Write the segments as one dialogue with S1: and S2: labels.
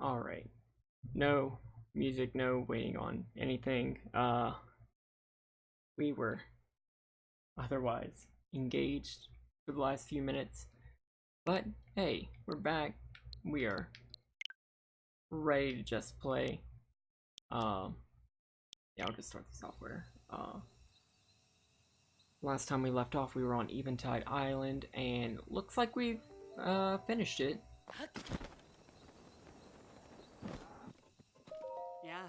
S1: Alright. No music, no waiting on anything. We were otherwise engaged for the last few minutes. But hey, we're back. We are ready to just play. Um yeah, I'll just start the software. Last time we left off we were on Eventide Island and looks like we've finished it.
S2: Yeah.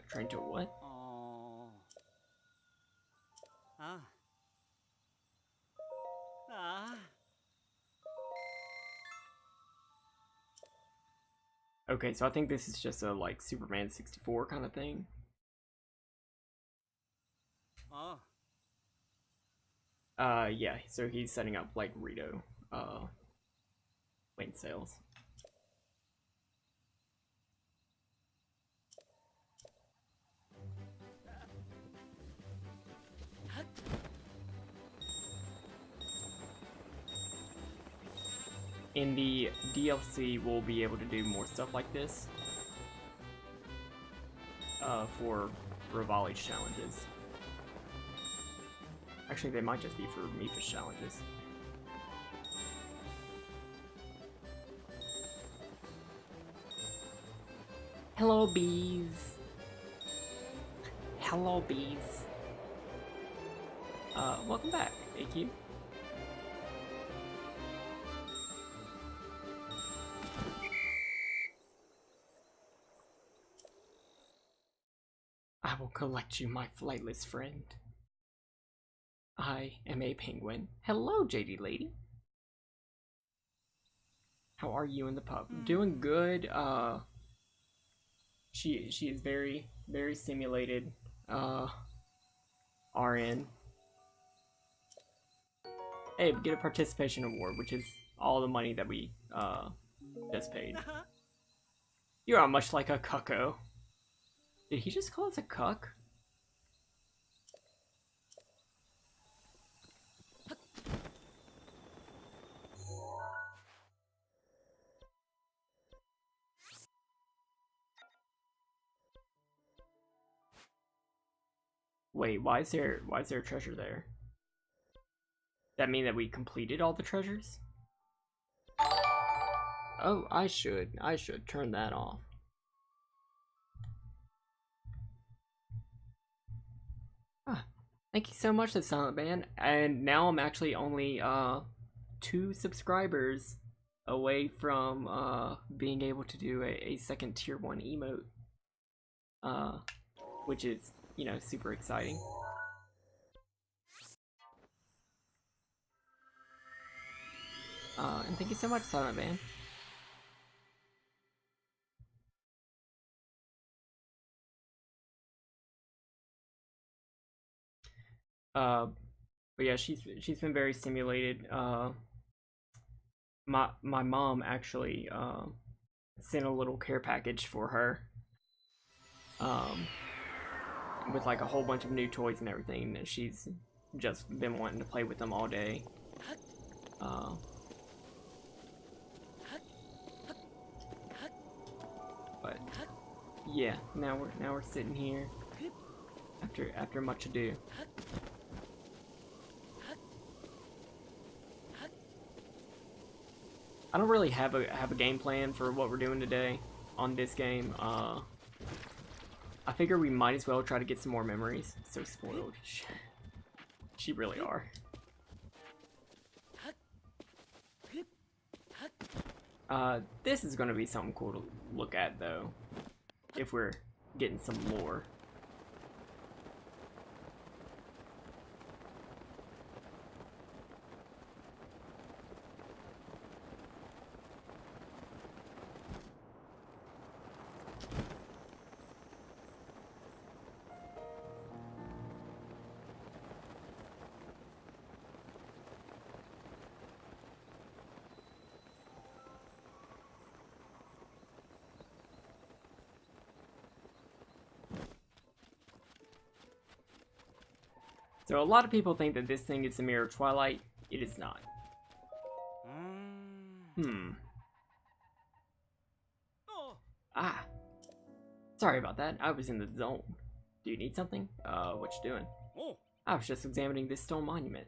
S1: Trying to what?
S2: Oh. Ah. Ah.
S1: Okay, so I think this is just a like Superman 64 kind of thing.
S2: Oh.
S1: Yeah, so he's setting up like Rito, wind sails. In the DLC, we'll be able to do more stuff like this, for Rivali's challenges. Actually, they might just be for Mipha's challenges. Hello, bees. Hello, bees. Welcome back, AQ. I will collect you, my flightless friend. I am a penguin. Hello, JD lady. How are you in the pub? Doing good. She is very stimulated. RN. Hey, we get a participation award, which is all the money that we just paid. You are much like a cucko. Did he just call us a cuck? Wait, why is there a treasure there? Does that mean that we completed all the treasures? Oh, I should turn that off. Ah, thank you so much, the Silent Band. And now I'm actually only 2 subscribers away from being able to do a second tier 1 emote. Which is, you know, super exciting. And thank you so much, Silent Band. Uh, but yeah, she's been very stimulated. My mom actually sent a little care package for her. Um, with like a whole bunch of new toys and everything, and she's just been wanting to play with them all day. Uh, but yeah, now we're sitting here after much ado. I don't really have a game plan for what we're doing today on this game. I figure we might as well try to get some more memories. So spoiled. She really are. This is gonna be something cool to look at though, if we're getting some lore. So a lot of people think that this thing is the Mirror of Twilight. It is not.
S2: Oh.
S1: Ah. Sorry about that. I was in the zone. Do you need something? What you doing?
S2: Oh.
S1: I was just examining this stone monument.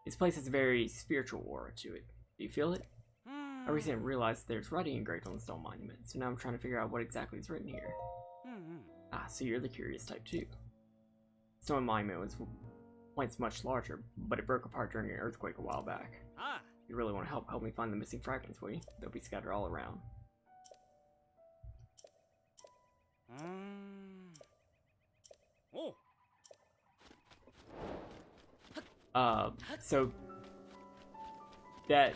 S1: This place has a very spiritual aura to it. Do you feel it? I recently realized there's writing engraved on the stone monument, so now I'm trying to figure out what exactly is written here. Ah, so you're the curious type too. The stone monument was once much larger, but it broke apart during an earthquake a while back.
S2: Ah.
S1: You really want to help me find the missing fragments, will you? They'll be scattered all around.
S2: Oh.
S1: So that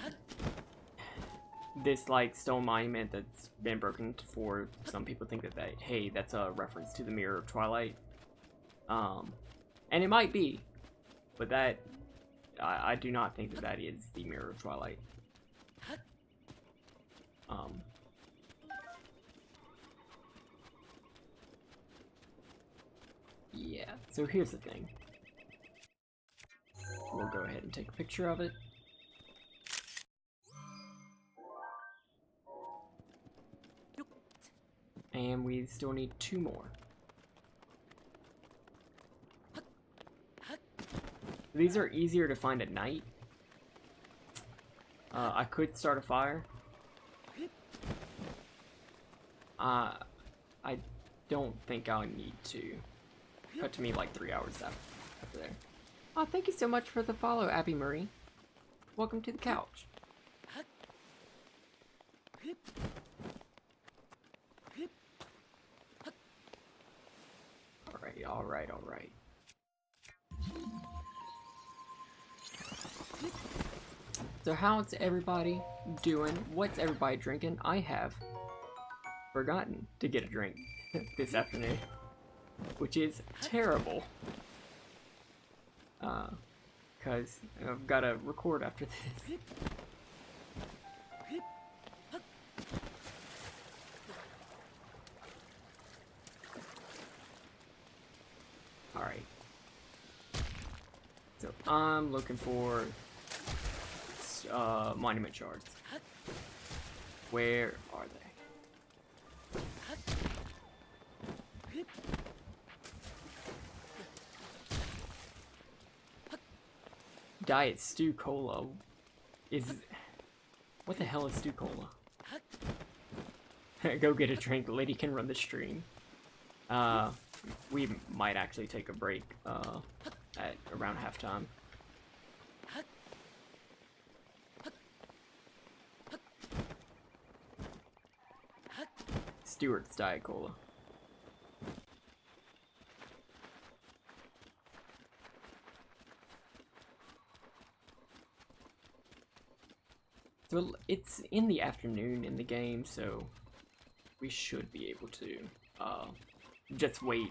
S1: this like stone monument that's been broken for, some people think that hey, that's a reference to the Mirror of Twilight. And it might be, but that I do not think that that is the Mirror of Twilight. Yeah, so here's the thing. We'll go ahead and take a picture of it. And we still need 2 more. These are easier to find at night. I could start a fire. I don't think I'll need to. Cut to me like 3 hours after there. Oh, thank you so much for the follow, Abby Marie. Welcome to the couch. Alright. So how's everybody doing? What's everybody drinking? I have forgotten to get a drink this afternoon, which is terrible. Cause I've gotta record after this. Alright. So I'm looking for monument shards. Where are they? Diet Stew Cola is... What the hell is Stew Cola? Go get a drink, the lady can run the stream. We might actually take a break at around halftime. Stewart's Diet Cola. So it's in the afternoon in the game, so we should be able to just wait.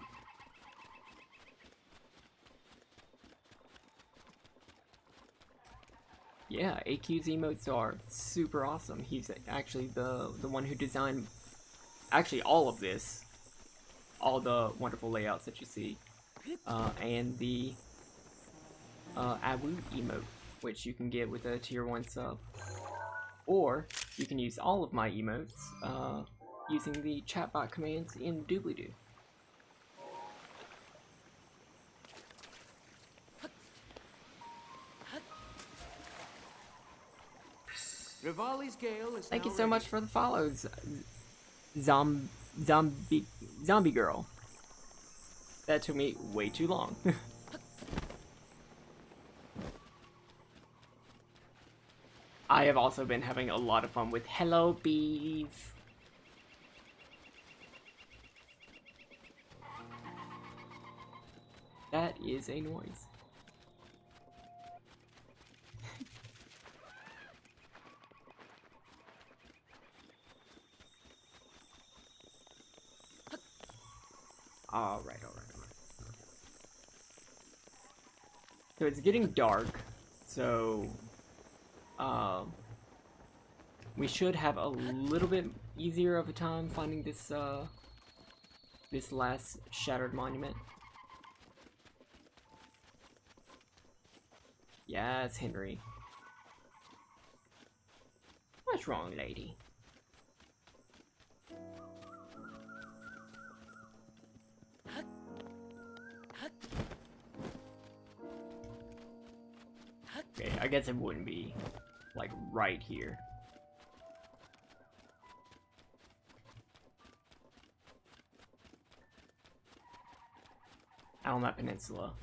S1: Yeah, AQ's emotes are super awesome. He's actually the one who designed actually all of this, all the wonderful layouts that you see, and the Awu emote, which you can get with a tier 1 sub. Or you can use all of my emotes using the chatbot commands in Doobly-Doo.
S3: Rivali's Gale is
S1: Thank you
S3: now
S1: so
S3: ready.
S1: much for the follows, Zombie Girl. That took me way too long. I have also been having a lot of fun with Hello Bees. That is a noise. Alright. So it's getting dark, so we should have a little bit easier of a time finding this this last shattered monument. Yes, Henry. What's wrong, lady? Okay, I guess it wouldn't be, like, right here. Out on that peninsula.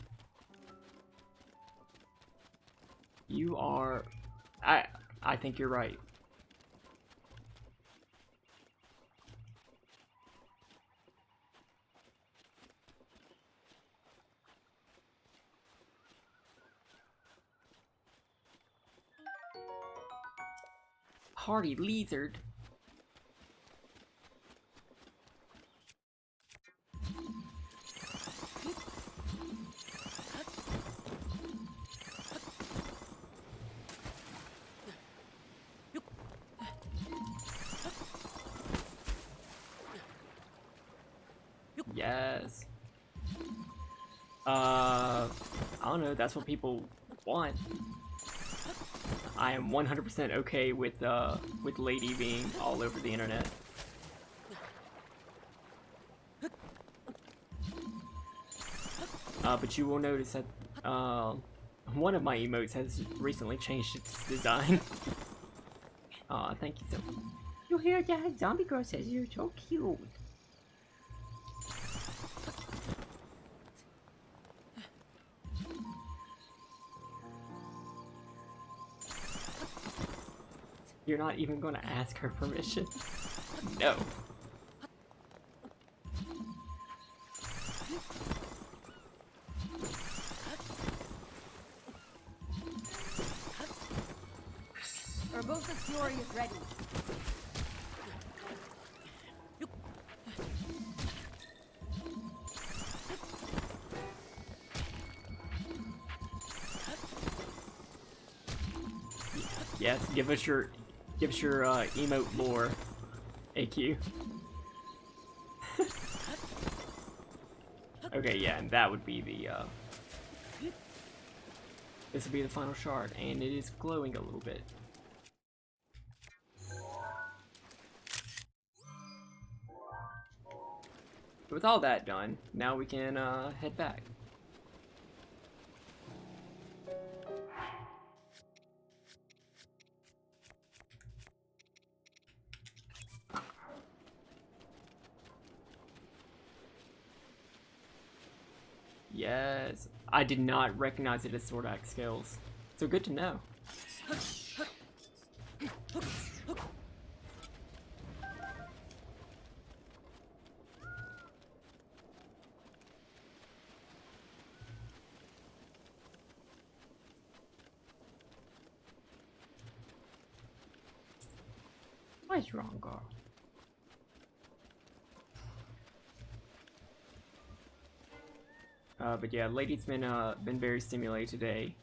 S1: You are... I think you're right. Hardy lizard. Yes. I don't know, that's what people want. I am 100% okay with Lady being all over the internet. But you will notice that one of my emotes has recently changed its design. Aw, thank you so much. You hear that? Zombie girl says you're so cute. You're not even gonna ask her permission? No.
S4: Urbosa's fury is ready.
S1: Yes, give us your emote lore, AQ. Okay, yeah, and that would be the this would be the final shard, and it is glowing a little bit. With all that done, now we can head back. Yes, I did not recognize it as sword axe skills, so good to know. What's wrong, girl? But yeah, Lady's been very stimulated today.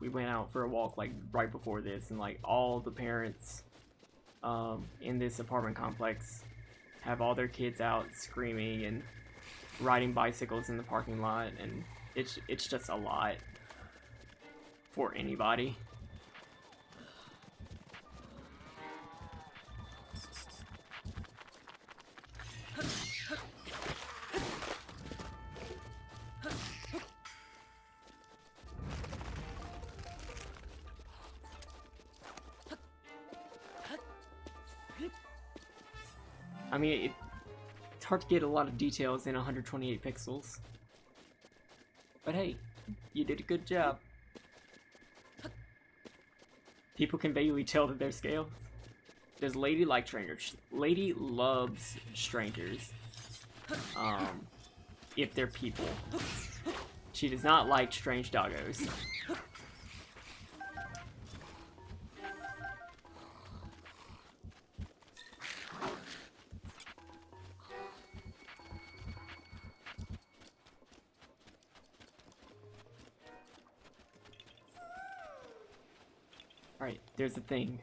S1: We went out for a walk like right before this, and like all the parents in this apartment complex have all their kids out screaming and riding bicycles in the parking lot, and it's just a lot for anybody. I mean, it's hard to get a lot of details in 128 pixels. But hey, you did a good job. People can vaguely tell that they're scales. Does Lady like strangers? Lady loves strangers. If they're people. She does not like strange doggos. Alright, there's the thing.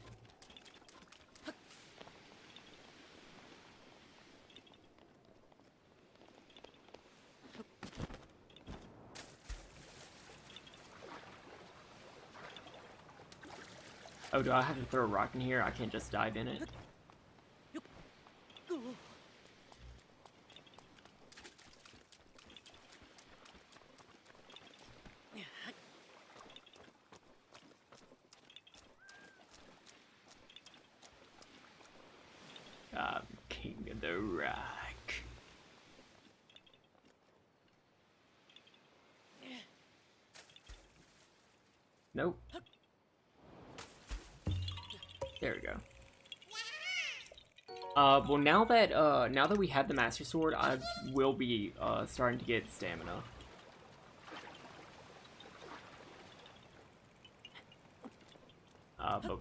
S1: Oh, do I have to throw a rock in here? I can't just dive in it. I'm king of the rock. Nope. There we go. Well, now that we have the Master Sword, I will be starting to get stamina. But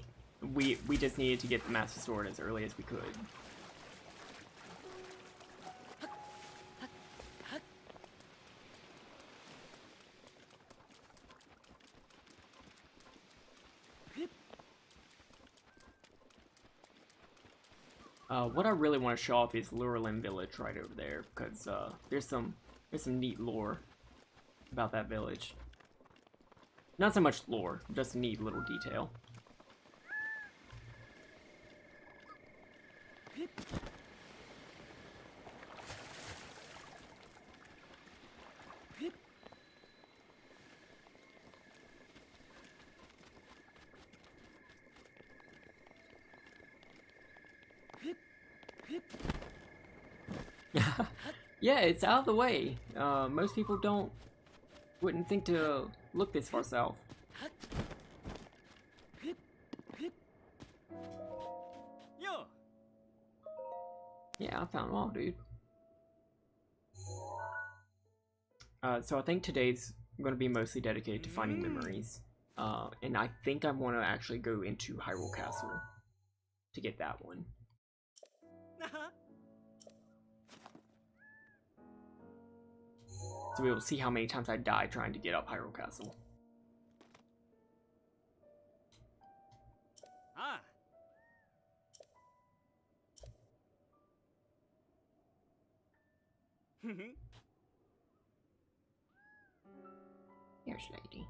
S1: we just needed to get the Master Sword as early as we could. What I really want to show off is Lurelin Village right over there, because there's some neat lore about that village. Not so much lore, just a neat little detail. Yeah, it's out of the way. Most people wouldn't think to look this far south.
S2: Yo.
S1: Yeah, I found them all, dude. So I think today's going to be mostly dedicated to finding memories. And I think I want to actually go into Hyrule Castle to get that one. So we will see how many times I die trying to get up Hyrule Castle.
S2: Ah.
S1: Here's lady.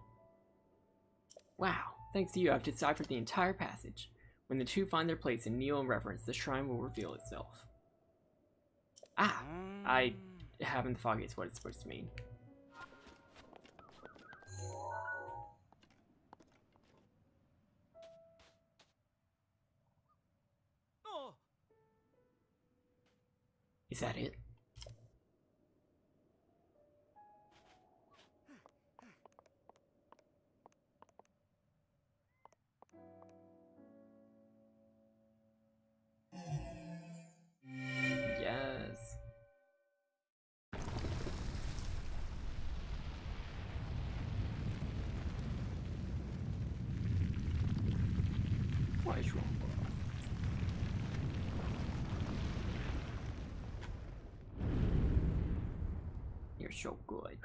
S1: Wow, thanks to you, I've deciphered the entire passage. When the two find their place and kneel in reverence, the shrine will reveal itself. Ah, I haven't the foggiest what it's supposed to mean.
S2: Oh.
S1: Is that it? Yes. What is wrong? You're so good.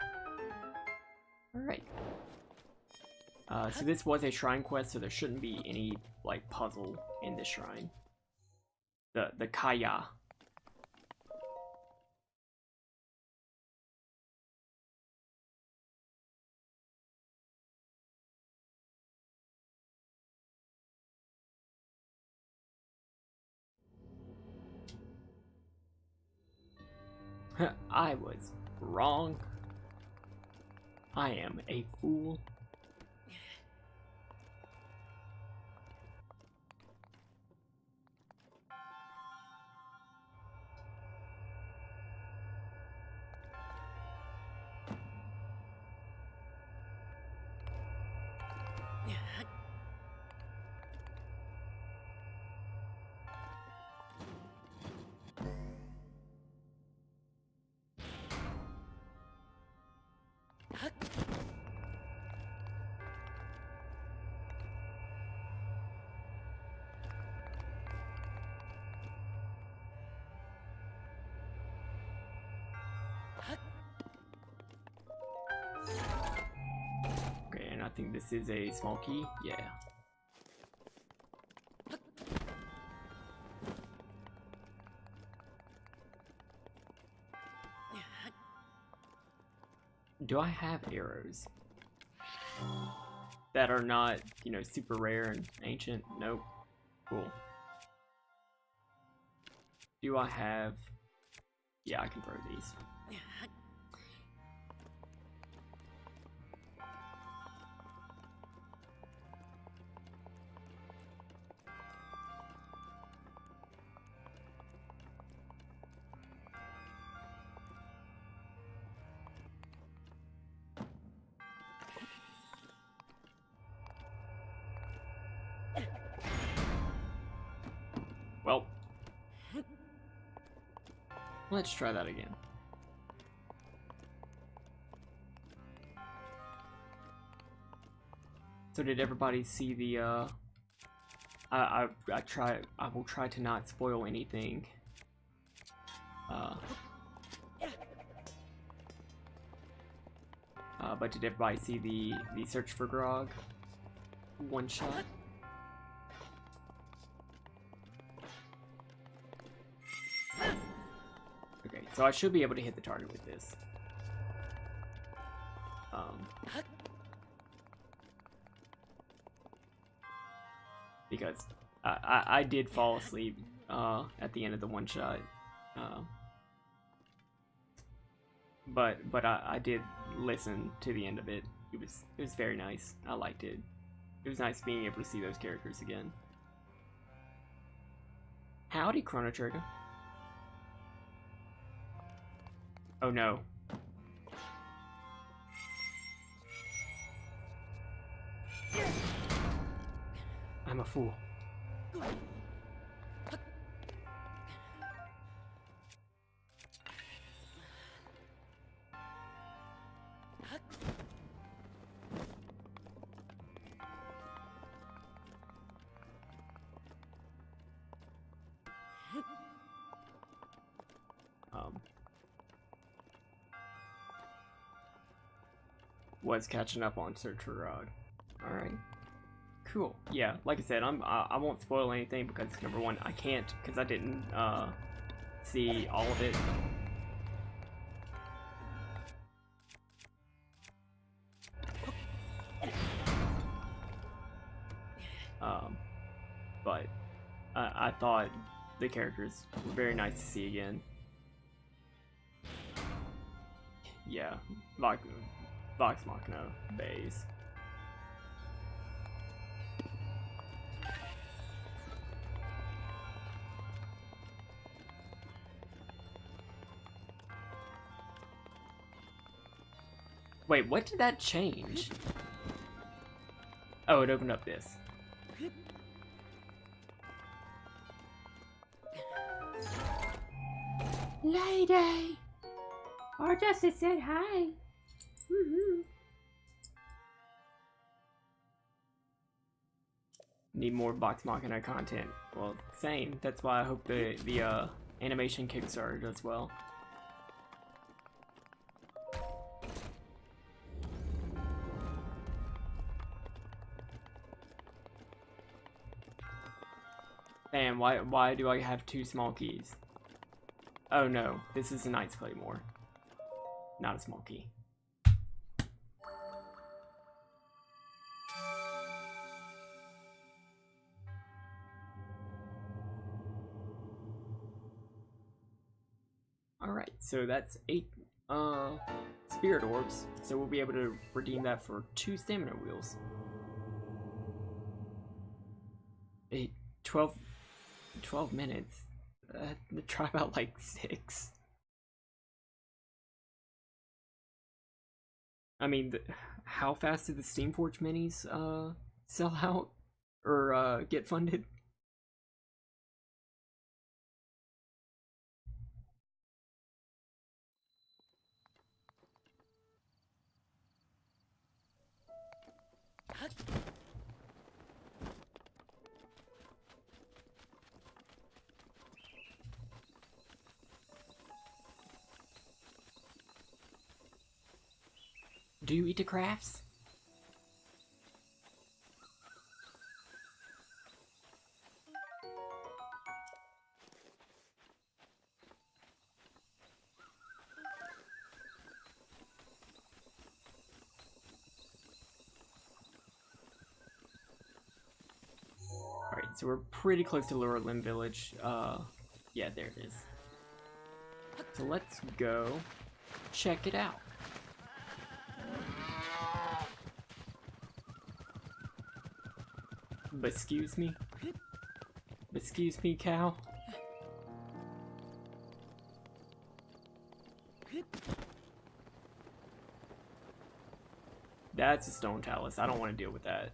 S1: Alright. So this was a shrine quest, so there shouldn't be any, like, puzzle in this shrine. The Kaya. I was wrong. I am a fool. Okay, and I think this is a small key. Yeah. Do I have arrows? that are not, you know, super rare and ancient. Nope. Cool. Do I have... Yeah, I can throw these. Well, let's try that again. So did everybody see the I will try to not spoil anything. But did everybody see the Search for Grog one shot? Okay, so I should be able to hit the target with this. Because I did fall asleep at the end of the one shot, but I did listen to the end of it. It was very nice. I liked it. It was nice being able to see those characters again. Howdy, Chrono Trigger. Oh no. I'm a fool. Was catching up on Search for Rod. Alright. Cool. Yeah, like I said, I won't spoil anything because number one, I can't because I didn't see all of it. But I thought the characters were very nice to see again. Yeah, like Vox Machina bays. Wait, what did that change? Oh, it opened up this. Lady! Or just said hi. Need more Vox Machina content. Well, same. That's why I hope the animation Kickstarter does well. And why do I have two small keys? Oh no, this is a Knight's Claymore. Not a small key. Alright, so that's 8 spirit orbs. So we'll be able to redeem that for 2 stamina wheels. 12 minutes. Try about like 6. I mean, how fast did the Steamforge minis sell out or get funded? Do you eat the crafts? So we're pretty close to Lower Limb Village. Yeah, there it is. So let's go check it out. But excuse me? Excuse me, cow? That's a stone talus. I don't want to deal with that.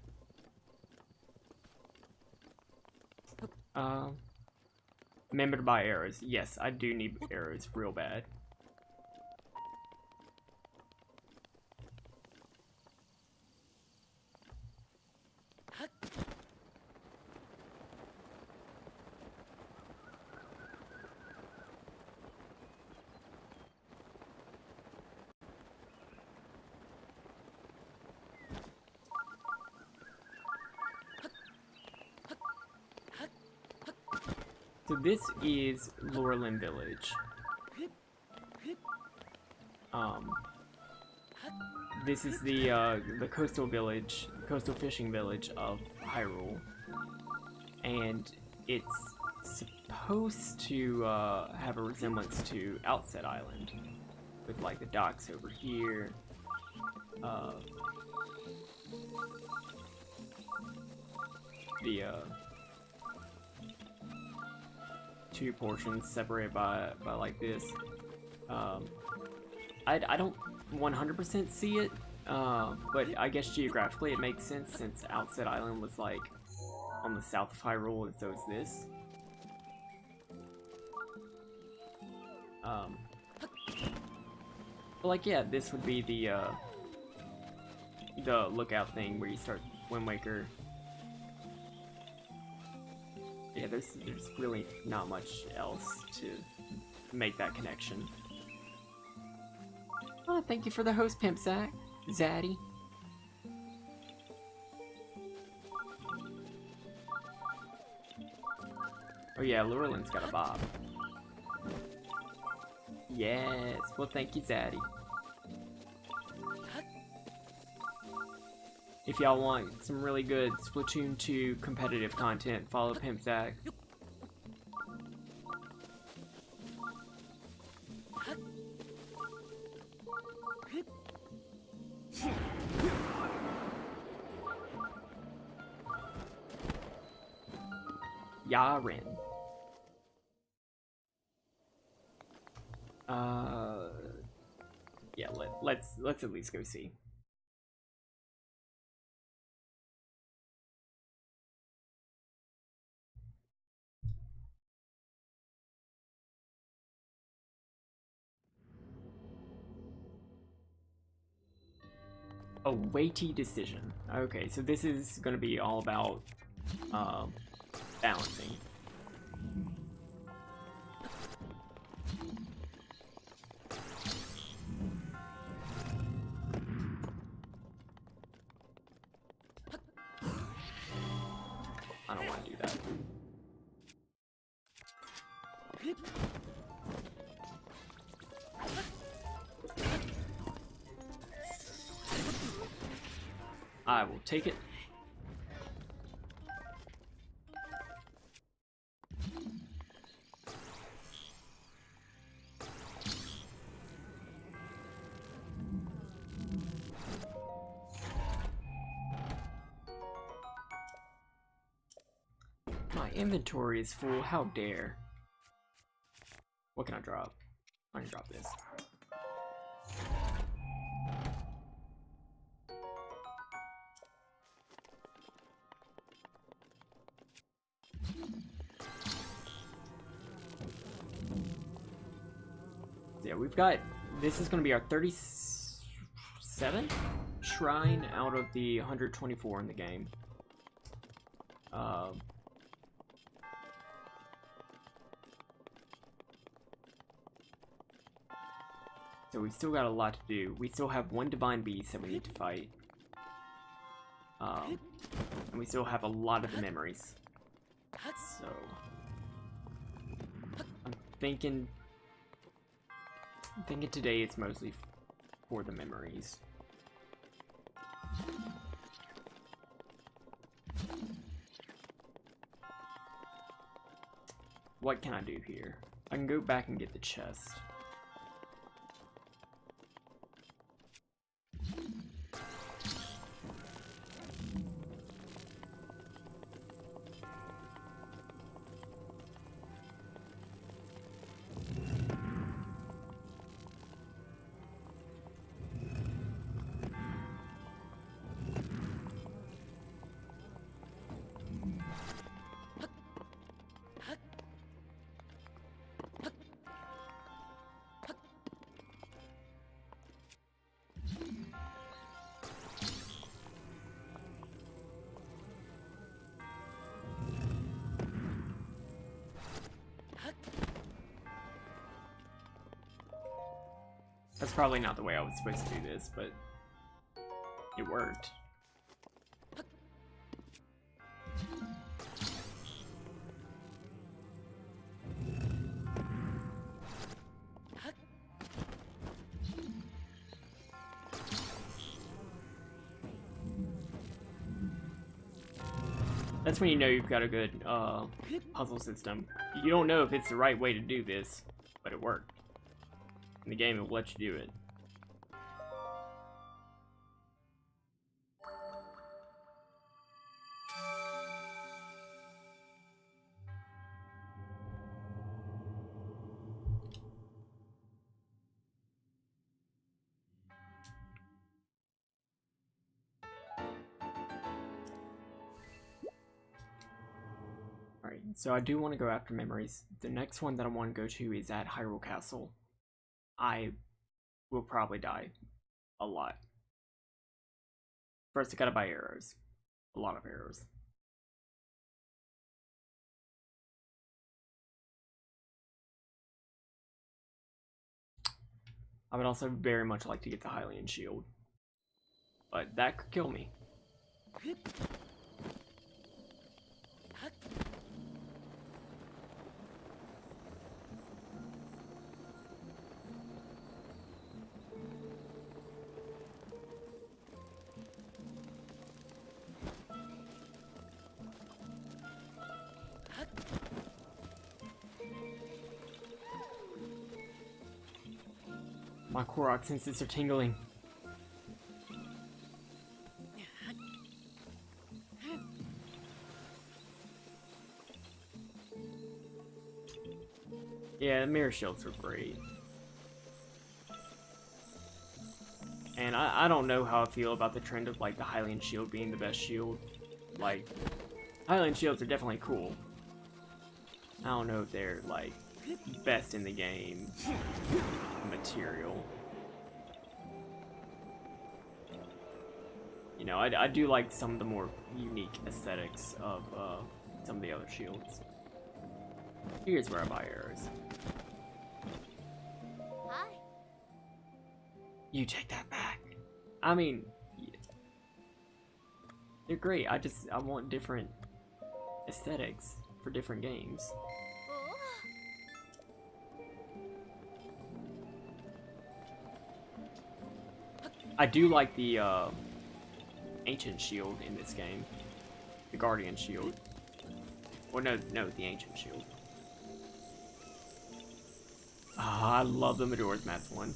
S1: Remember to buy arrows. Yes, I do need arrows real bad. So this is Lower Limb Village. This is the coastal village, coastal fishing village of Hyrule, and it's supposed to have a resemblance to Outset Island, with like the docks over here. The two portions separated by like this. I don't 100% see it, but I guess geographically it makes sense since Outset Island was like on the south of Hyrule, and so is this. But like, yeah, this would be the lookout thing where you start Wind Waker. Yeah, there's really not much else to make that connection. Oh, thank you for the host, Pimp Zaddy. Oh yeah, Lurlin's got a bob. Yes, well thank you, Zaddy. If y'all want some really good Splatoon 2 competitive content, follow Pimp Zach. Yaren. Yeah, let's at least go see. A weighty decision. Okay, so this is gonna be all about balancing. I don't want to do that. I will take it. My inventory is full, how dare. What can I drop? I can drop this. Yeah, we've got, this is going to be our 37th shrine out of the 124 in the game. So we still got a lot to do. We still have one divine beast that we need to fight. And we still have a lot of the memories. So I'm thinking today it's mostly for the memories. what can I do here? I can go back and get the chest. That's probably not the way I was supposed to do this, but it worked. That's when you know you've got a good puzzle system. You don't know if it's the right way to do this, but it worked. And the game will let you do it. Alright, so I do want to go after memories. The next one that I want to go to is at Hyrule Castle. I will probably die a lot. First, I gotta buy arrows. A lot of arrows. I would also very much like to get the Hylian shield, but that could kill me. My Korok senses are tingling. Yeah, the mirror shields are great. And I don't know how I feel about the trend of like the Hylian shield being the best shield. Like, Hylian shields are definitely cool. I don't know if they're like best in the game material. You know, I do like some of the more unique aesthetics of some of the other shields. Here's where I buy arrows.
S4: Hi.
S1: You take that back. I mean, yeah. They're great. I want different aesthetics for different games. I do like the ancient shield in this game. The Guardian shield. Or no, the ancient shield. Ah, I love the Majora's Mask one.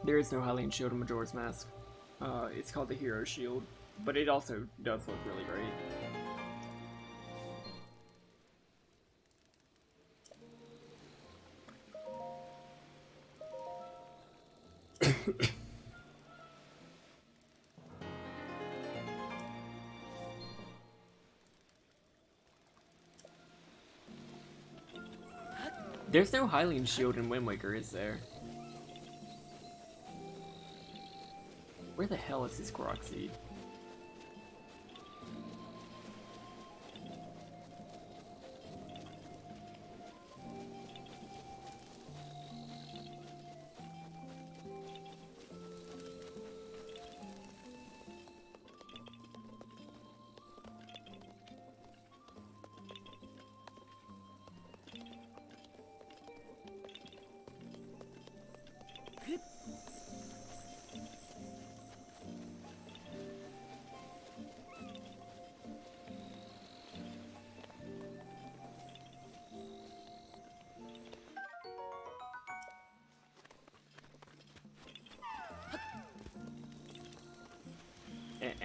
S1: There is no Hylian shield in Majora's Mask. It's called the Hero Shield, but it also does look really great. There's no Hylian shield in Wind Waker, is there? Where the hell is this Korok seed?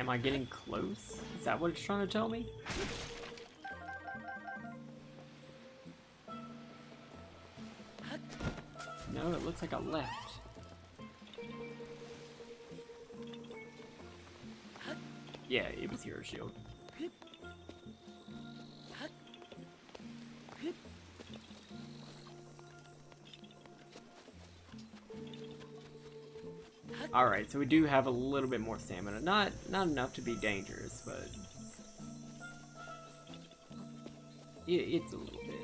S1: Am I getting close? Is that what it's trying to tell me? No, it looks like I left. Yeah, it was Hero Shield. Alright, so we do have a little bit more stamina. Not enough to be dangerous, but it's a little bit.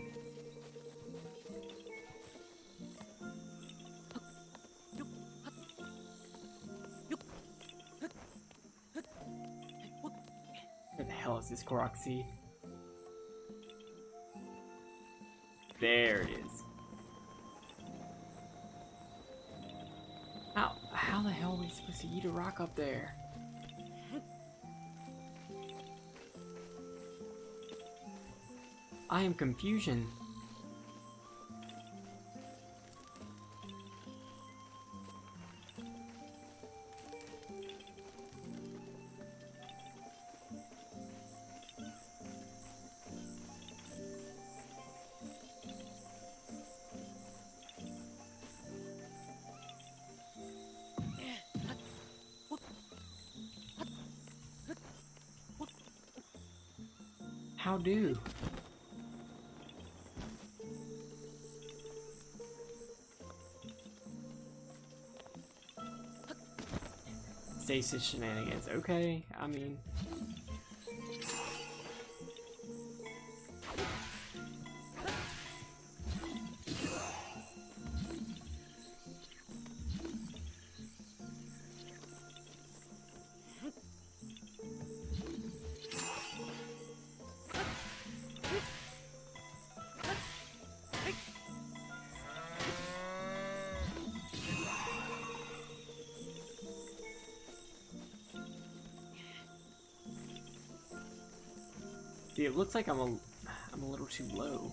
S1: Where the hell is this Korok seed? There it is. How the hell are we supposed to eat a rock up there? I am confusion. How do? Stasis shenanigans. Okay, I mean. See, it looks like I'm a little too low.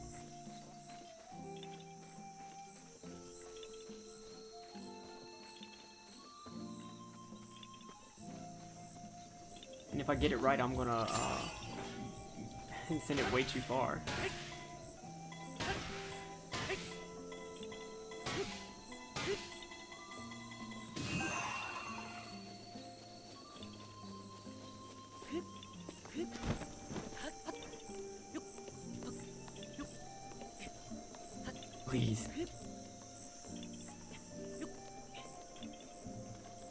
S1: And if I get it right, I'm gonna send it way too far. Please.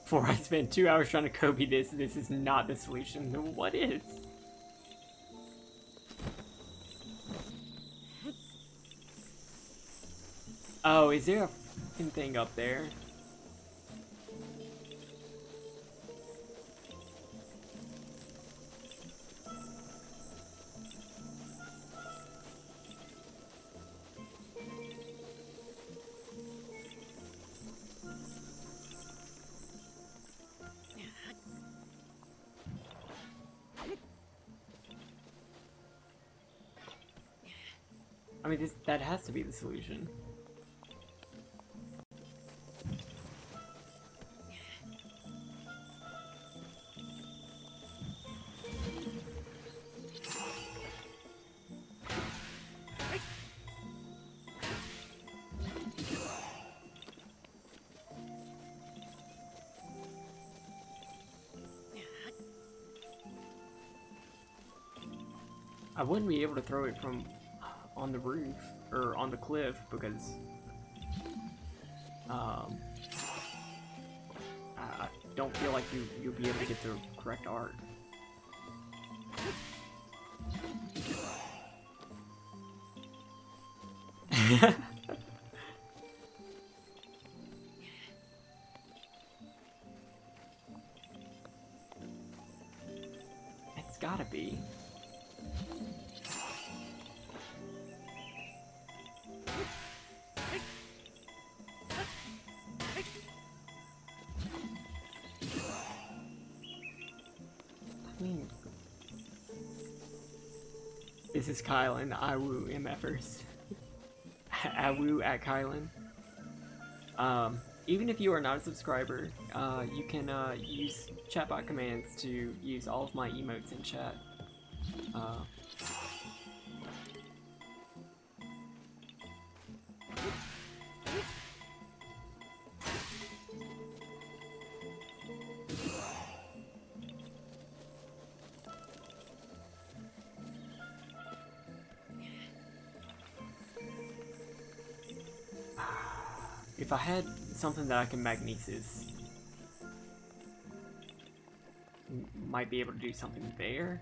S1: Before I spend 2 hours trying to Kobe this is not the solution. What is? Oh, is there a fucking thing up there? I mean, that has to be the solution. I wouldn't be able to throw it from on the roof or on the cliff because I don't feel like you'll be able to get the correct art. It's gotta be. This is Kylan, I woo MFers. I woo at Kylan. even if you are not a subscriber, you can use chatbot commands to use all of my emotes in chat. If I had something that I can magnesis, might be able to do something there.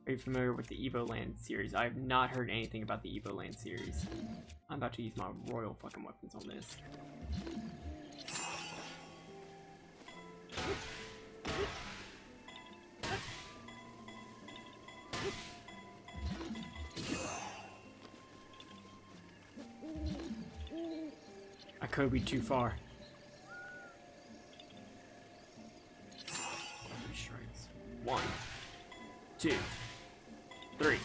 S1: Are you familiar with the Evoland series? I have not heard anything about the Evoland series. I'm about to use my royal fucking weapons on this. I could be too far. Shreds. 1, 2, 3.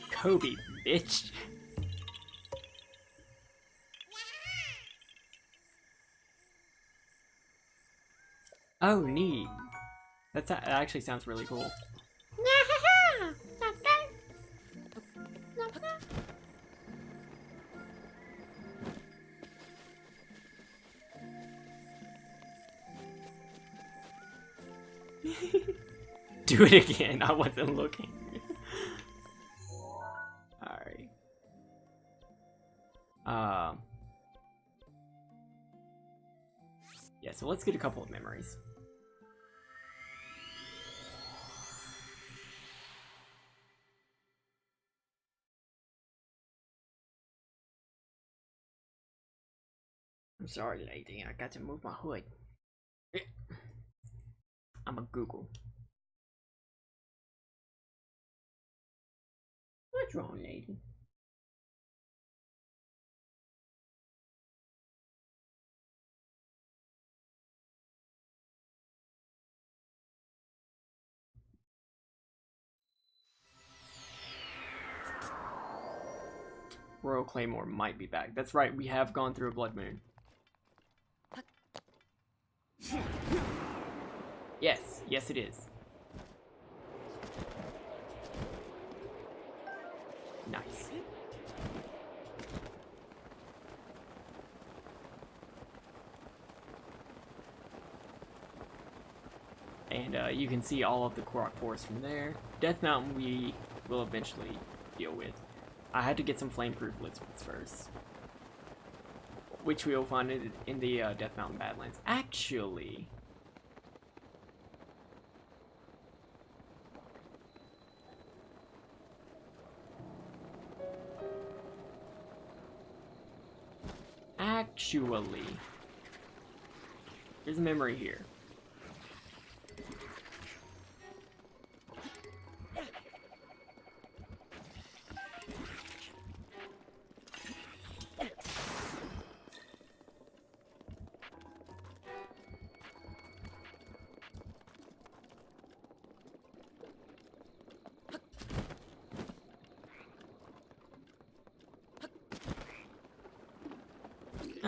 S1: Kobe, bitch. Oh, neat. That actually sounds really cool. Do it again. I wasn't looking. Alright. Yeah, so let's get a couple of memories. I'm sorry, lady. I got to move my hood. I'm a Google. What's wrong, lady? Royal Claymore might be back. That's right, we have gone through a Blood Moon. Yes, yes it is. Nice. And you can see all of the Korok Forest from there. Death Mountain we will eventually deal with. I had to get some flameproof lizards first, which we will find in the Death Mountain Badlands. Actually, there's a memory here.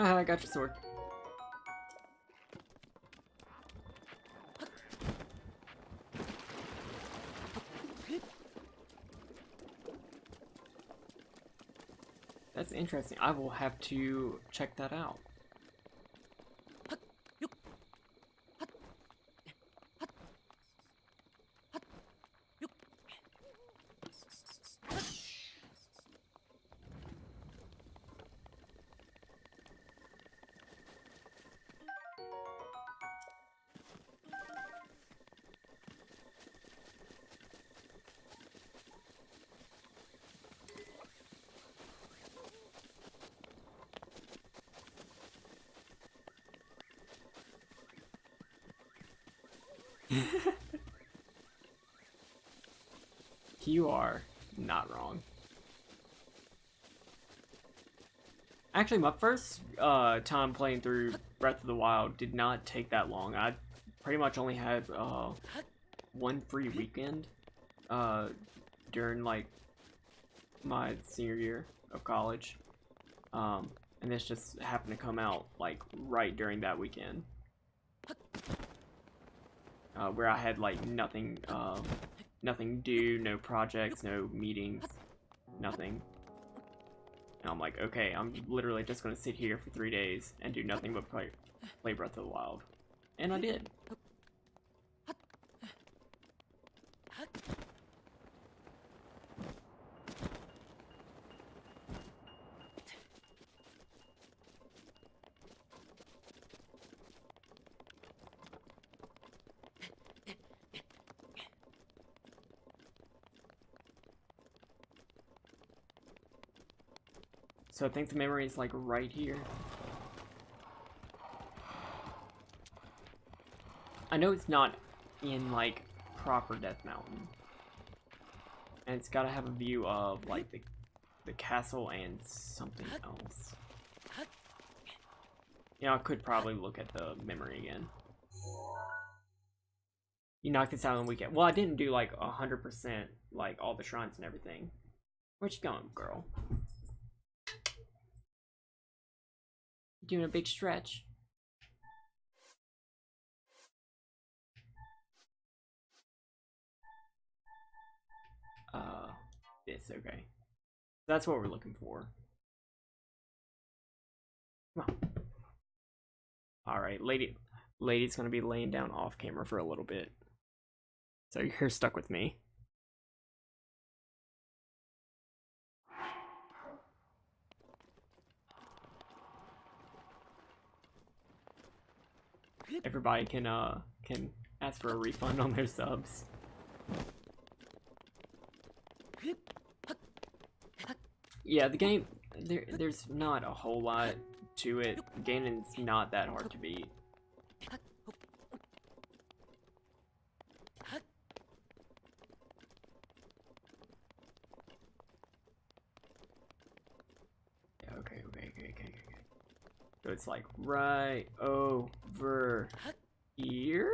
S1: Ah, I got your sword. That's interesting. I will have to check that out. You are not wrong. Actually, my first time playing through Breath of the Wild did not take that long. I pretty much only had one free weekend during like my senior year of college, and this just happened to come out like right during that weekend, where I had like nothing due, no projects, no meetings, nothing. And I'm like, okay, I'm literally just gonna sit here for 3 days and do nothing but play Breath of the Wild. And I did. So I think the memory is like right here. I know it's not in like proper Death Mountain. And it's gotta have a view of like the castle and something else. You know, I could probably look at the memory again. You knocked this out on the weekend. Well, I didn't do like 100% like all the shrines and everything. Where you going, girl? Doing a big stretch. This, okay. That's what we're looking for. Come on. Alright, lady's gonna be laying down off camera for a little bit. So you're stuck with me. Everybody can ask for a refund on their subs. Yeah, the game, there's not a whole lot to it. The game is not that hard to beat. Yeah, okay. So it's like right over here?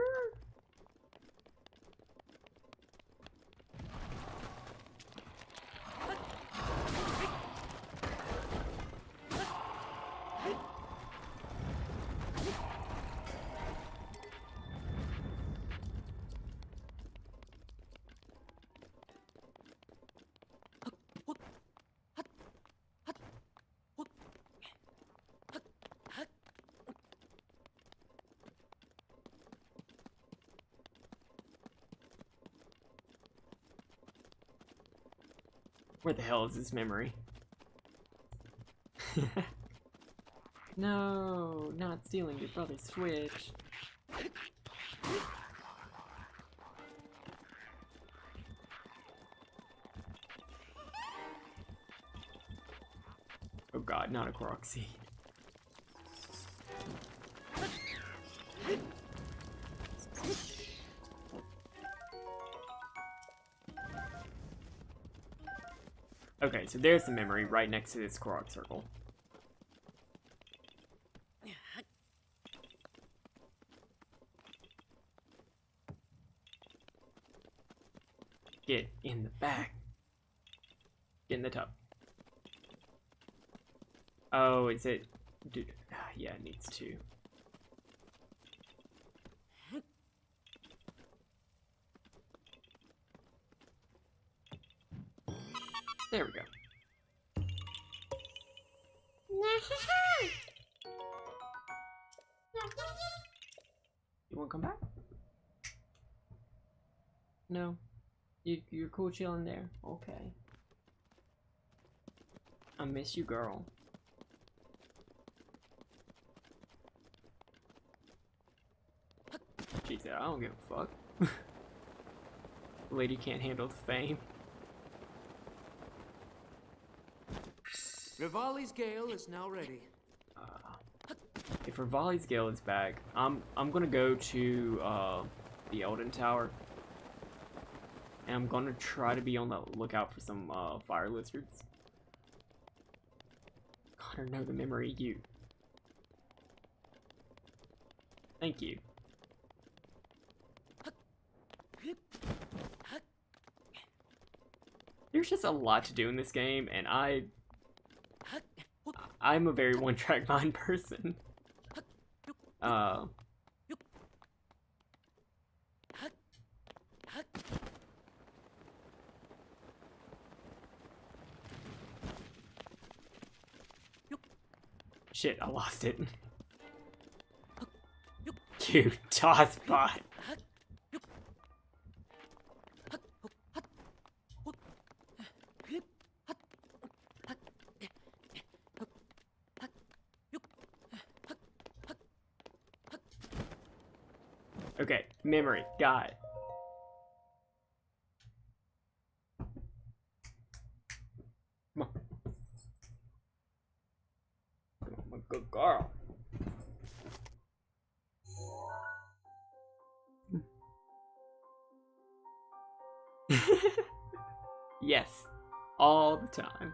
S1: Where the hell is this memory? No, not stealing your brother's Switch. Oh god, not a Korok seed. Okay, so there's the memory right next to this Korok circle. Get in the back. Get in the tub. Oh, is it? Dude, yeah, it needs to. There we go. You wanna come back? No. You're cool chilling there. Okay. I miss you, girl. She said, I don't give a fuck. Lady can't handle the fame.
S3: Rivali's Gale is now ready.
S1: If Rivali's Gale is back, I'm gonna go to the Elden Tower. And I'm gonna try to be on the lookout for some fire lizards. Connor, know the memory you. Thank you. There's just a lot to do in this game, and I'm a very one-track mind person. Shit, I lost it. You toss bot. Okay, memory, got it. Come on. Come on, my good girl. Yes, all the time.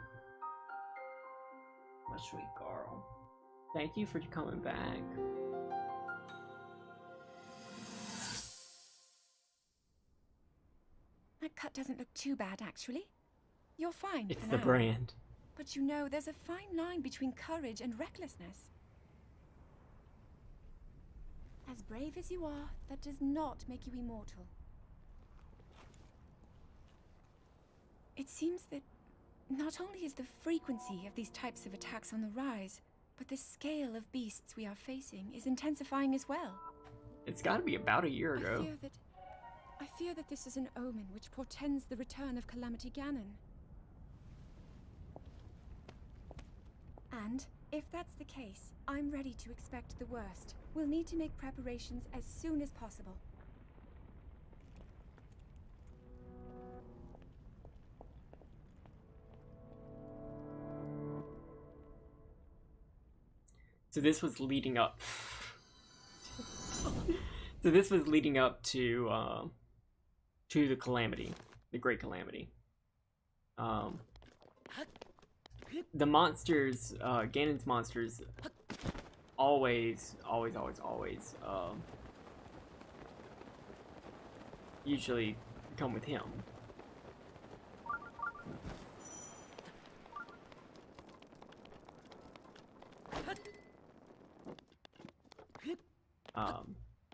S1: My sweet girl. Thank you for coming back.
S4: That cut doesn't look too bad, actually. You're fine.
S1: It's
S4: for
S1: the
S4: now.
S1: brand.
S4: But you know, there's a fine line between courage and recklessness. As brave as you are, that does not make you immortal. It seems that not only is the frequency of these types of attacks on the rise, but the scale of beasts we are facing is intensifying as well.
S1: It's gotta be about a year ago.
S4: I fear that this is an omen which portends the return of Calamity Ganon. And if that's the case, I'm ready to expect the worst. We'll need to make preparations as soon as possible.
S1: So this was leading up. So this was leading up to the calamity, the Great Calamity. The monsters, Ganon's monsters, always, usually come with him.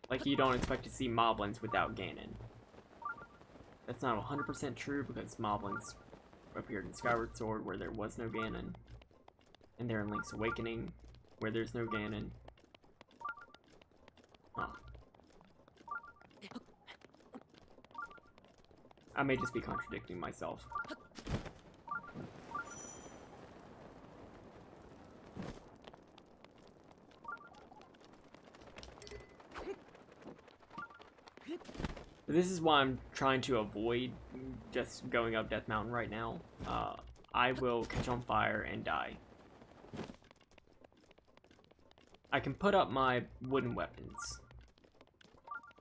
S1: Like you don't expect to see moblins without Ganon. That's not 100% true because moblins appeared in Skyward Sword where there was no Ganon, and they're in Link's Awakening where there's no Ganon. Huh. I may just be contradicting myself. This is why I'm trying to avoid just going up Death Mountain right now. I will catch on fire and die. I can put up my wooden weapons,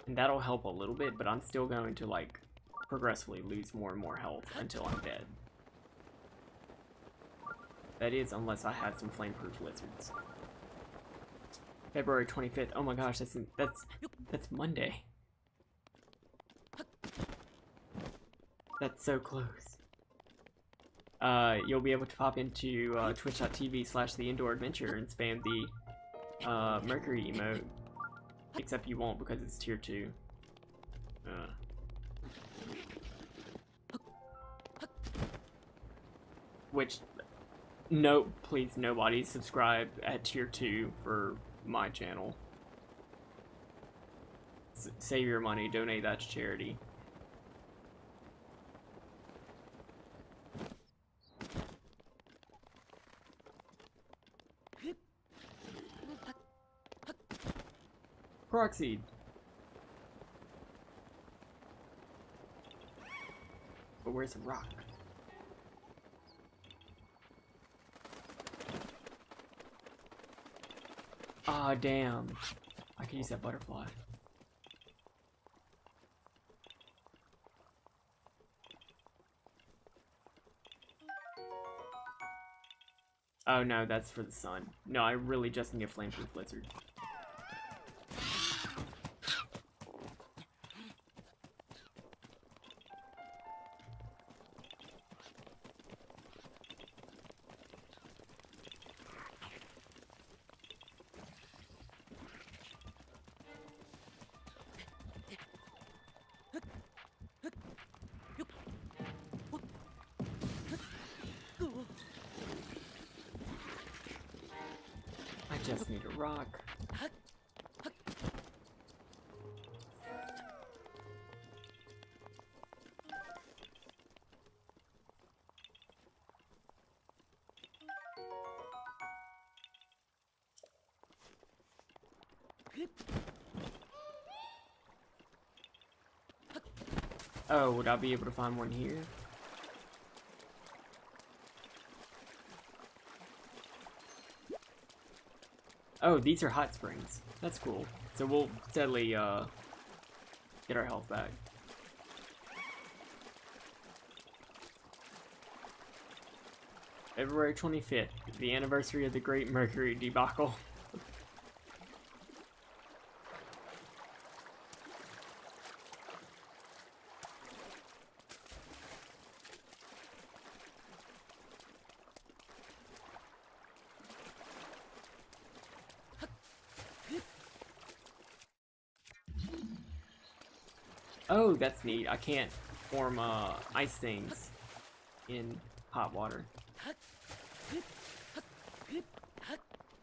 S1: and that'll help a little bit, but I'm still going to, like, progressively lose more and more health until I'm dead. That is, unless I have some flame-proof lizards. February 25th. Oh my gosh, that's Monday. That's so close. You'll be able to pop into twitch.tv/theindooradventure and spam the Mercury emote. Except you won't because it's tier 2. Which, no, please nobody subscribe at tier 2 for my channel. Save your money, donate that to charity. Proxy. But where's the rock? Ah, damn. I could use that butterfly. Oh no, that's for the sun. No, I really just need a flameproof lizard. I just need a rock. Oh, would I be able to find one here? Oh, these are hot springs. That's cool. So we'll steadily, get our health back. February 25th, the anniversary of the Great Mercury debacle. Oh, that's neat. I can't form ice things in hot water.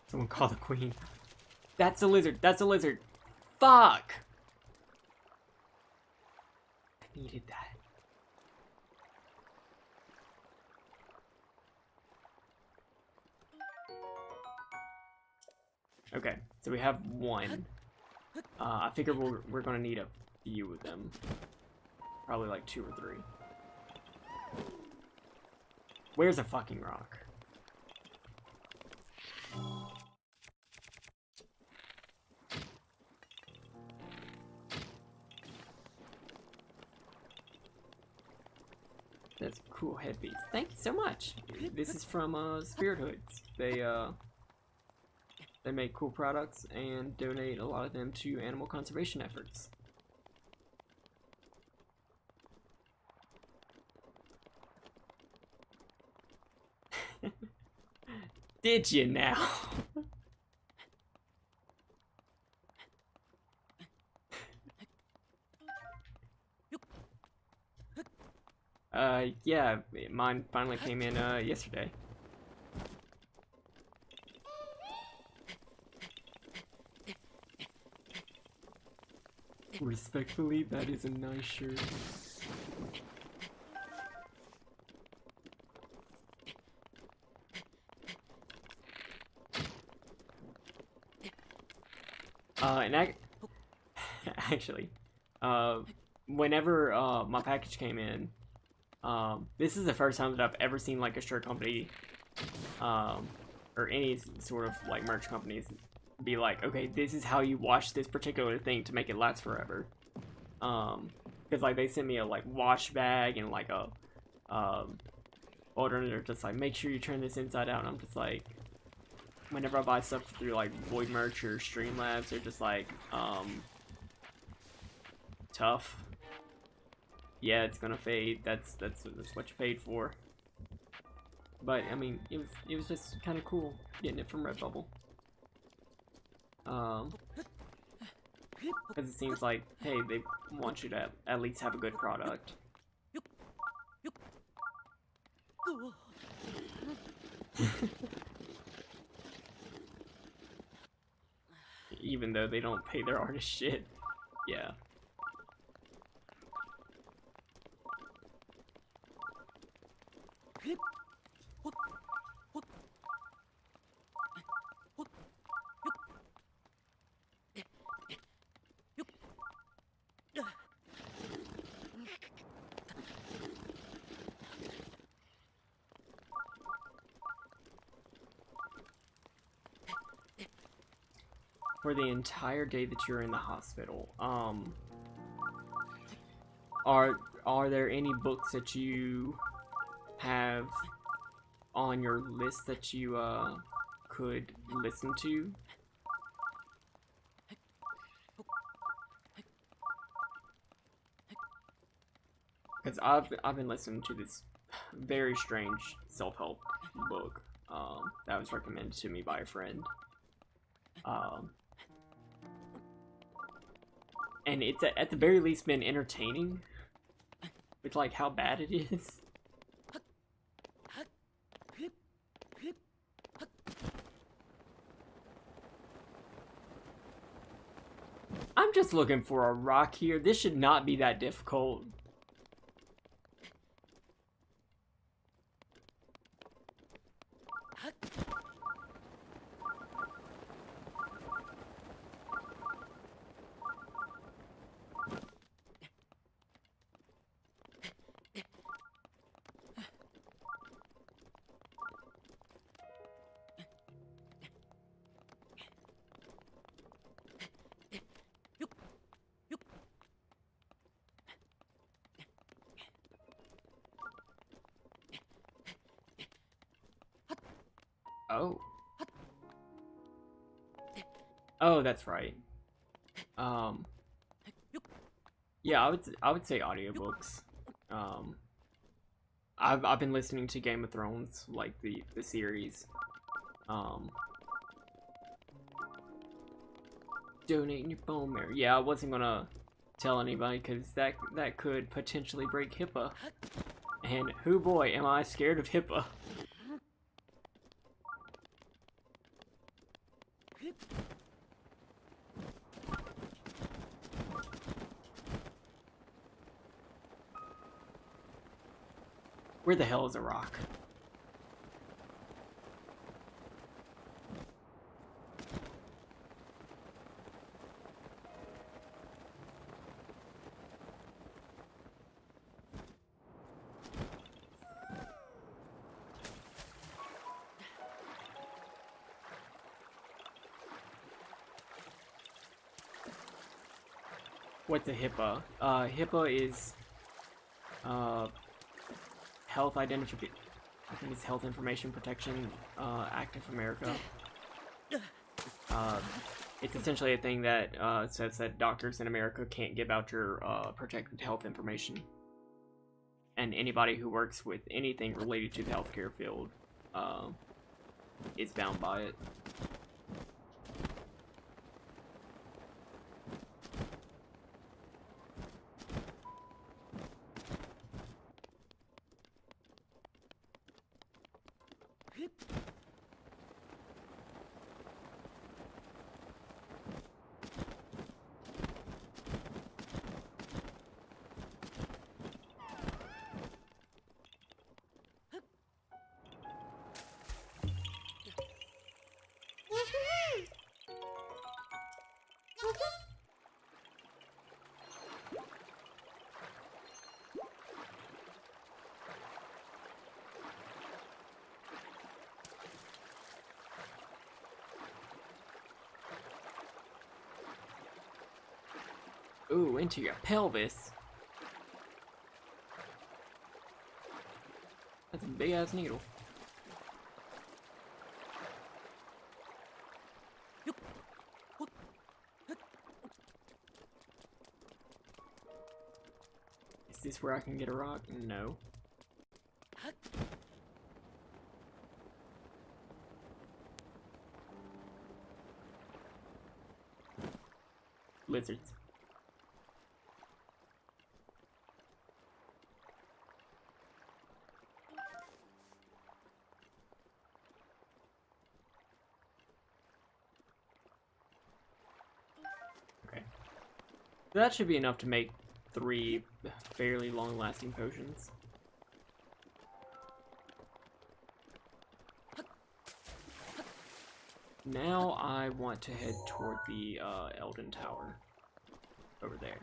S1: Someone call the queen. That's a lizard. That's a lizard. Fuck! I needed that. Okay, so we have one. I figure we're gonna need a few of them. Probably like 2 or 3. Where's a fucking rock? That's a cool headpiece. Thank you so much. This is from Spirit Hoods. They make cool products and donate a lot of them to animal conservation efforts. Did you now? Yeah, mine finally came in yesterday. Respectfully, that is a nice shirt. And actually, whenever my package came in, this is the first time that I've ever seen like a shirt company, or any sort of like merch companies be like, okay, this is how you wash this particular thing to make it last forever. Because like they sent me a like wash bag and like a order, and they're just like, make sure you turn this inside out, and I'm just like, whenever I buy stuff through like Void Merch or Streamlabs, they're just like, tough. Yeah, it's gonna fade. That's what you paid for. But I mean, it was just kind of cool getting it from Redbubble. Because it seems like, hey, they want you to at least have a good product. Even though they don't pay their artists shit. Yeah. For the entire day that you're in the hospital, are there any books that you have on your list that you could listen to. Because I've been listening to this very strange self-help book that was recommended to me by a friend. And it's at the very least been entertaining with like how bad it is. I'm just looking for a rock here. This should not be that difficult. Oh. Oh, that's right. Yeah, I would say audiobooks. I've been listening to Game of Thrones, like the series. Donating your bone marrow. Yeah, I wasn't gonna tell anybody because that could potentially break HIPAA. And who boy, am I scared of HIPAA. Where the hell is a rock? What's a HIPAA? HIPAA is health identification. I think it's Health Information Protection Act of America. It's essentially a thing that says that doctors in America can't give out your protected health information, and anybody who works with anything related to the healthcare field is bound by it. Ooh, into your pelvis. That's a big ass needle. Is this where I can get a rock? No. Lizards. That should be enough to make 3 fairly long-lasting potions. Now I want to head toward the Elden Tower. Over there.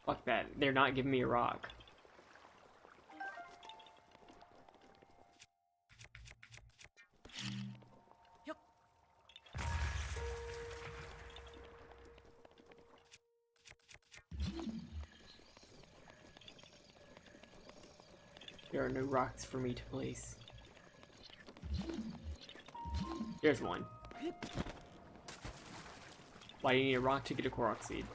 S1: Fuck that. They're not giving me a rock.
S2: Yup.
S1: There are no rocks for me to place. There's one. Why do you need a rock to get a Korok seed?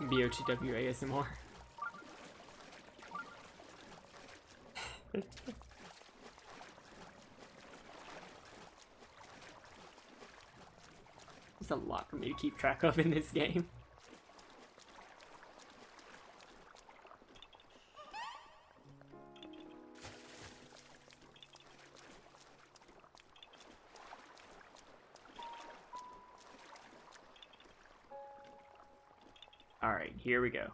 S1: BOTW ASMR. There's a lot for me to keep track of in this game. Alright, here we go.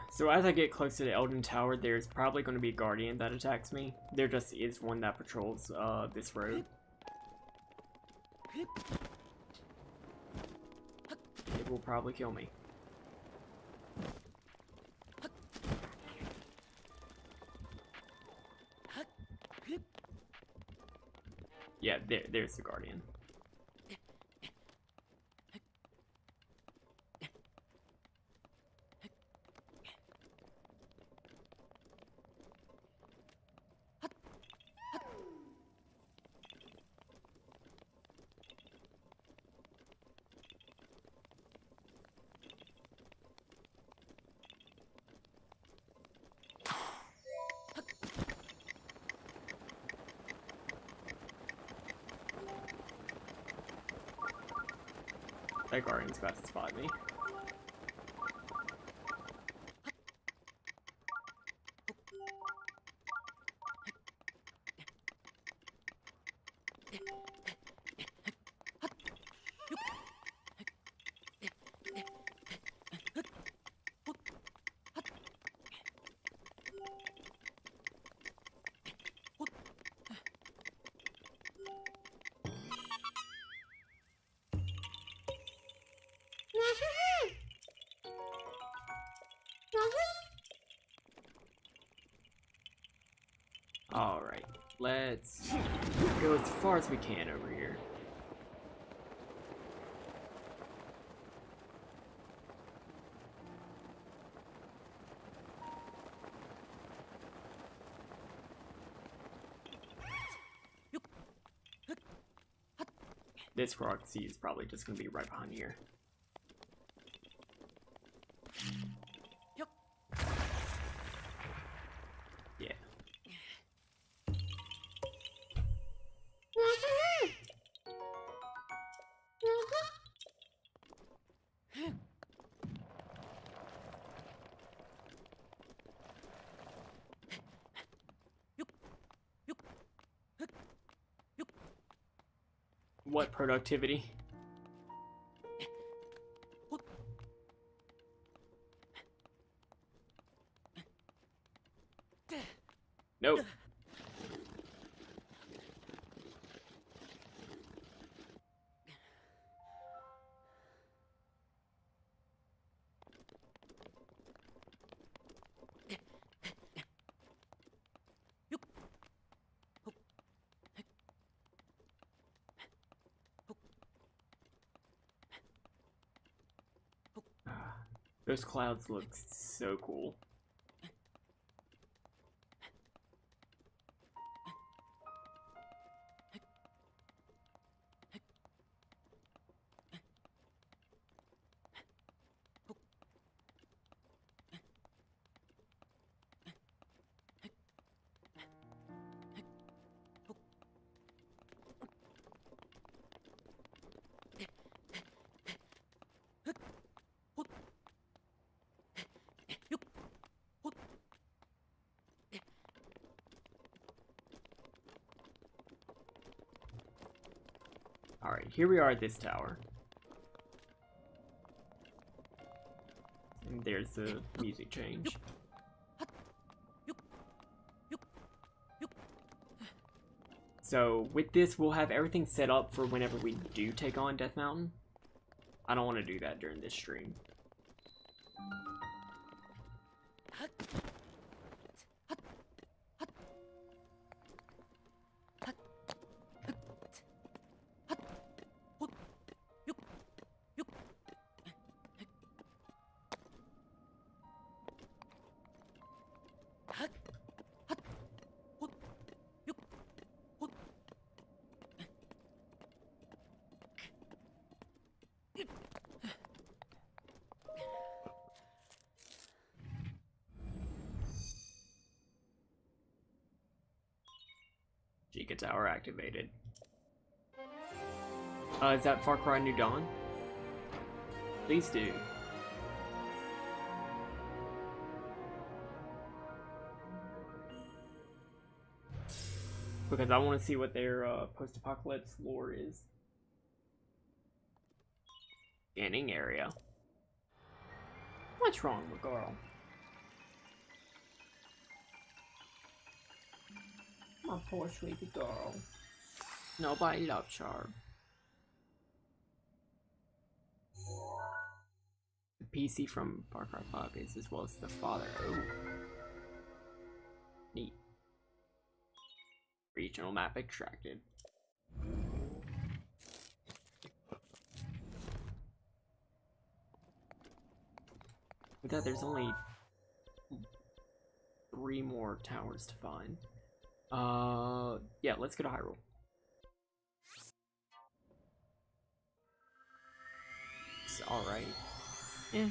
S1: So as I get close to the Elden Tower, there's probably going to be a Guardian that attacks me. There just is one that patrols this road. It will probably kill me. Yeah, there's the Guardian. That Guardian's about to spot me. Alright, let's go as far as we can over here. This Korok seed is probably just going to be right behind here. Yeah. What productivity? Nope. Those clouds look so cool. Alright, here we are at this tower. And there's the music change. So with this, we'll have everything set up for whenever we do take on Death Mountain. I don't want to do that during this stream. Chica Tower activated. Is that Far Cry New Dawn? Please do. Because I want to see what their post-apocalypse lore is. Scanning area. What's wrong with girl? My poor sweetie girl. Nobody loves her. The PC from Far Cry 5 is as well as the father. Oh. Neat. Regional map extracted. With that, there's only 3 more towers to find. Yeah, let's go to Hyrule. It's alright. Eh.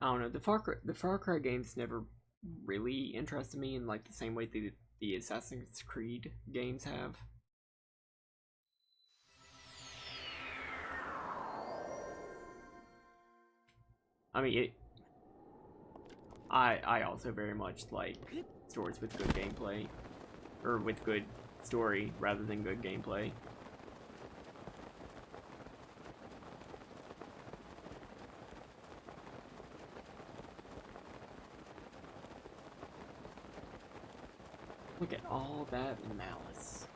S1: I don't know, the Far Cry games never really interested me in like the same way the Assassin's Creed games have. I mean, I also very much like stories with good gameplay, or with good story rather than good gameplay. Look at all that malice.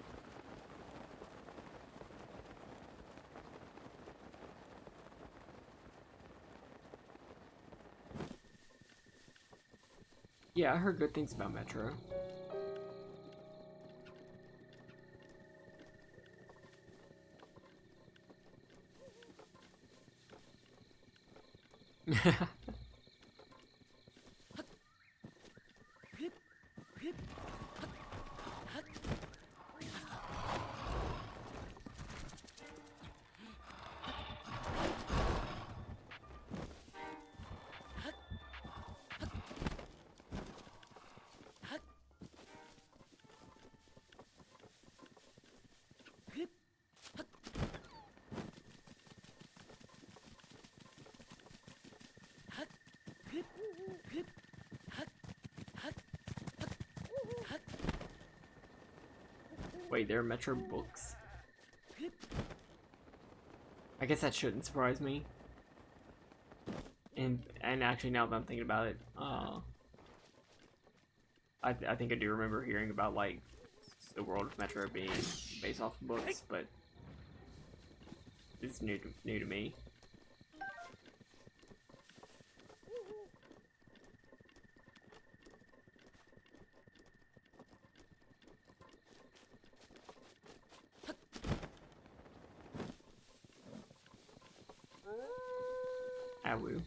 S1: Yeah, I heard good things about Metro. Wait, there are Metro books? I guess that shouldn't surprise me. And actually, now that I'm thinking about it, I think I do remember hearing about like the world of Metro being based off of books, but it's new to me. Awu.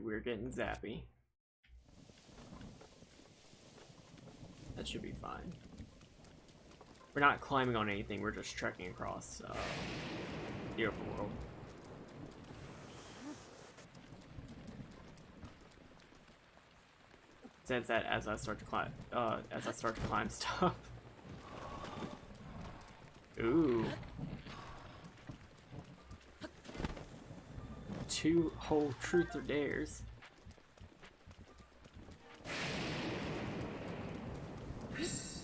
S1: we're getting zappy. That should be fine. We're not climbing on anything, we're just trekking across the overworld. It says that as I start to climb stuff. Ooh. 2 whole truth or dares.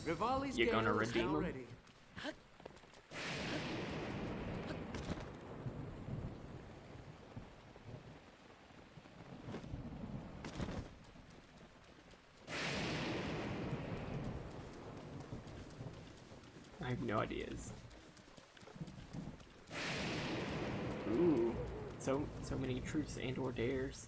S3: Rivali's
S1: You're gonna
S3: gale is
S1: redeem
S3: now
S1: him?
S3: ready.
S1: I have no ideas. Ooh, so many truths and or dares.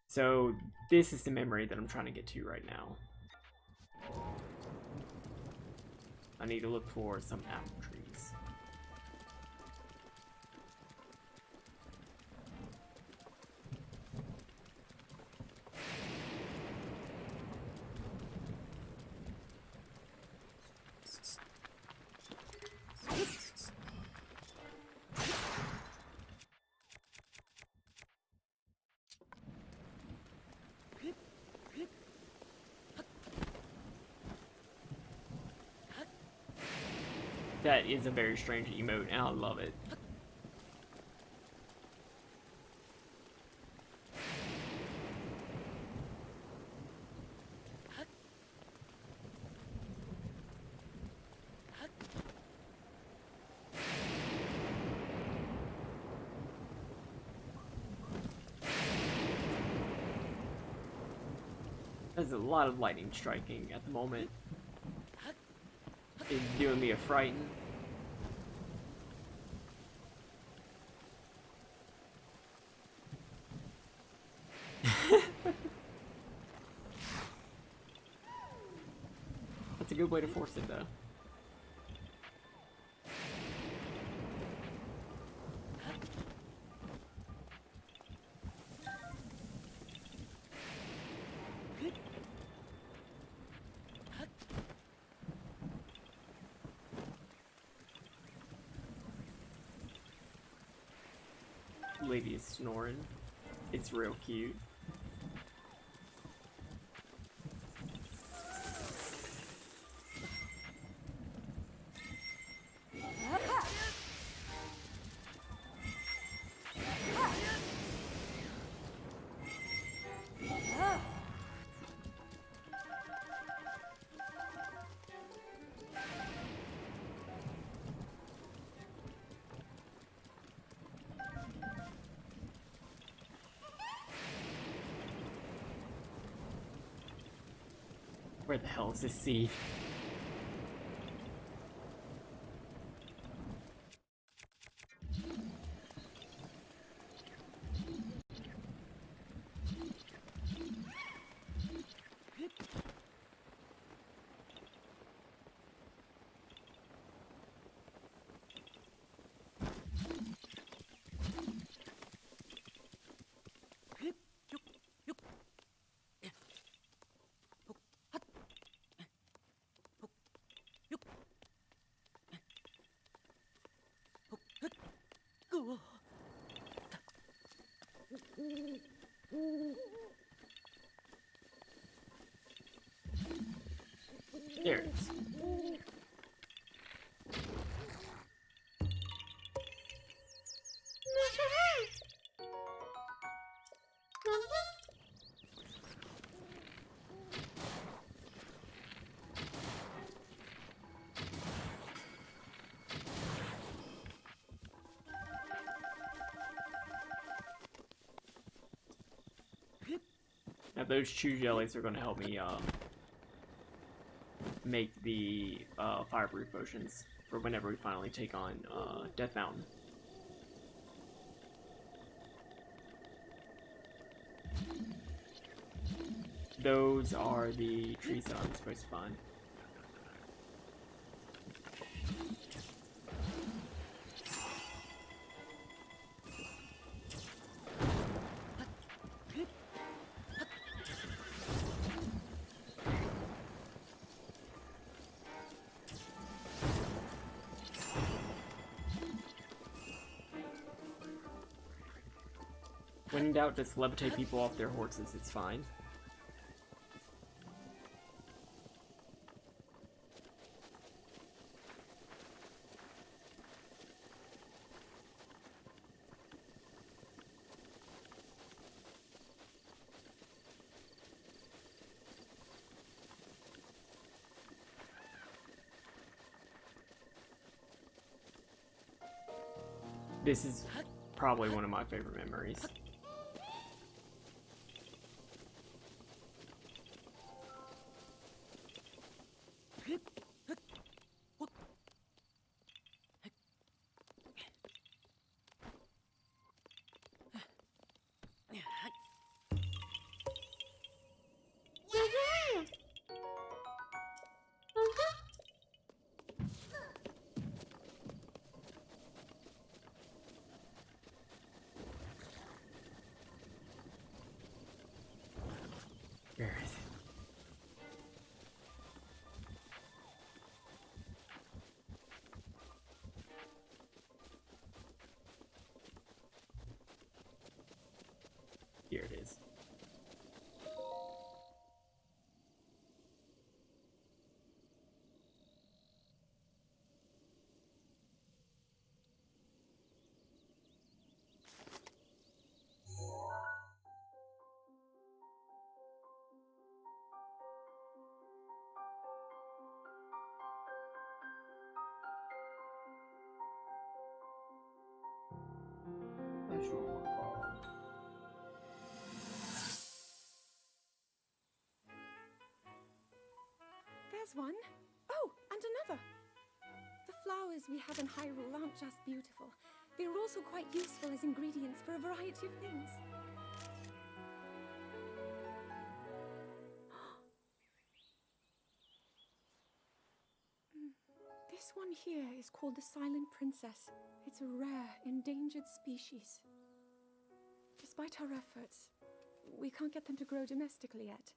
S1: So this is the memory that I'm trying to get to right now. I need to look for some apple trees. That is a very strange emote, and I love it. There's a lot of lightning striking at the moment. It's doing me a frighten. That's a good way to force it, though. Lady is snoring. It's real cute. Where the hell is this seed? There it is. Now those chew jellies are going to help me make the fireproof potions for whenever we finally take on Death Mountain. those are the trees that I'm supposed to find. When in doubt, just levitate people off their horses, it's fine. This is probably one of my favorite memories. Where is it? Here it is.
S4: There's one. Oh, and another. The flowers we have in Hyrule aren't just beautiful. They're also quite useful as ingredients for a variety of things. This one here is called the Silent Princess. It's a rare, endangered species. Despite our efforts, we can't get them to grow domestically yet.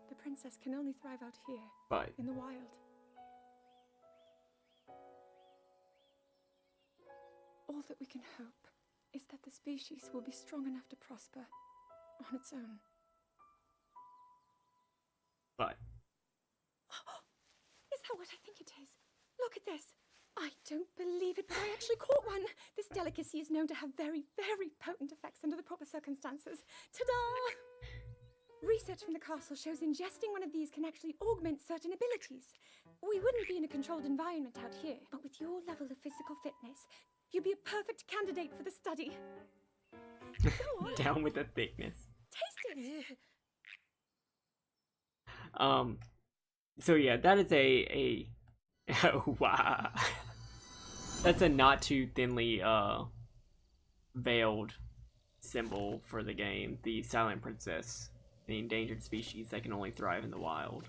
S4: The princess can only thrive out here,
S1: But
S4: in the wild. All that we can hope is that the species will be strong enough to prosper on its own.
S1: but
S4: Is that what I think it is? Look at this. I don't believe it, but I actually caught one. This delicacy is known to have very, very potent effects under the proper circumstances. Ta-da! Research from the castle shows ingesting one of these can actually augment certain abilities. We wouldn't be in a controlled environment out here, but with your level of physical fitness, you'd be a perfect candidate for the study. Go on,
S1: down with the thickness.
S4: taste it.
S1: So yeah, that is a wow. That's a not too thinly veiled symbol for the game, the Silent Princess, the endangered species that can only thrive in the wild.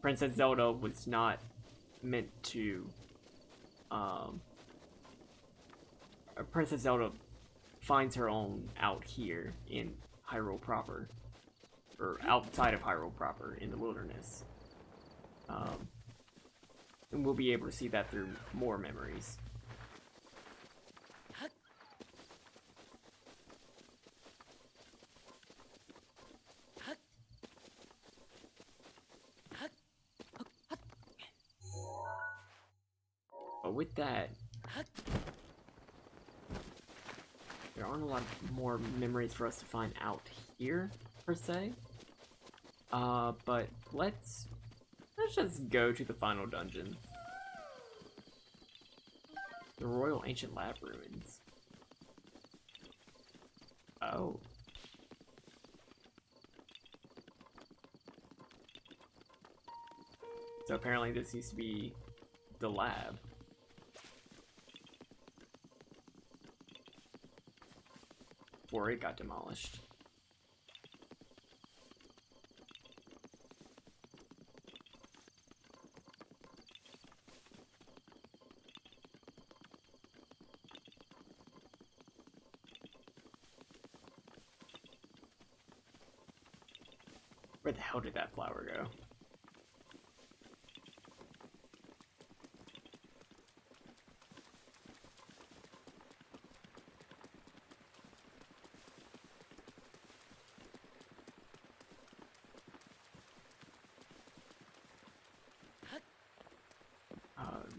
S1: Princess Zelda was not meant to Princess Zelda finds her own out here in Hyrule proper, or outside of Hyrule proper, in the wilderness. And we'll be able to see that through more memories. But with that, there aren't a lot more memories for us to find out here, per se. But let's just go to the final dungeon. The Royal Ancient Lab Ruins. Oh. So apparently this used to be the lab. Before it got demolished. Where the hell did that flower go?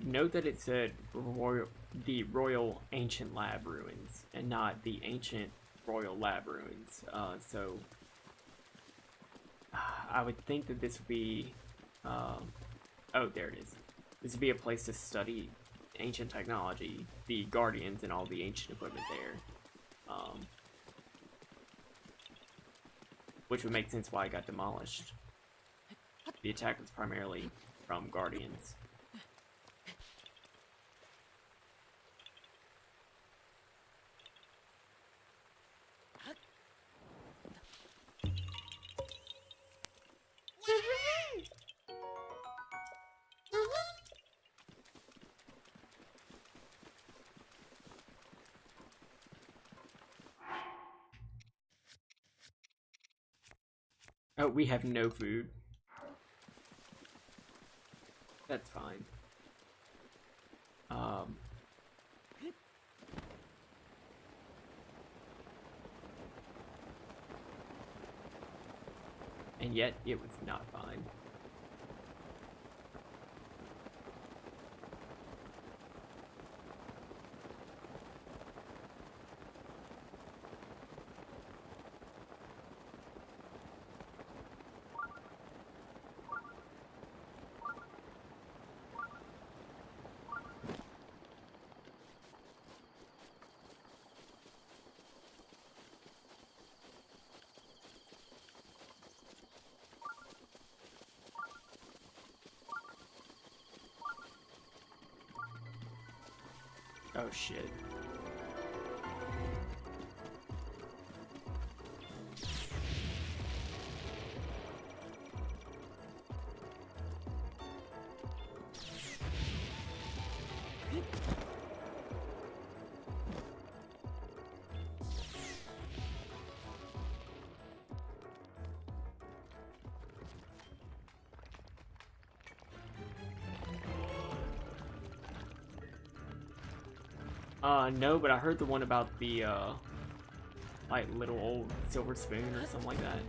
S1: Note that it said the Royal Ancient Lab Ruins, and not the Ancient Royal Lab Ruins. So I would think that this would be, oh, there it is. This would be a place to study ancient technology, the Guardians, and all the ancient equipment there. Which would make sense why it got demolished. The attack was primarily from Guardians. Oh, we have no food. That's fine. And yet, it was not fine. Oh shit. No, but I heard the one about the, like, little old silver spoon or something like that.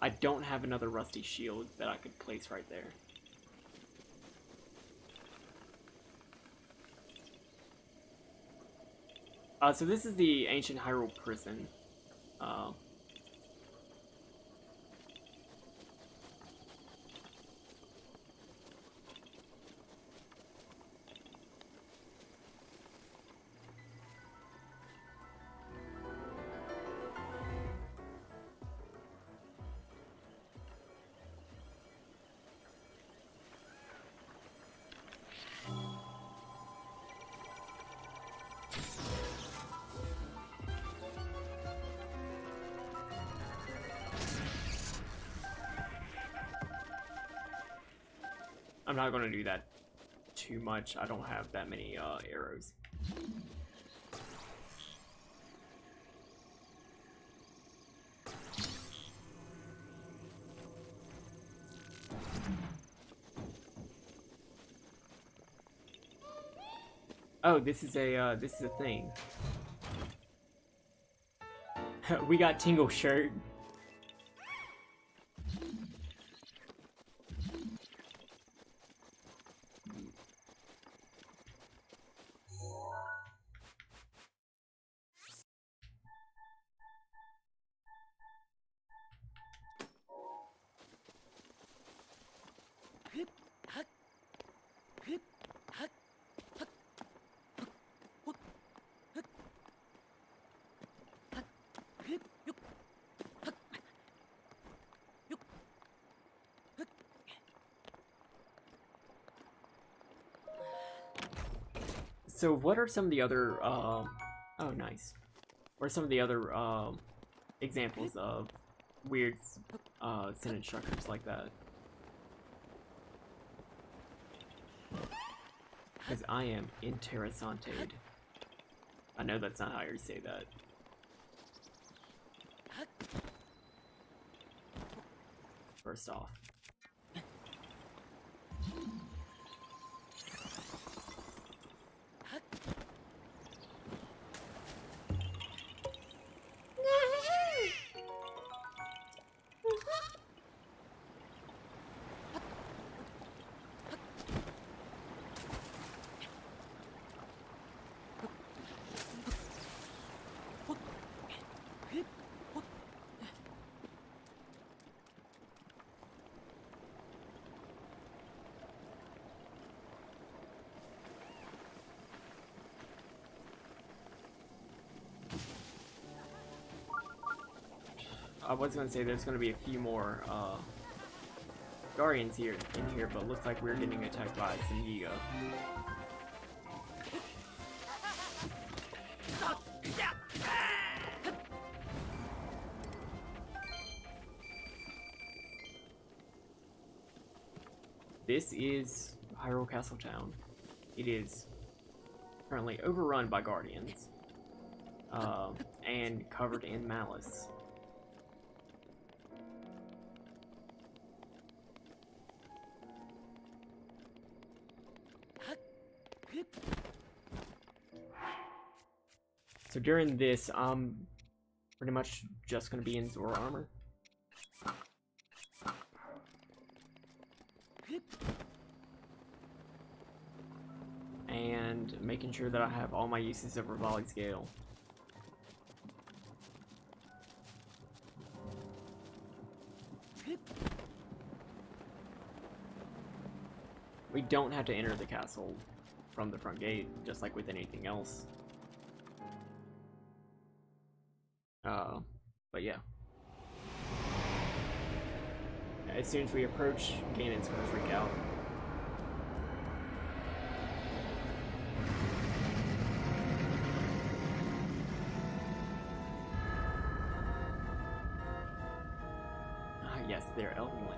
S1: I don't have another rusty shield that I could place right there. So this is the ancient Hyrule prison. I'm not gonna do that too much. I don't have that many arrows. Oh, this is a thing. We got Tingle shirt. So what are some of the other, oh nice. What are some of the other, examples of weird, sentence structures like that? Because I am interessanted. I know that's not how you say that. First off. I was gonna say there's gonna be a few more guardians here in here, but looks like we're getting attacked by some Yiga. This is Hyrule Castle Town. It is currently overrun by guardians and covered in malice. So during this, I'm pretty much just going to be in Zora armor. And making sure that I have all my uses of Rivali's Gale. We don't have to enter the castle from the front gate, just like with anything else. But yeah. As soon as we approach, Ganon's gonna freak out. Ah, yes, they're Elvenling.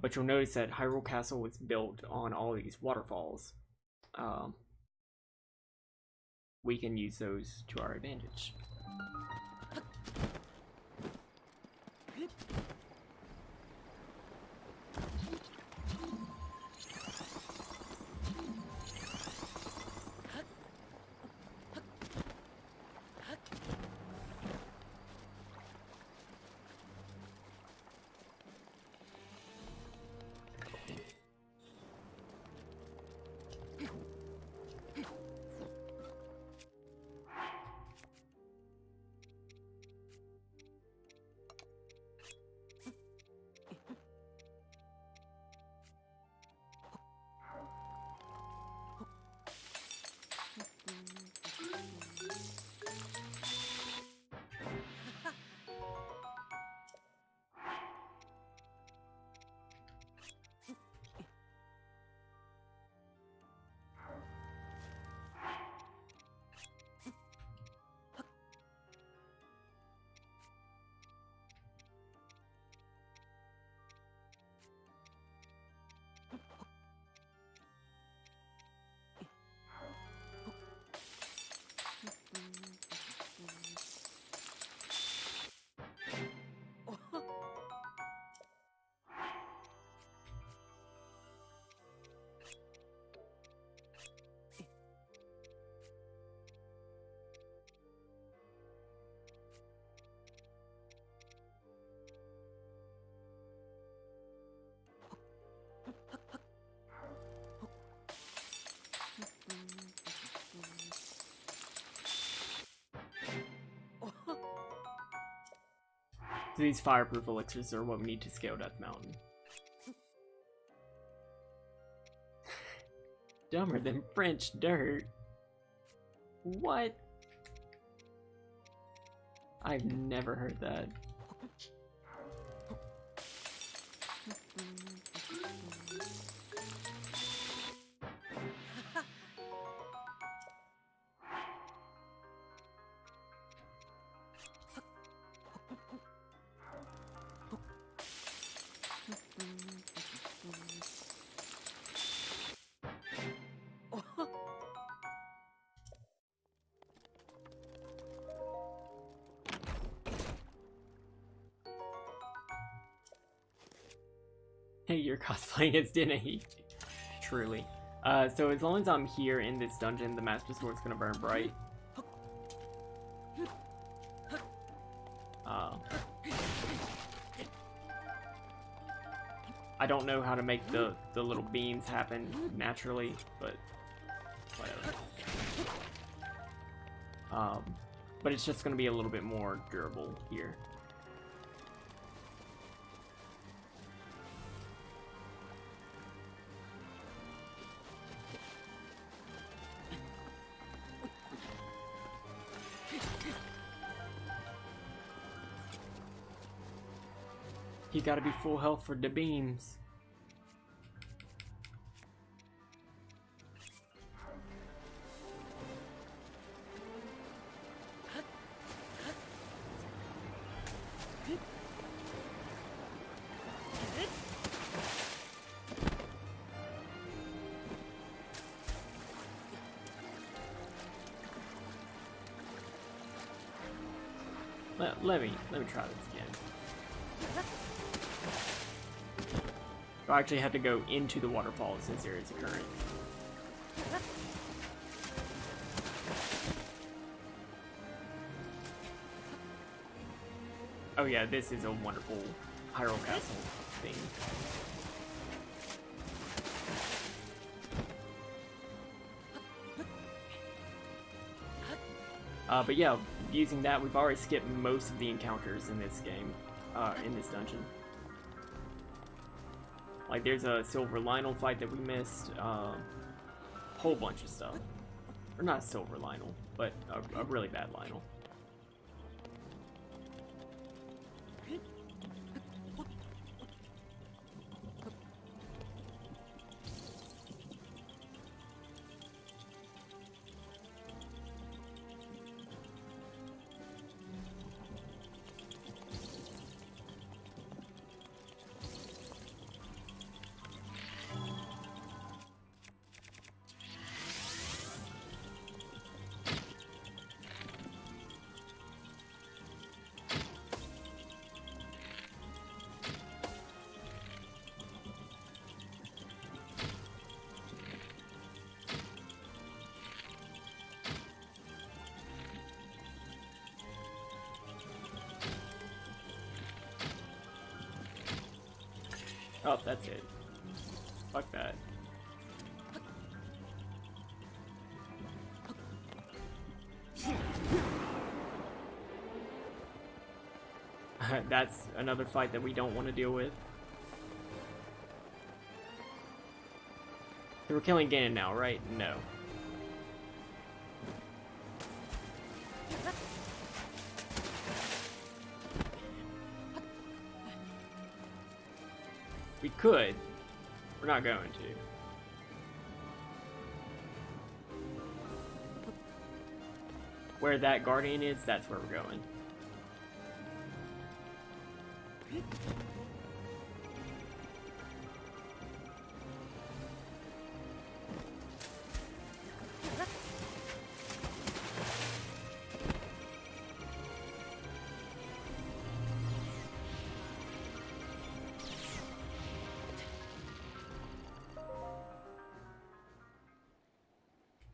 S1: But you'll notice that Hyrule Castle was built on all these waterfalls. We can use those to our advantage. So these fireproof elixirs are what we need to scale Death Mountain. Dumber than French dirt. What? I've never heard that. Hey, you're cosplaying as Denny. Truly. So as long as I'm here in this dungeon, the Master Sword's gonna burn bright. I don't know how to make the little beams happen naturally, but whatever. But it's just gonna be a little bit more durable here. You gotta be full health for the beams. Let me try this again. I actually have to go into the waterfall since there is a current. Oh yeah, this is a wonderful Hyrule Castle thing. But yeah, using that, we've already skipped most of the encounters in this game, in this dungeon. Like, there's a Silver Lionel fight that we missed, whole bunch of stuff. Or not Silver Lionel, but a really bad Lionel. Oh, that's it. Fuck that. That's another fight that we don't want to deal with. So we're killing Ganon now, right? No. We could. We're not going to. Where that guardian is, that's where we're going.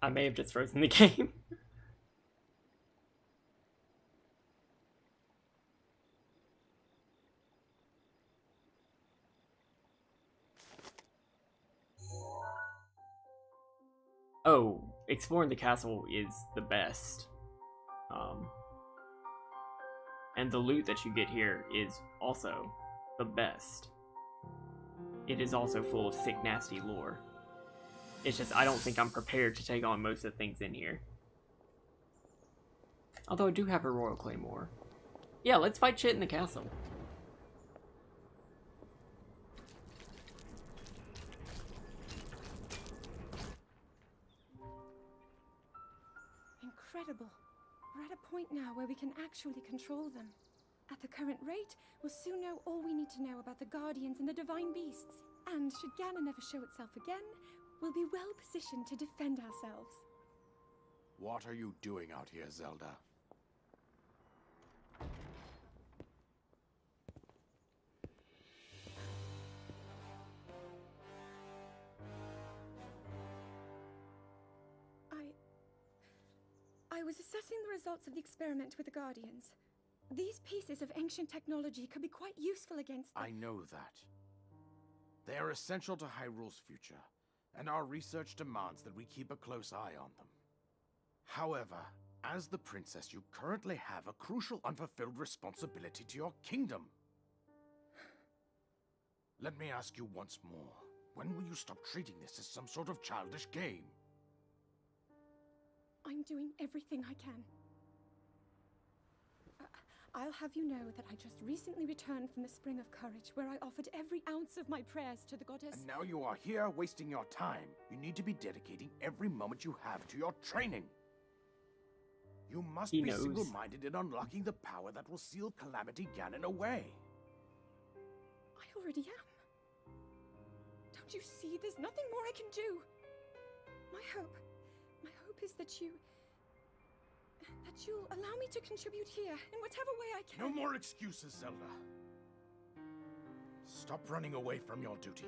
S1: I may have just frozen the game. Oh, exploring the castle is the best. And the loot that you get here is also the best. It is also full of sick, nasty lore. It's just, I don't think I'm prepared to take on most of the things in here. Although I do have a Royal Claymore. Yeah, let's fight shit in the castle.
S4: Incredible. We're at a point now where we can actually control them. At the current rate, we'll soon know all we need to know about the Guardians and the Divine Beasts. And should Ganon never show itself again, we'll be well positioned to defend ourselves.
S3: What are you doing out here, Zelda?
S4: I was assessing the results of the experiment with the Guardians. These pieces of ancient technology could be quite useful against them.
S3: I know that. They are essential to Hyrule's future, and our research demands that we keep a close eye on them. However, as the princess, you currently have a crucial unfulfilled responsibility to your kingdom. Let me ask you once more, when will you stop treating this as some sort of childish game?
S4: I'm doing everything I can. I'll have you know that I just recently returned from the Spring of Courage, where I offered every ounce of my prayers to the goddess.
S3: And now you are here wasting your time. You need to be dedicating every moment you have to your training. You must be single-minded in unlocking the power that will seal Calamity Ganon away.
S4: I already am. Don't you see? There's nothing more I can do. My hope is that you'll allow me to contribute here in whatever way I can.
S3: No more excuses, Zelda. Stop running away from your duty.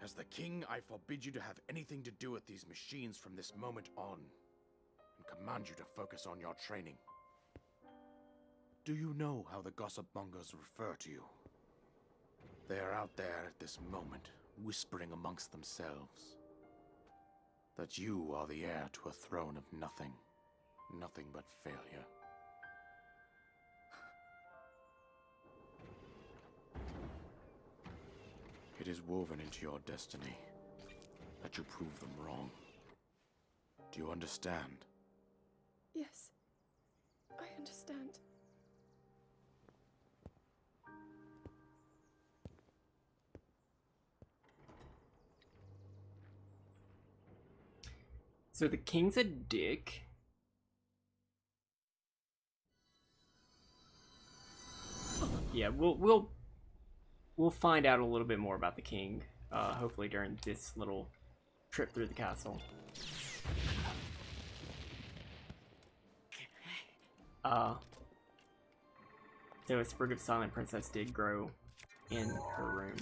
S3: As the king, I forbid you to have anything to do with these machines from this moment on, and command you to focus on your training. Do you know how the gossip mongers refer to you? They are out there at this moment, whispering amongst themselves that you are the heir to a throne of nothing. Nothing but failure. It is woven into your destiny that you prove them wrong. Do you understand?
S4: Yes, I understand.
S1: So the king's a dick. Yeah, we'll find out a little bit more about the king, hopefully during this little trip through the castle. So a sprig of Silent Princess did grow in her room.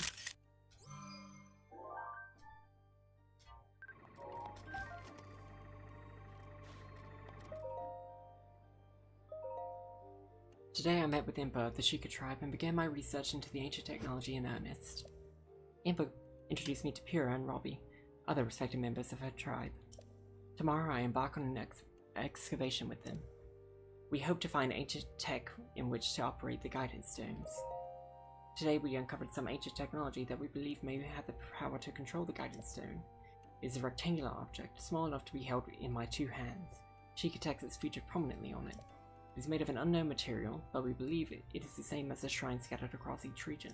S1: Today I met with Impa of the Sheikah tribe and began my research into the ancient technology in earnest. Impa introduced me to Pyrrha and Robbie, other respected members of her tribe. Tomorrow I embark on an excavation with them. We hope to find ancient tech in which to operate the guidance stones. Today we uncovered some ancient technology that we believe may have the power to control the guidance stone. It is a rectangular object, small enough to be held in my two hands. Sheikah text is featured prominently on it. It is made of an unknown material, but we believe it is the same as the shrines scattered across each region.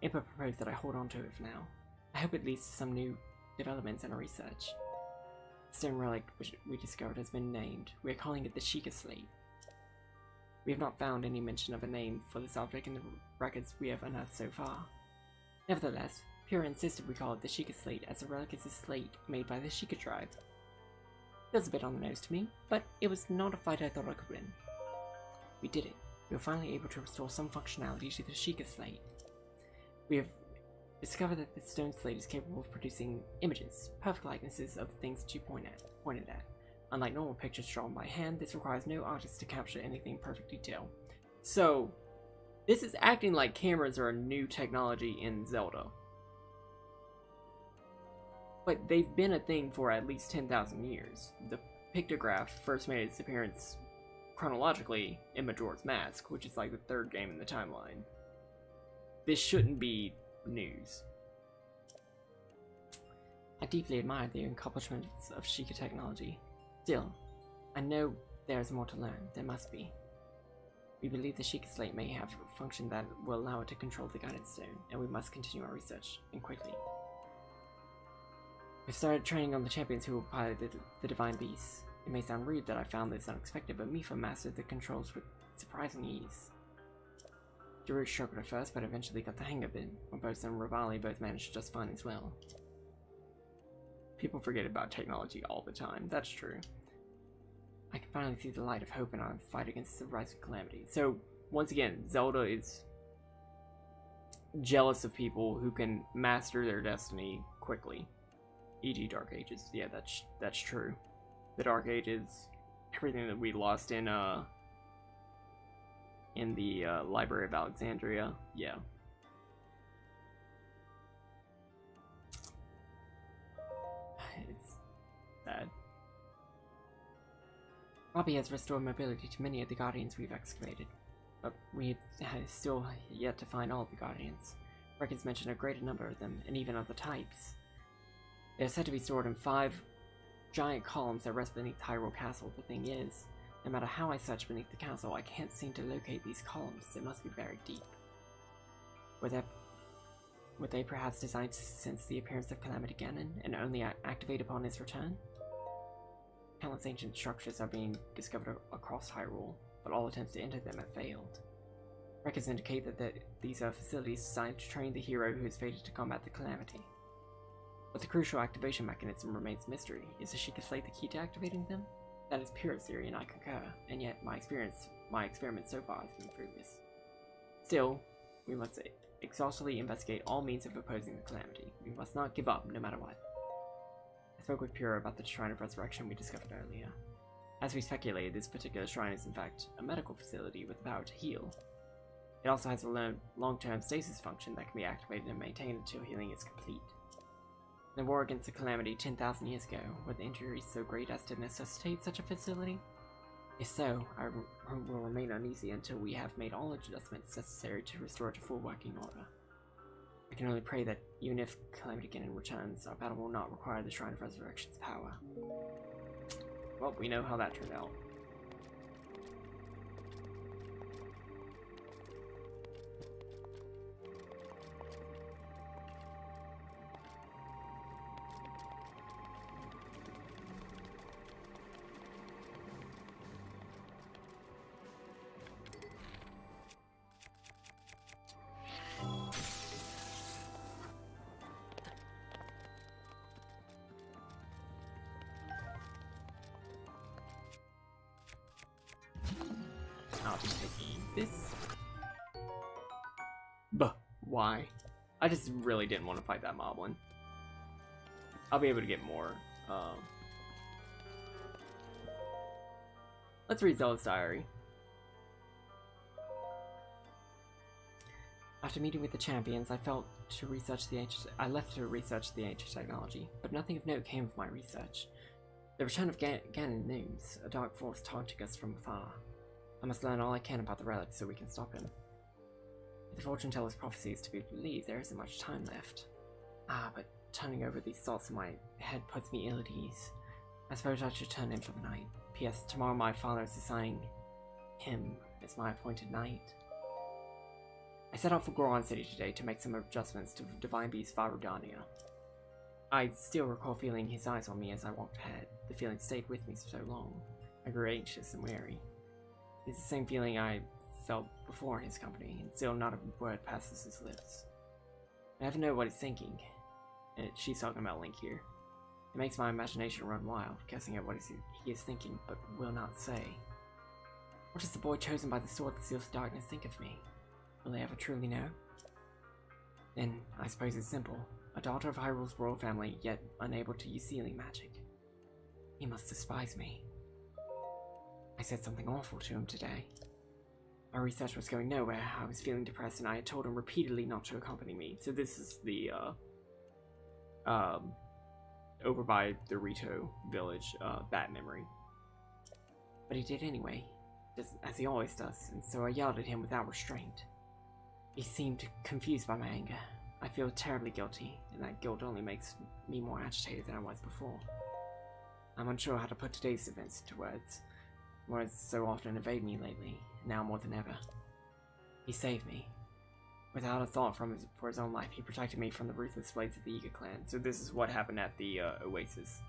S1: Impa proposed that I hold on to it for now. I hope it leads to some new developments in our research. The stone relic which we discovered has been named. We are calling it the Sheikah Slate. We have not found any mention of a name for this object in the records we have unearthed so far. Nevertheless, Pyrrha insisted we call it the Sheikah Slate, as the relic is a slate made by the Sheikah tribe. Feels a bit on the nose to me, but it was not a fight I thought I could win. We did it. We were finally able to restore some functionality to the Sheikah Slate. We have discovered that the stone slate is capable of producing images, perfect likenesses of things that you pointed at. Unlike normal pictures drawn by hand, this requires no artist to capture anything in perfect detail. So, this is acting like cameras are a new technology in Zelda. But they've been a thing for at least 10,000 years. The pictograph first made its appearance chronologically in Majora's Mask, which is like the third game in the timeline. This shouldn't be news. I deeply admire the accomplishments of Sheikah technology. Still, I know there is more to learn. There must be. We believe the Sheikah Slate may have a function that will allow it to control the Guidance Stone, and we must continue our research, and quickly. We've started training on the champions who will pilot the Divine Beasts. It may sound rude that I found this unexpected, but Mipha mastered the controls with surprising ease. Darude struggled at first, but eventually got the hang of it. Barbossa and Revali both managed just fine as well. People forget about technology all the time. That's true. I can finally see the light of hope in our fight against the rising calamity. So, once again, Zelda is jealous of people who can master their destiny quickly. E.g. Dark Ages. Yeah, that's true. The Dark Ages, everything that we lost in the Library of Alexandria. Yeah. It's bad. Robbie has restored mobility to many of the Guardians we've excavated, but we have still yet to find all the Guardians. Records mention a greater number of them, and even other types. They are said to be stored in 5 giant columns that rest beneath Hyrule Castle. The thing is, no matter how I search beneath the castle, I can't seem to locate these columns. They must be buried deep. Were they perhaps designed since the appearance of Calamity Ganon, and only activate upon his return? Countless ancient structures are being discovered across Hyrule, but all attempts to enter them have failed. Records indicate that these are facilities designed to train the hero who is fated to combat the Calamity. But the crucial activation mechanism remains a mystery. Is the Sheikah Slate the key to activating them? That is pure theory, and I concur, and yet my experiment so far has been fruitless. Still, we must exhaustively investigate all means of opposing the Calamity. We must not give up, no matter what. I spoke with Pura about the Shrine of Resurrection we discovered earlier. As we speculated, this particular shrine is in fact a medical facility with the power to heal. It also has a long-term stasis function that can be activated and maintained until healing is complete. In the war against the Calamity 10,000 years ago, were the injuries so great as to necessitate such a facility? If so, I will remain uneasy until we have made all adjustments necessary to restore it to full working order. I can only pray that even if Calamity Ganon returns, our battle will not require the Shrine of Resurrection's power. Well, we know how that turned out. I'll just take this. Why? I just really didn't want to fight that moblin. I'll be able to get more. Let's read Zelda's diary. After meeting with the champions, I left to research the ancient technology, but nothing of note came of my research. The return of Ganon looms, a dark force taunting us from afar. I must learn all I can about the relic so we can stop him. If the fortune teller's prophecy is to be believed, there isn't much time left. But turning over these thoughts in my head puts me ill at ease. I suppose I should turn in for the night. P.S. Tomorrow my father is assigning him as my appointed knight. I set out for Goron City today to make some adjustments to Divine Beast Varudania. I still recall feeling his eyes on me as I walked ahead. The feeling stayed with me so long. I grew anxious and wary. It's the same feeling I felt before in his company, and still not a word passes his lips. I never know what he's thinking. And she's talking about Link here. It makes my imagination run wild, guessing at what he is thinking, but will not say. What does the boy chosen by the sword that seals the darkness think of me? Will they ever truly know? Then, I suppose it's simple. A daughter of Hyrule's royal family, yet unable to use sealing magic. He must despise me. I said something awful to him today. My research was going nowhere. I was feeling depressed, and I had told him repeatedly not to accompany me. So this is the, over by the Rito village, bat memory. But he did anyway. just as he always does, and so I yelled at him without restraint. He seemed confused by my anger. I feel terribly guilty, and that guilt only makes me more agitated than I was before. I'm unsure how to put today's events into words. Words so often evade me lately, now more than ever. He saved me. Without a thought for his own life, he protected me from the ruthless blades of the Eager clan. So this is what happened at the Oasis.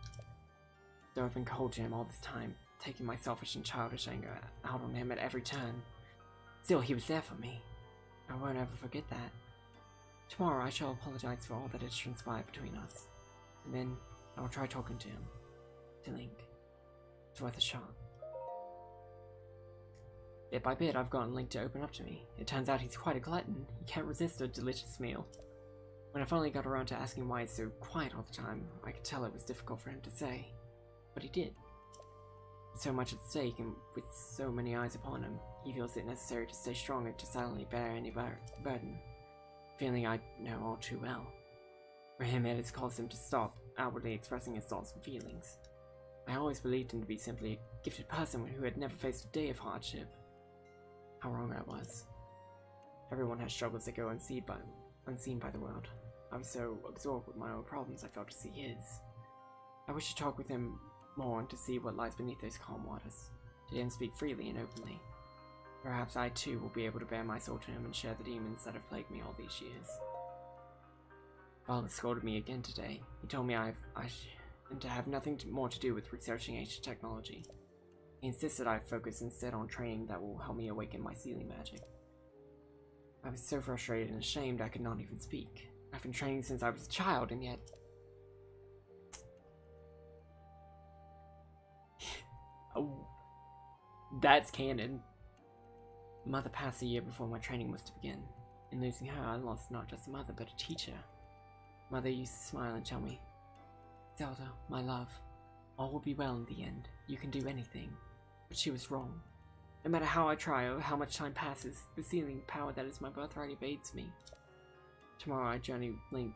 S1: Though I've been cold to him all this time, taking my selfish and childish anger out on him at every turn, still he was there for me. I won't ever forget that. Tomorrow I shall apologize for all that has transpired between us, and then I will try talking to him. To Link. It's worth a shot. Bit by bit, I've gotten Link to open up to me. It turns out he's quite a glutton. He can't resist a delicious meal. When I finally got around to asking why he's so quiet all the time, I could tell it was difficult for him to say. But he did. With so much at stake and with so many eyes upon him, he feels it necessary to stay strong and to silently bear any burden. Feeling I know all too well. For him, it has caused him to stop outwardly expressing his thoughts and feelings. I always believed him to be simply a gifted person who had never faced a day of hardship. How wrong I was. Everyone has struggles that go unseen by the world. I was so absorbed with my own problems I failed to see his. I wish to talk with him more and to see what lies beneath those calm waters. To hear him speak freely and openly. Perhaps I too will be able to bare my soul to him and share the demons that have plagued me all these years. Father scolded me again today. He told me I am to have nothing more to do with researching ancient technology. He insisted I focus instead on training that will help me awaken my sealing magic. I was so frustrated and ashamed I could not even speak. I've been training since I was a child, and yet... Oh, that's canon. Mother passed a year before my training was to begin. In losing her, I lost not just a mother, but a teacher. Mother used to smile and tell me, "Zelda, my love, all will be well in the end. You can do anything." But she was wrong. No matter how I try or how much time passes, the sealing power that is my birthright evades me. Tomorrow I journey Link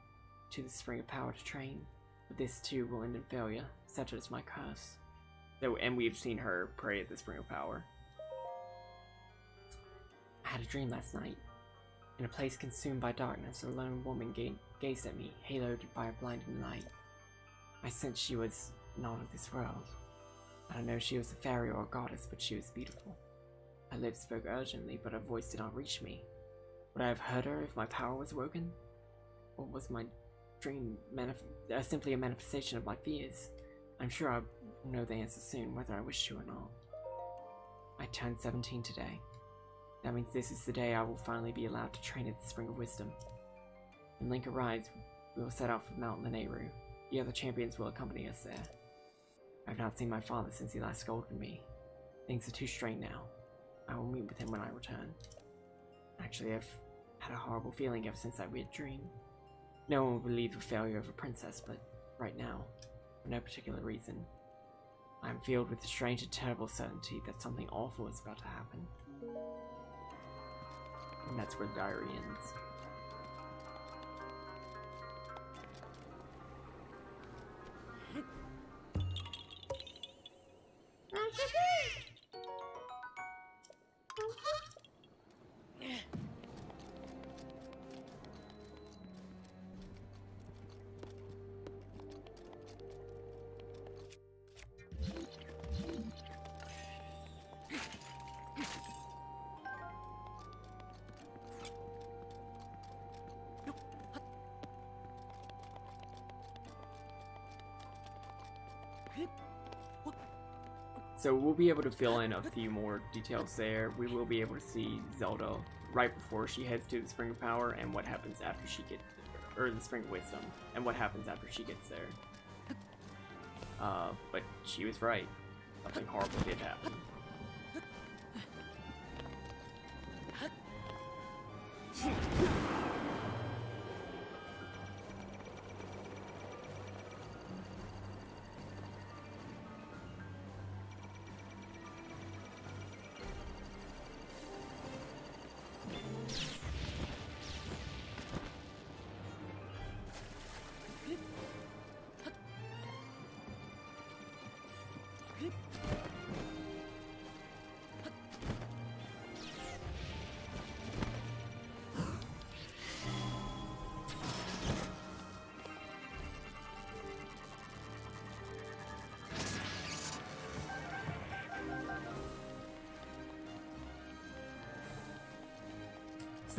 S1: to the Spring of Power to train, but this too will end in failure, such as my curse. And we've seen her pray at the Spring of Power. I had a dream last night. In a place consumed by darkness, a lone woman gazed at me, haloed by a blinding light. I sensed she was not of this world. I don't know if she was a fairy or a goddess, but she was beautiful. Her lips spoke urgently, but her voice did not reach me. Would I have heard her if my power was woken? Or was my dream simply a manifestation of my fears? I'm sure I'll know the answer soon, whether I wish to or not. I turned 17 today. That means this is the day I will finally be allowed to train at the Spring of Wisdom. When Link arrives, we will set out for Mount Lanayru. The other champions will accompany us there. I have not seen my father since he last scolded me. Things are too strained now. I will meet with him when I return. Actually, I've had a horrible feeling ever since that weird dream. No one would believe the failure of a princess, but right now, for no particular reason, I am filled with the strange and terrible certainty that something awful is about to happen. And that's where the diary ends. So we'll be able to fill in a few more details there. We will be able to see Zelda right before she heads to the Spring of Power and what happens after she gets there, or the Spring of Wisdom, and what happens after she gets there. But she was right. Something horrible did happen.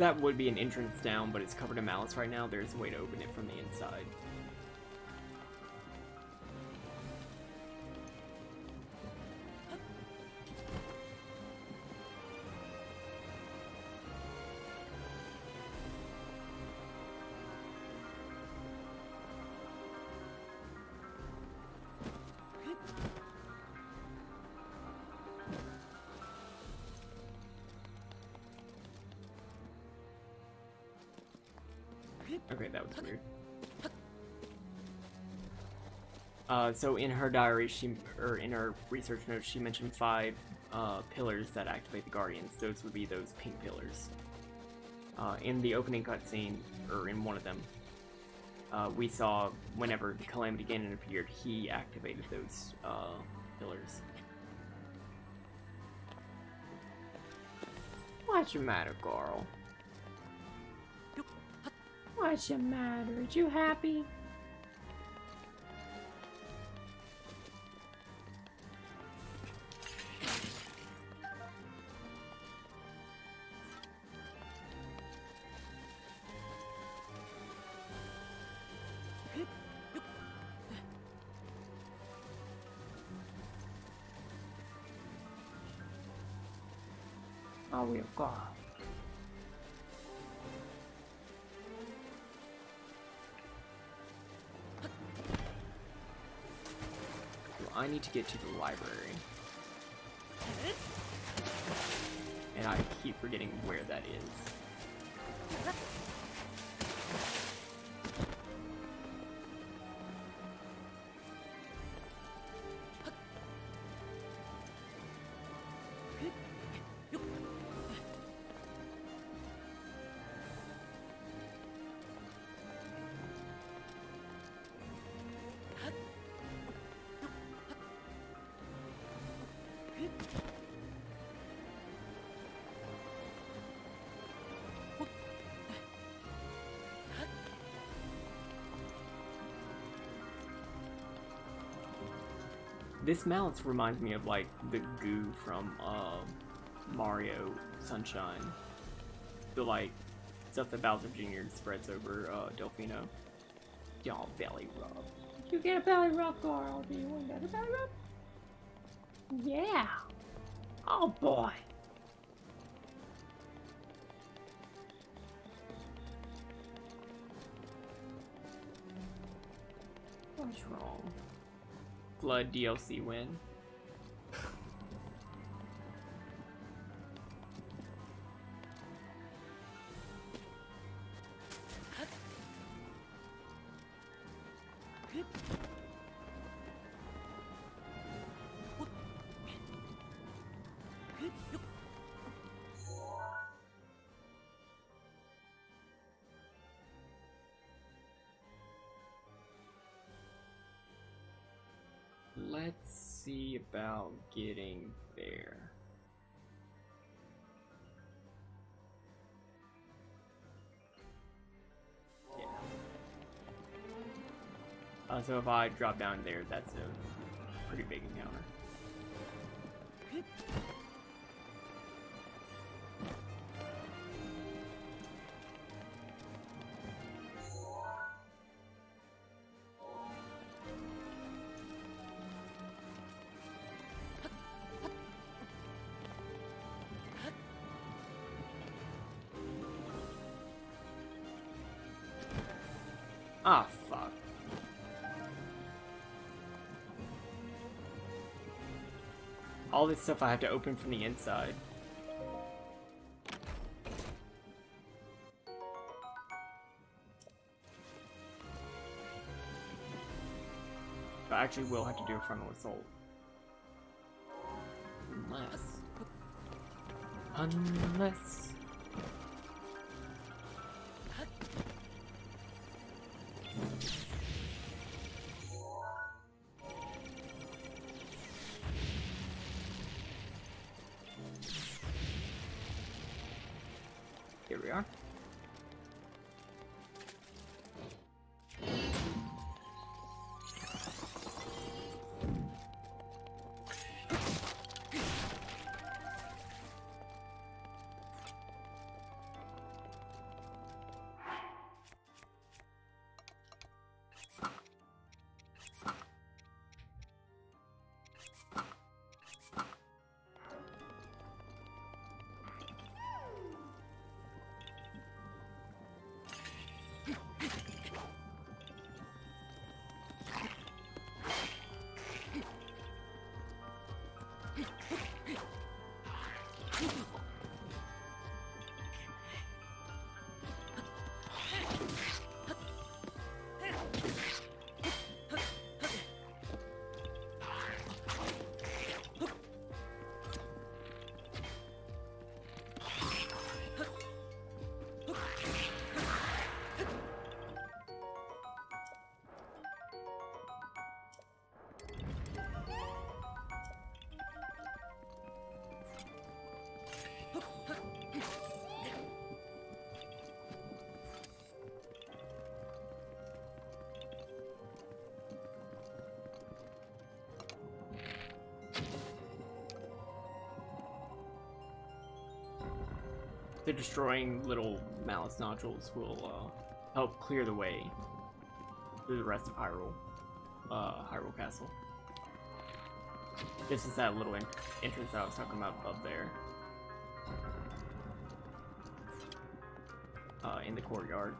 S1: that would be an entrance down, but it's covered in malice right now. There's a way to open it from the inside. Okay, that was weird. So in her diary, or in her research notes, she mentioned 5 pillars that activate the Guardians. Those would be those pink pillars. In the opening cutscene, or in one of them, we saw whenever the Calamity Ganon appeared, he activated those pillars. What's your matter, Carl? What's your matter? Are you happy? Oh, we've got. I need to get to the library. And I keep forgetting where that is. This malice reminds me of like the goo from Mario Sunshine. The like stuff that Bowser Jr. spreads over Delfino. Y'all belly rub. You get a belly rub, Carl? Do you want that a belly rub? Yeah. Oh boy. What's wrong? Blood DLC win. Let's see about getting there. Yeah. So if I drop down there, that's a pretty big encounter. Ah, fuck. All this stuff I have to open from the inside. I actually will have to do a frontal assault. Unless... Here we are. the destroying little malice nodules will help clear the way through the rest of Hyrule, Hyrule Castle. This is that little entrance I was talking about above there. In the courtyard.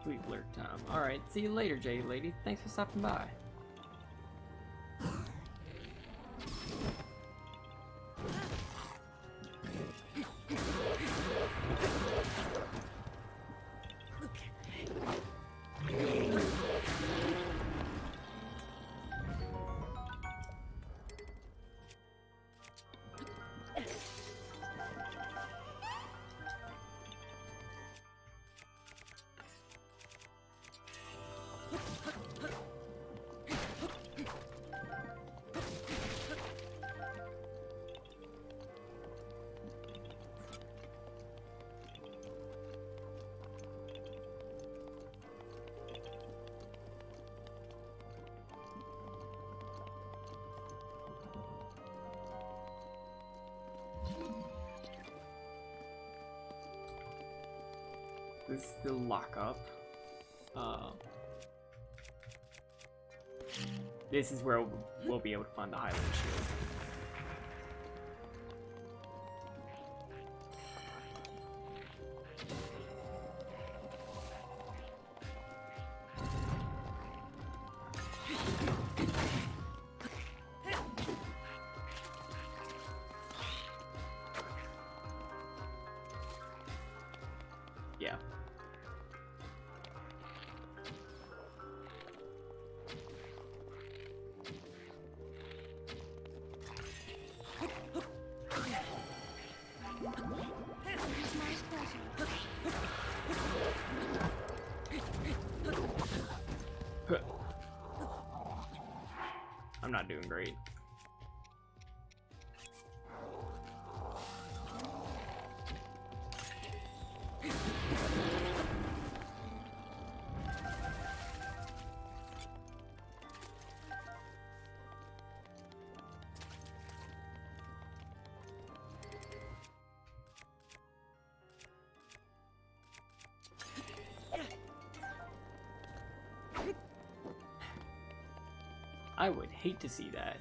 S1: Sweet flirt time. Alright, see you later, Jade Lady. Thanks for stopping by. This is the lockup. This is where we'll be able to find the Highland Shield. Yeah. I'm not doing great. I would hate to see that.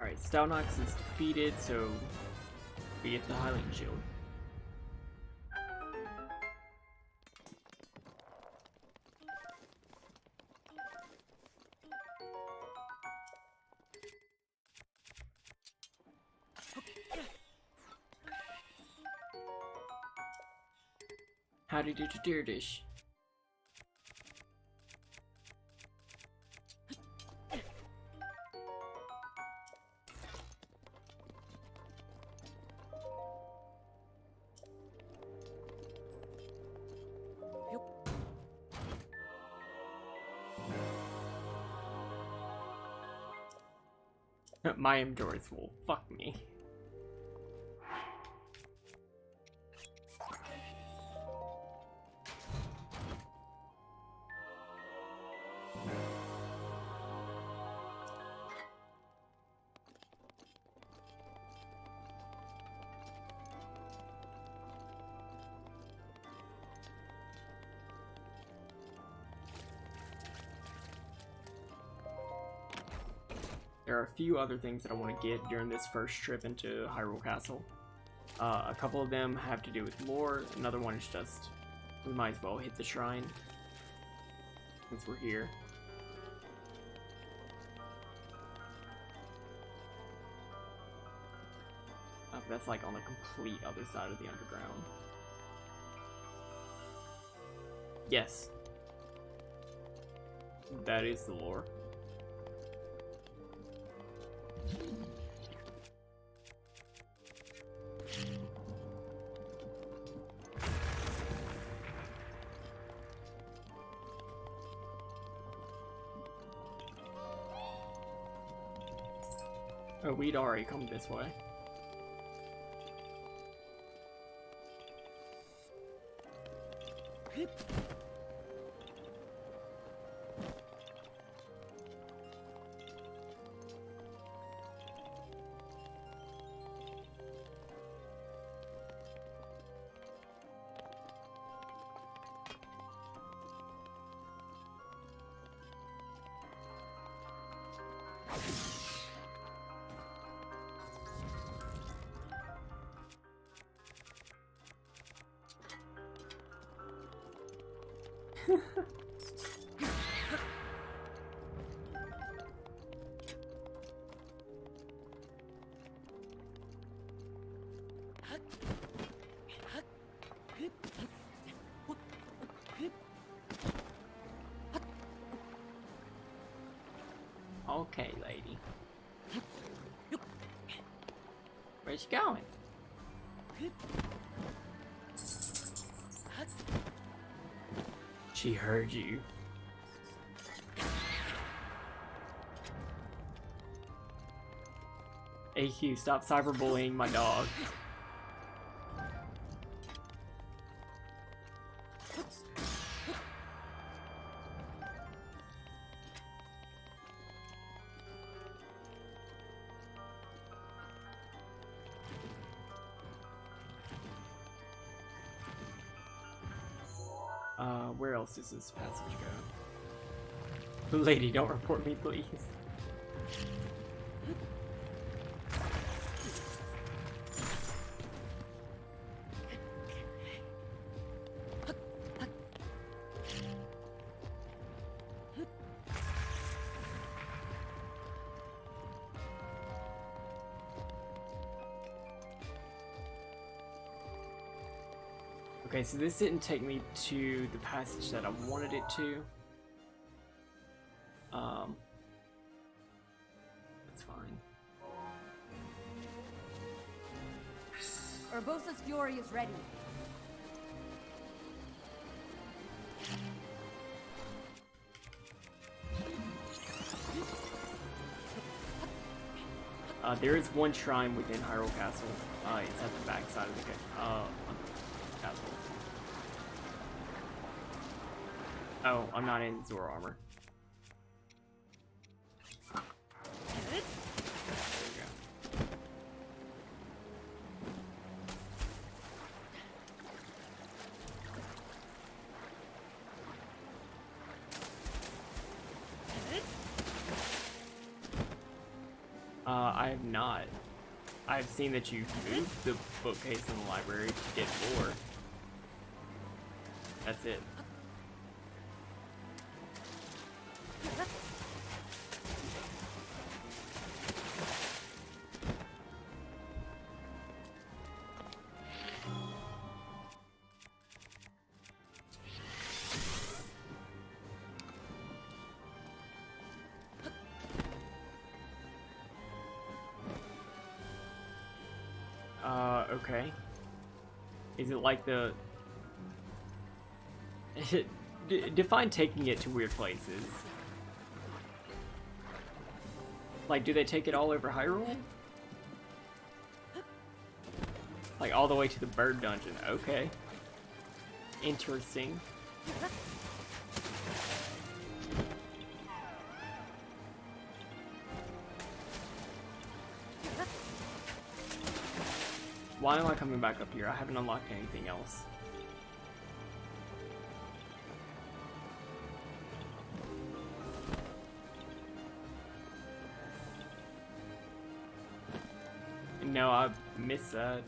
S1: Alright, Stalnox is defeated, so we get the Highland Shield. Howdy do to dear dish. My inventory is full. Fuck me. There are a few other things that I want to get during this first trip into Hyrule Castle. A couple of them have to do with lore. Another one is just, we might as well hit the shrine since we're here. That's like on the complete other side of the underground. Yes. That is the lore. Oh, we'd already come this way. Okay, lady. Where's she going? She heard you. AQ, stop cyberbullying my dog. Where else does this passage go? Lady, don't report me, please. Okay, so this didn't take me to the passage that I wanted it to. That's fine.
S5: Urbosa's fury is ready.
S1: There is one shrine within Hyrule Castle. It's at the back side of the castle. Oh, I'm not in Zora armor. There we go. I have not. I've seen that you moved the bookcase in the library to get lore. That's it. Okay. Is it like the... define taking it to weird places. Like, do they take it all over Hyrule? Like, all the way to the bird dungeon. Okay. Interesting. Why am I coming back up here? I haven't unlocked anything else. No, I missed that.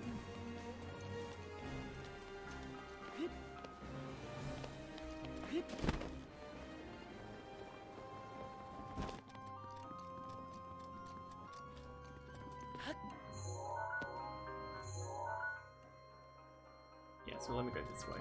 S1: Yeah, so let me go this way.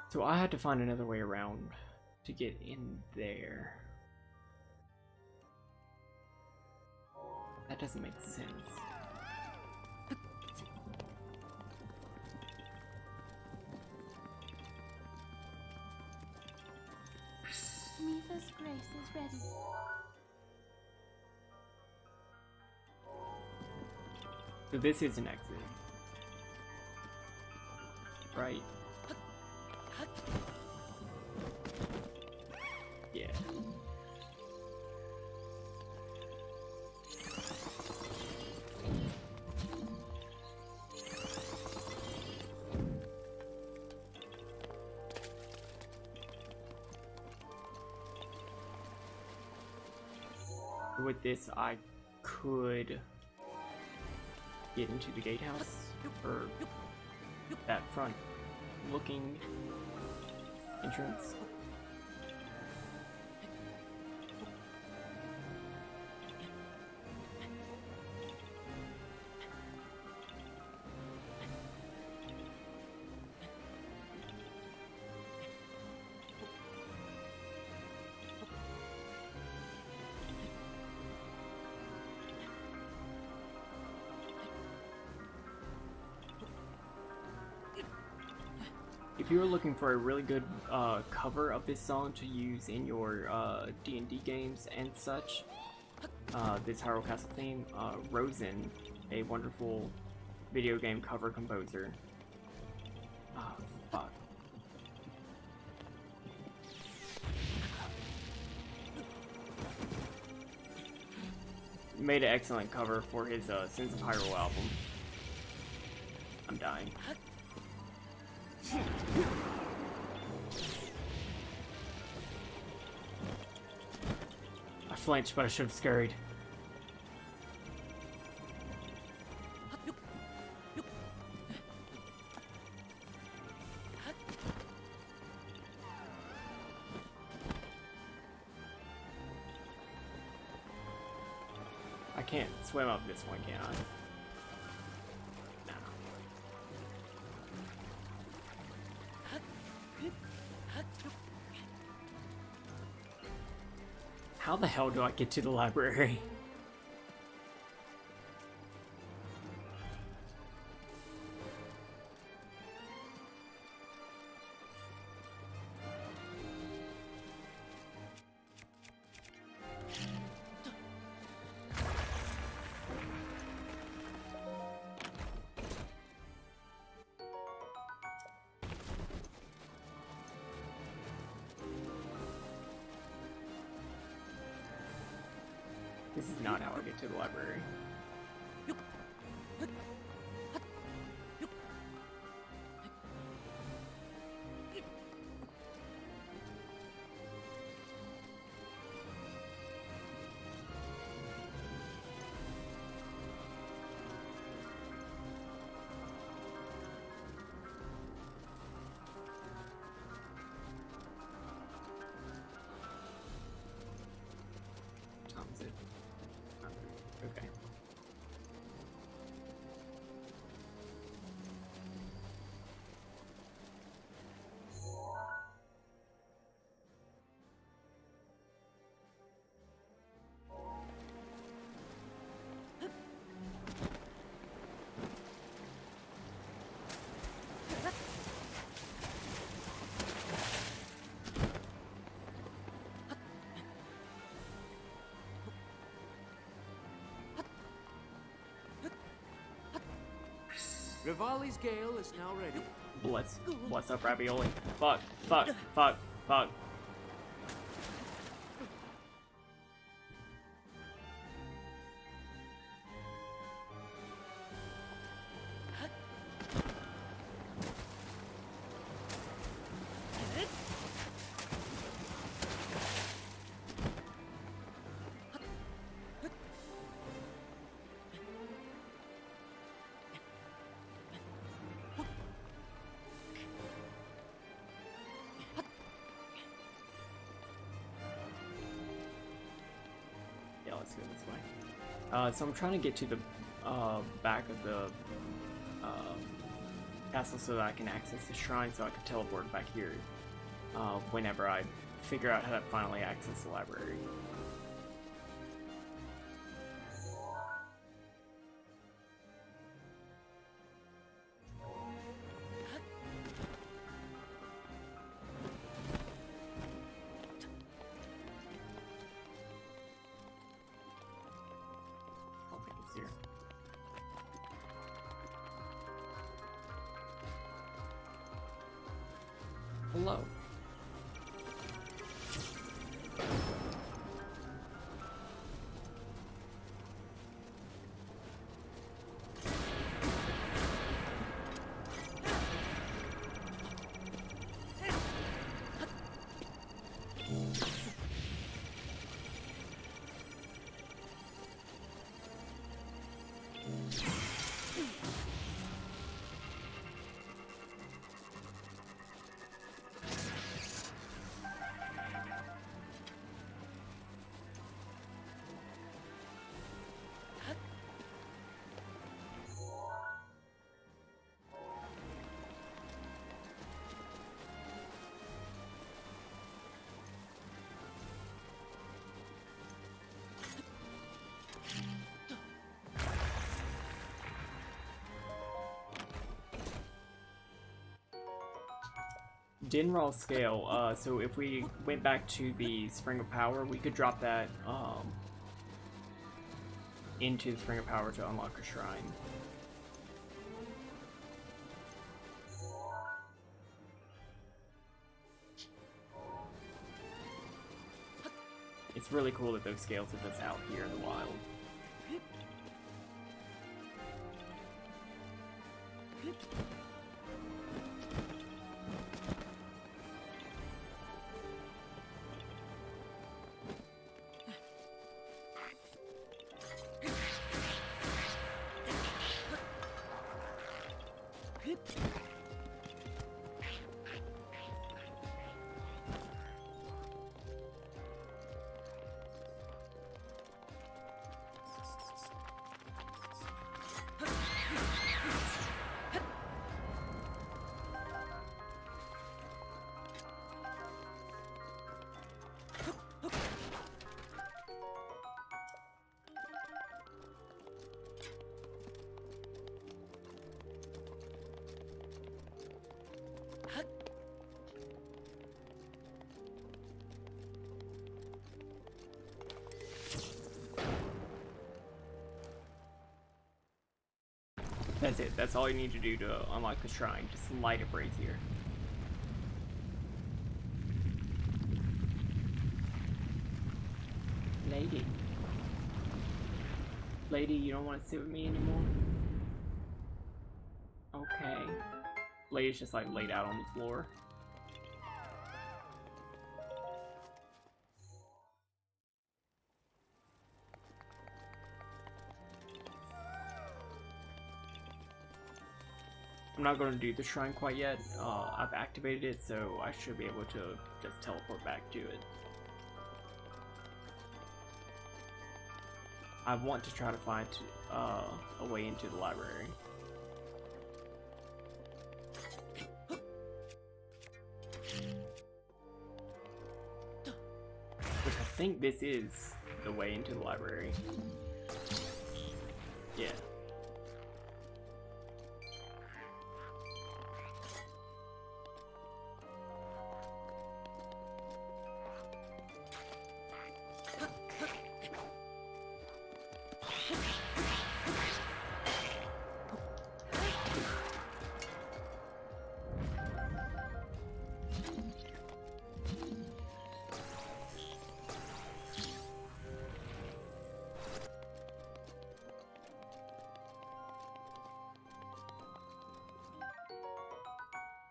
S1: So I had to find another way around to get in there. That doesn't make sense.
S5: Mifa's grace is ready.
S1: So this is an exit. Right? Yeah. With this, I could get into the gatehouse, or that front looking entrance. If you were looking for a really good cover of this song to use in your D&D games and such, this Hyrule Castle theme, Rosen, a wonderful video game cover composer. Oh, fuck. Made an excellent cover for his Sins of Hyrule album. I'm dying. I flinched, but I should have scurried. I can't swim up this one, can I? How the hell do I get to the library? This is not how I get to the library.
S2: Rivali's gale is now ready.
S1: What's up, Ravioli? Fuck, fuck, fuck, fuck. Yeah, let's go this way. So I'm trying to get to the back of the castle so that I can access the shrine, so I can teleport back here whenever I figure out how to finally access the library. Here. Hello. Dinral scale, so if we went back to the Spring of Power, we could drop that into the Spring of Power to unlock a shrine. It's really cool that those scales are just out here in the wild. That's it. That's all you need to do to unlock the shrine. Just light a brazier. Lady. Lady, you don't want to sit with me anymore? Okay. Lady's just like laid out on the floor. I'm not going to do the shrine quite yet. I've activated it, so I should be able to just teleport back to it. I want to try to find a way into the library. Which I think this is the way into the library. Yeah.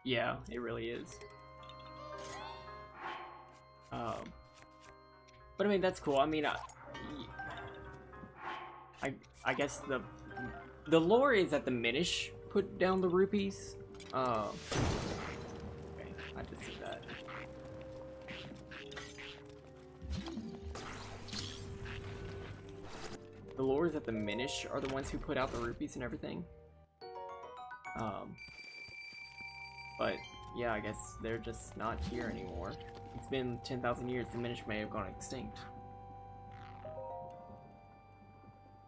S1: Yeah, it really is. But I mean, that's cool. I mean, I guess the lore is that the Minish put down the rupees. Okay, I did see that. The lore is that the Minish are the ones who put out the rupees and everything. But yeah, I guess they're just not here anymore. It's been 10,000 years, the Minish may have gone extinct.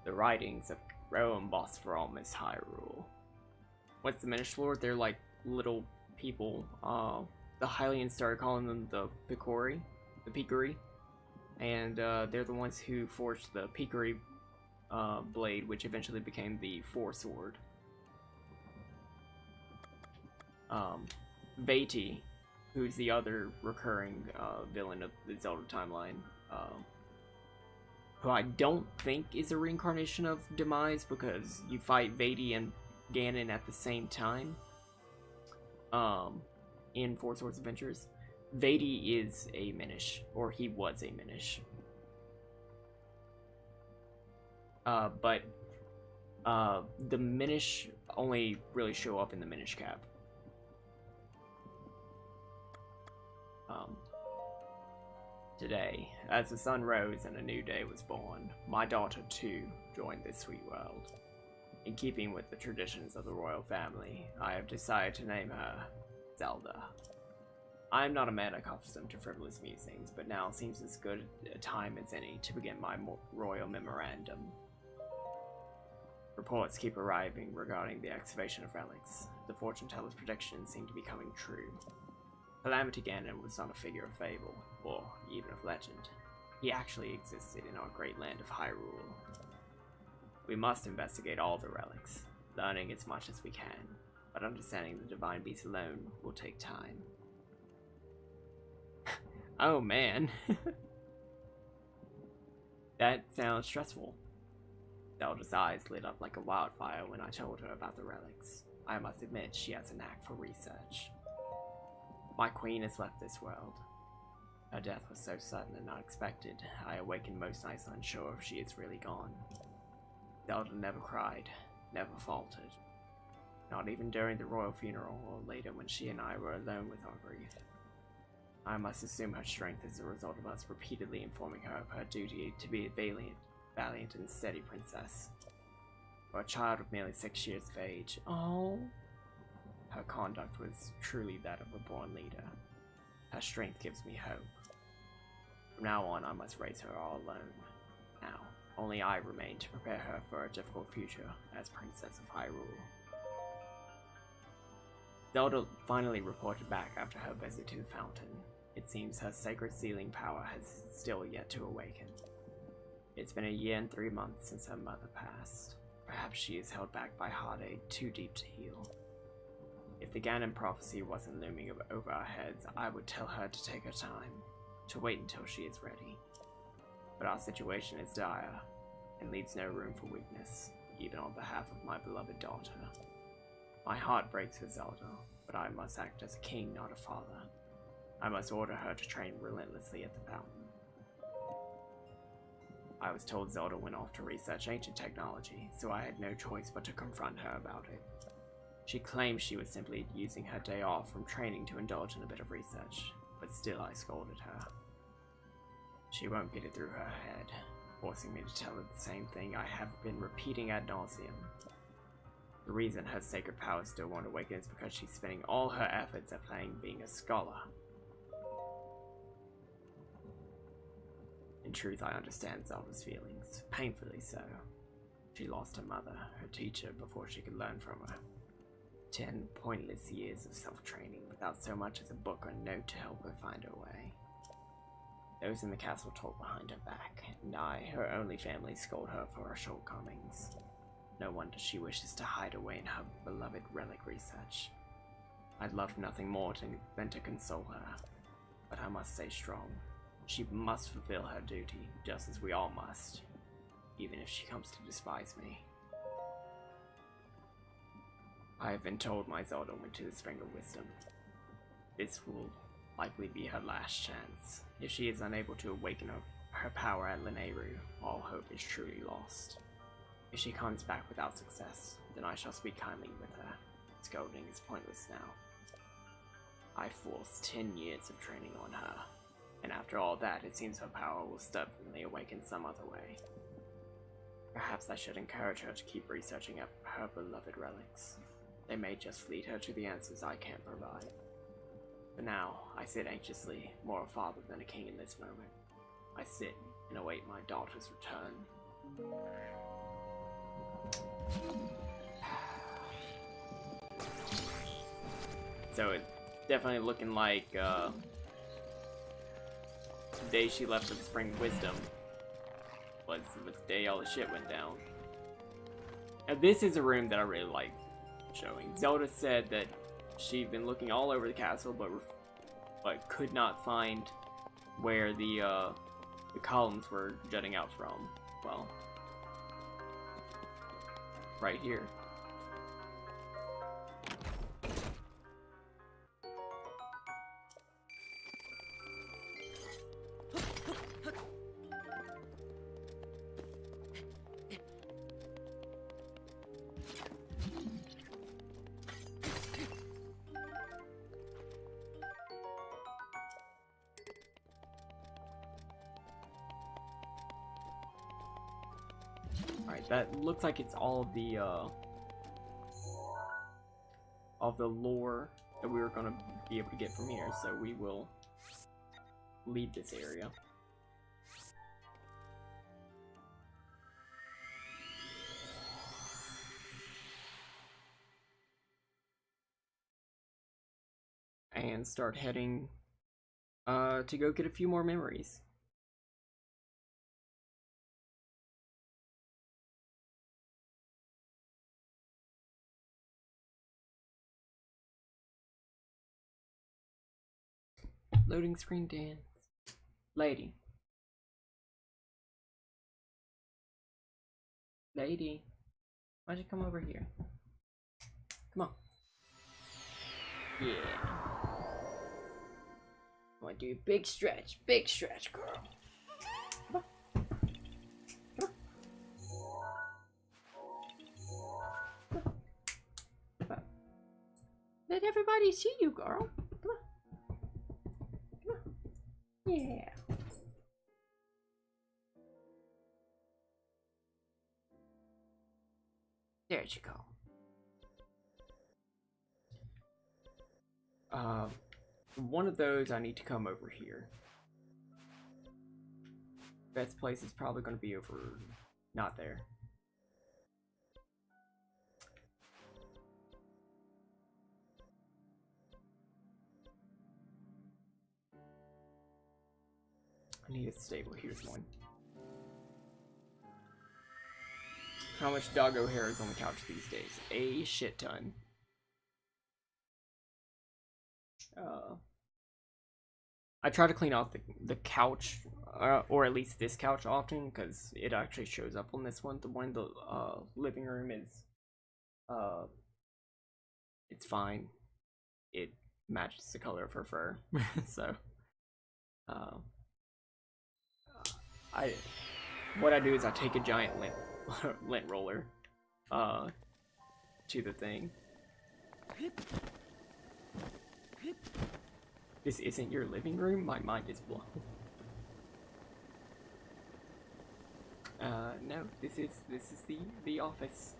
S1: The writings of Rome Bosphorus Miss Hyrule. What's the Minish lore? They're like little people. The Hylians started calling them the Picori, and they're the ones who forged the Picori blade, which eventually became the Four Sword. Vati, who's the other recurring villain of the Zelda timeline, who I don't think is a reincarnation of Demise, because you fight Vati and Ganon at the same time in Four Swords Adventures. Vati is a Minish, or he was a Minish. But the Minish only really show up in the Minish Cap. Today, as the sun rose and a new day was born, my daughter too joined this sweet world. In keeping with the traditions of the royal family, I have decided to name her Zelda. I am not a man accustomed to frivolous musings, but now seems as good a time as any to begin my royal memorandum. Reports keep arriving regarding the excavation of relics. The fortune teller's predictions seem to be coming true. Calamity Ganon was not a figure of fable, or even of legend. He actually existed in our great land of Hyrule. We must investigate all the relics, learning as much as we can, but understanding the divine beast alone will take time. Oh man. That sounds stressful. Zelda's eyes lit up like a wildfire when I told her about the relics. I must admit she has a knack for research. My queen has left this world. Her death was so sudden and unexpected, I awakened most nights unsure if she is really gone. Zelda never cried, never faltered. Not even during the royal funeral or later when she and I were alone with our grief. I must assume her strength is a result of us repeatedly informing her of her duty to be a valiant and steady princess. For a child of merely 6 years of age, her conduct was truly that of a born leader. Her strength gives me hope. From now on, I must raise her all alone. Now, only I remain to prepare her for a difficult future as Princess of Hyrule. Zelda finally reported back after her visit to the fountain. It seems her sacred sealing power has still yet to awaken. It's been 1 year and 3 months since her mother passed. Perhaps she is held back by heartache too deep to heal. If the Ganon prophecy wasn't looming over our heads, I would tell her to take her time, to wait until she is ready. But our situation is dire, and leaves no room for weakness, even on behalf of my beloved daughter. My heart breaks for Zelda, but I must act as a king, not a father. I must order her to train relentlessly at the fountain. I was told Zelda went off to research ancient technology, so I had no choice but to confront her about it. She claimed she was simply using her day off from training to indulge in a bit of research, but still I scolded her. She won't get it through her head, forcing me to tell her the same thing I have been repeating ad nauseum. The reason her sacred powers still won't awaken is because she's spending all her efforts at being a scholar. In truth, I understand Zelda's feelings, painfully so. She lost her mother, her teacher, before she could learn from her. 10 pointless years of self-training without so much as a book or note to help her find her way. Those in the castle talk behind her back, and I, her only family, scold her for her shortcomings. No wonder she wishes to hide away in her beloved relic research. I'd love nothing more than to console her, but I must stay strong. She must fulfill her duty, just as we all must, even if she comes to despise me. I have been told my Zelda went to the Spring of Wisdom. This will likely be her last chance. If she is unable to awaken her power at Lineru, all hope is truly lost. If she comes back without success, then I shall speak kindly with her. Scolding is pointless now. I forced 10 years of training on her, and after all that, it seems her power will stubbornly awaken some other way. Perhaps I should encourage her to keep researching up her beloved relics. They may just lead her to the answers I can't provide. For now, I sit anxiously, more a father than a king in this moment. I sit and await my daughter's return. So it's definitely looking like the day she left for the Spring of Wisdom was the day all the shit went down. Now this is a room that I really like showing. Zelda said that she'd been looking all over the castle, but could not find where the columns were jutting out from. Well, right here. Alright, that looks like it's all of the lore that we were gonna be able to get from here, so we will leave this area. And start heading to go get a few more memories. Loading screen dance. Lady. Lady. Why'd you come over here? Come on. Yeah. I want to do a big stretch, girl. Come on. Come on. Come on. Let everybody see you, girl. Come on. Come on. Yeah. There you go. One of those I need to come over here. Best place is probably going to be over, not there. I need a stable. Here's one. How much doggo hair is on the couch these days? A shit ton. I try to clean off the couch, or at least this couch often, because it actually shows up on this one. The one in the living room is, it's fine. It matches the color of her fur, so, what I do is I take a giant lint roller, to the thing. This isn't your living room? My mind is blown. No, this is the office.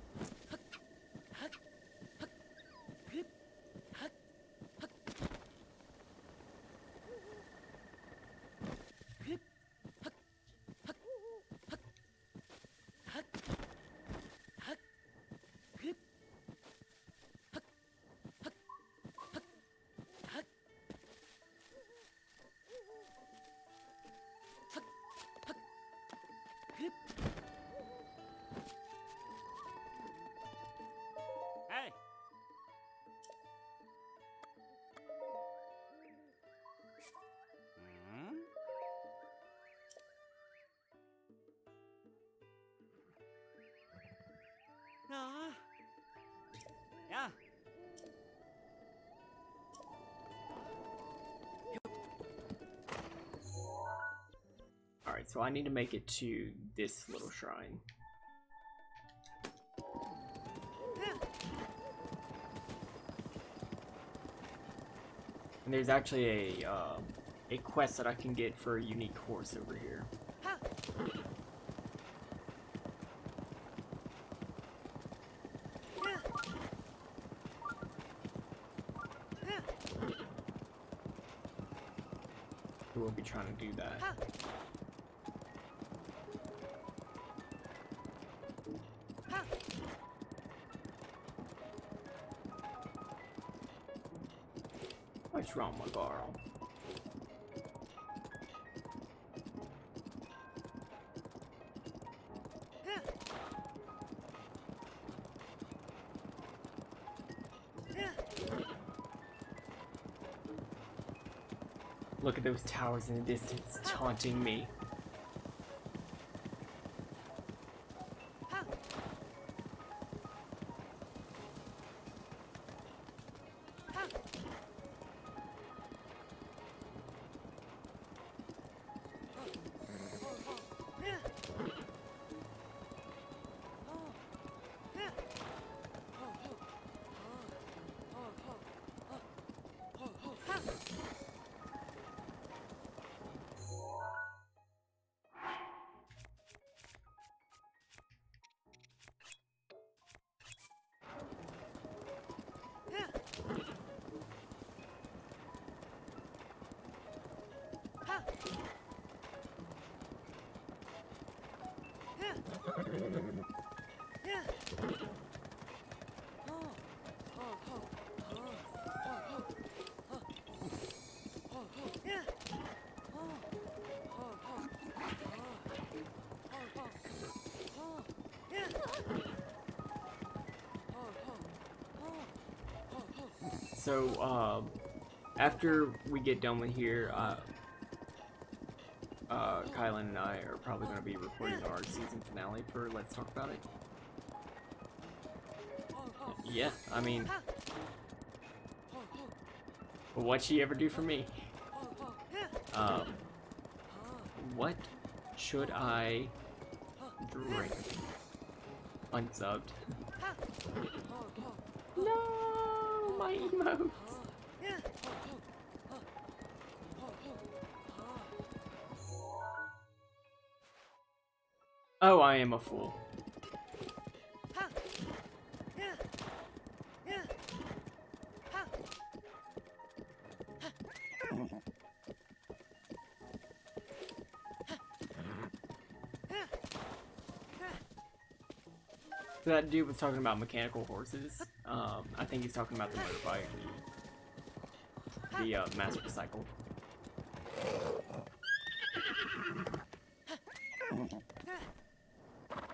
S1: Alright, so I need to make it to this little shrine. And there's actually a quest that I can get for a unique horse over here. So we'll be trying to do that. What's wrong, my girl? Look at those towers in the distance, taunting me. So, after we get done with here, Kylan and I are probably going to be recording our season finale for Let's Talk About It. Yeah, I mean, what'd she ever do for me? What should I drink? Unsubbed. No, my emotes. Oh, I am a fool. So that dude was talking about mechanical horses. I think he's talking about the motorbike. The master cycle.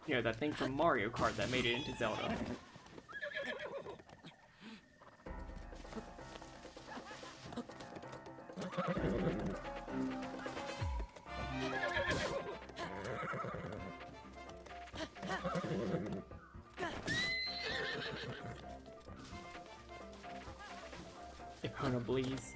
S1: You know, that thing from Mario Kart that made it into Zelda. Epona, please.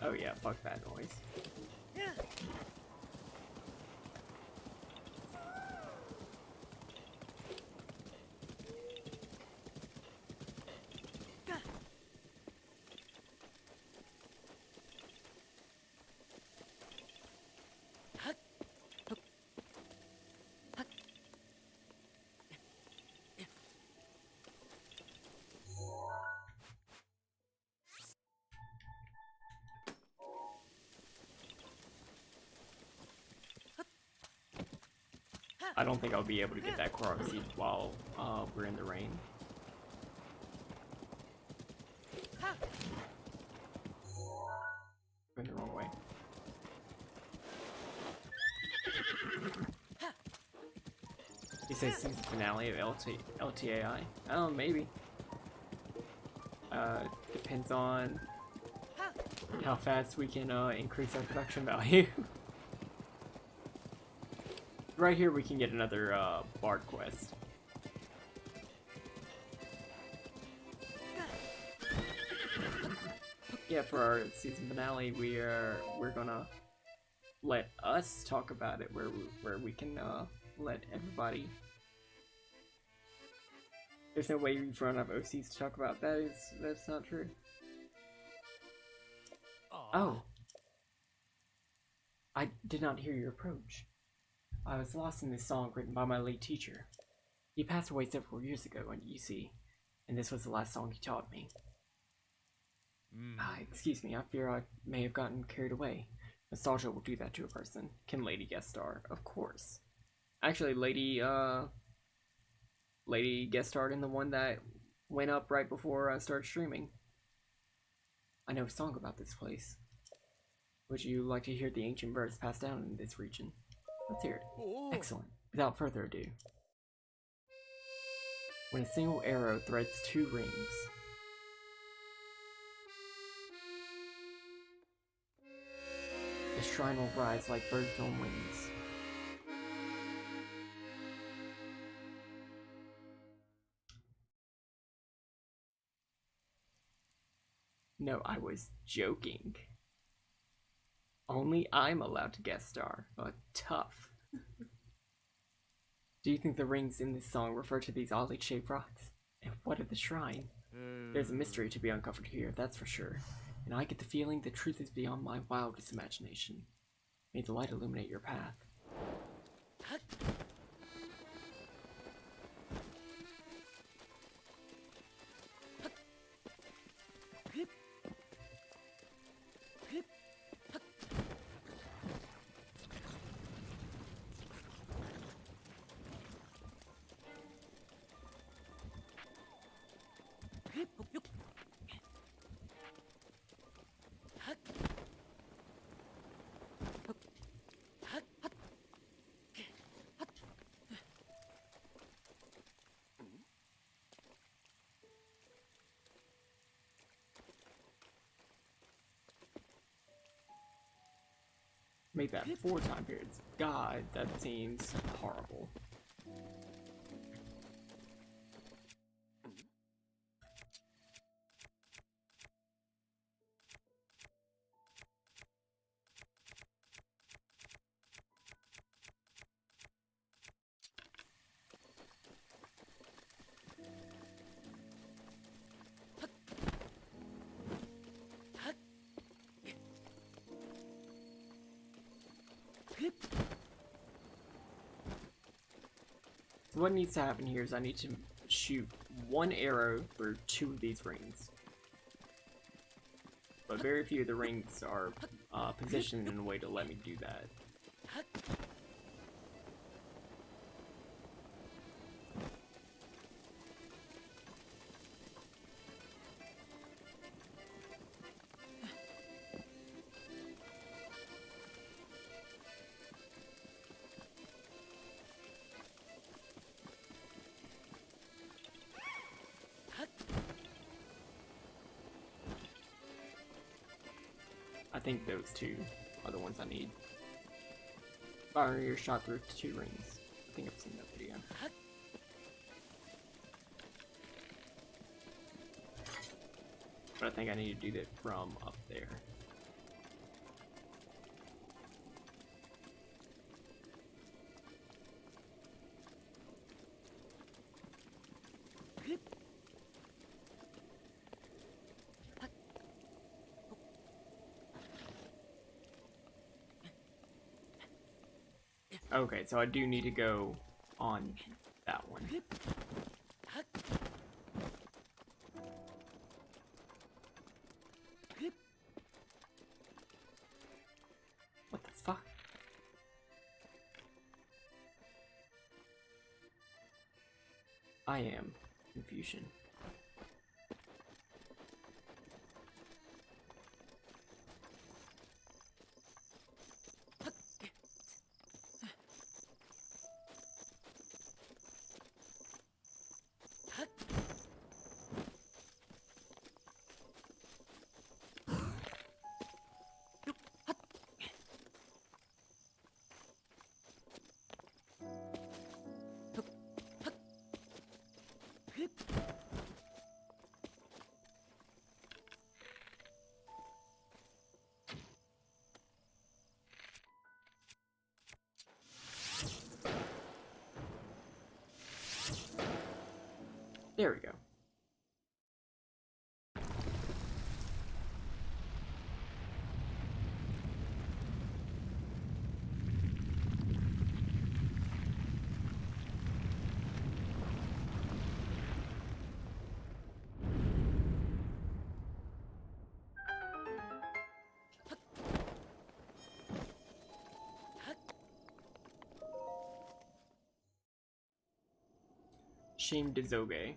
S1: Oh yeah, fuck that noise. I don't think I'll be able to get that Korok seed while we're in the rain. Going the wrong way. He says season finale of LTAI. Oh, maybe. Depends on how fast we can increase our production value. Right here we can get another Bard quest. Yeah, for our season finale, we're gonna let us talk about it, where we can let everybody. There's no way we've run out of OCs to talk about. That's not true. Oh, I did not hear your approach. I was lost in this song written by my late teacher. He passed away several years ago, and you see, and this was the last song he taught me. Excuse me, I fear I may have gotten carried away. Nostalgia will do that to a person. Can Lady guest star? Of course. Actually, Lady guest starred in the one that went up right before I started streaming. I know a song about this place. Would you like to hear the ancient verse passed down in this region? Let's hear it. Excellent. Without further ado. When a single arrow threads 2 rings, the shrine will rise like birds on wings. No, I was joking. Only I'm allowed to guest star. Tough. Do you think the rings in this song refer to these oddly shaped rocks? And what of the shrine? There's a mystery to be uncovered here, that's for sure. And I get the feeling the truth is beyond my wildest imagination. May the light illuminate your path. Make that 4 time periods. God, that seems horrible. So what needs to happen here is I need to shoot 1 arrow for 2 of these rings. But very few of the rings are positioned in a way to let me do that. I think those 2 are the ones I need. Fire your shot through 2 rings. I think I've seen that video. But I think I need to do that from up there. Okay, so I do need to go on that one. What the fuck? I am confusion. There we go. Shame Dizobe.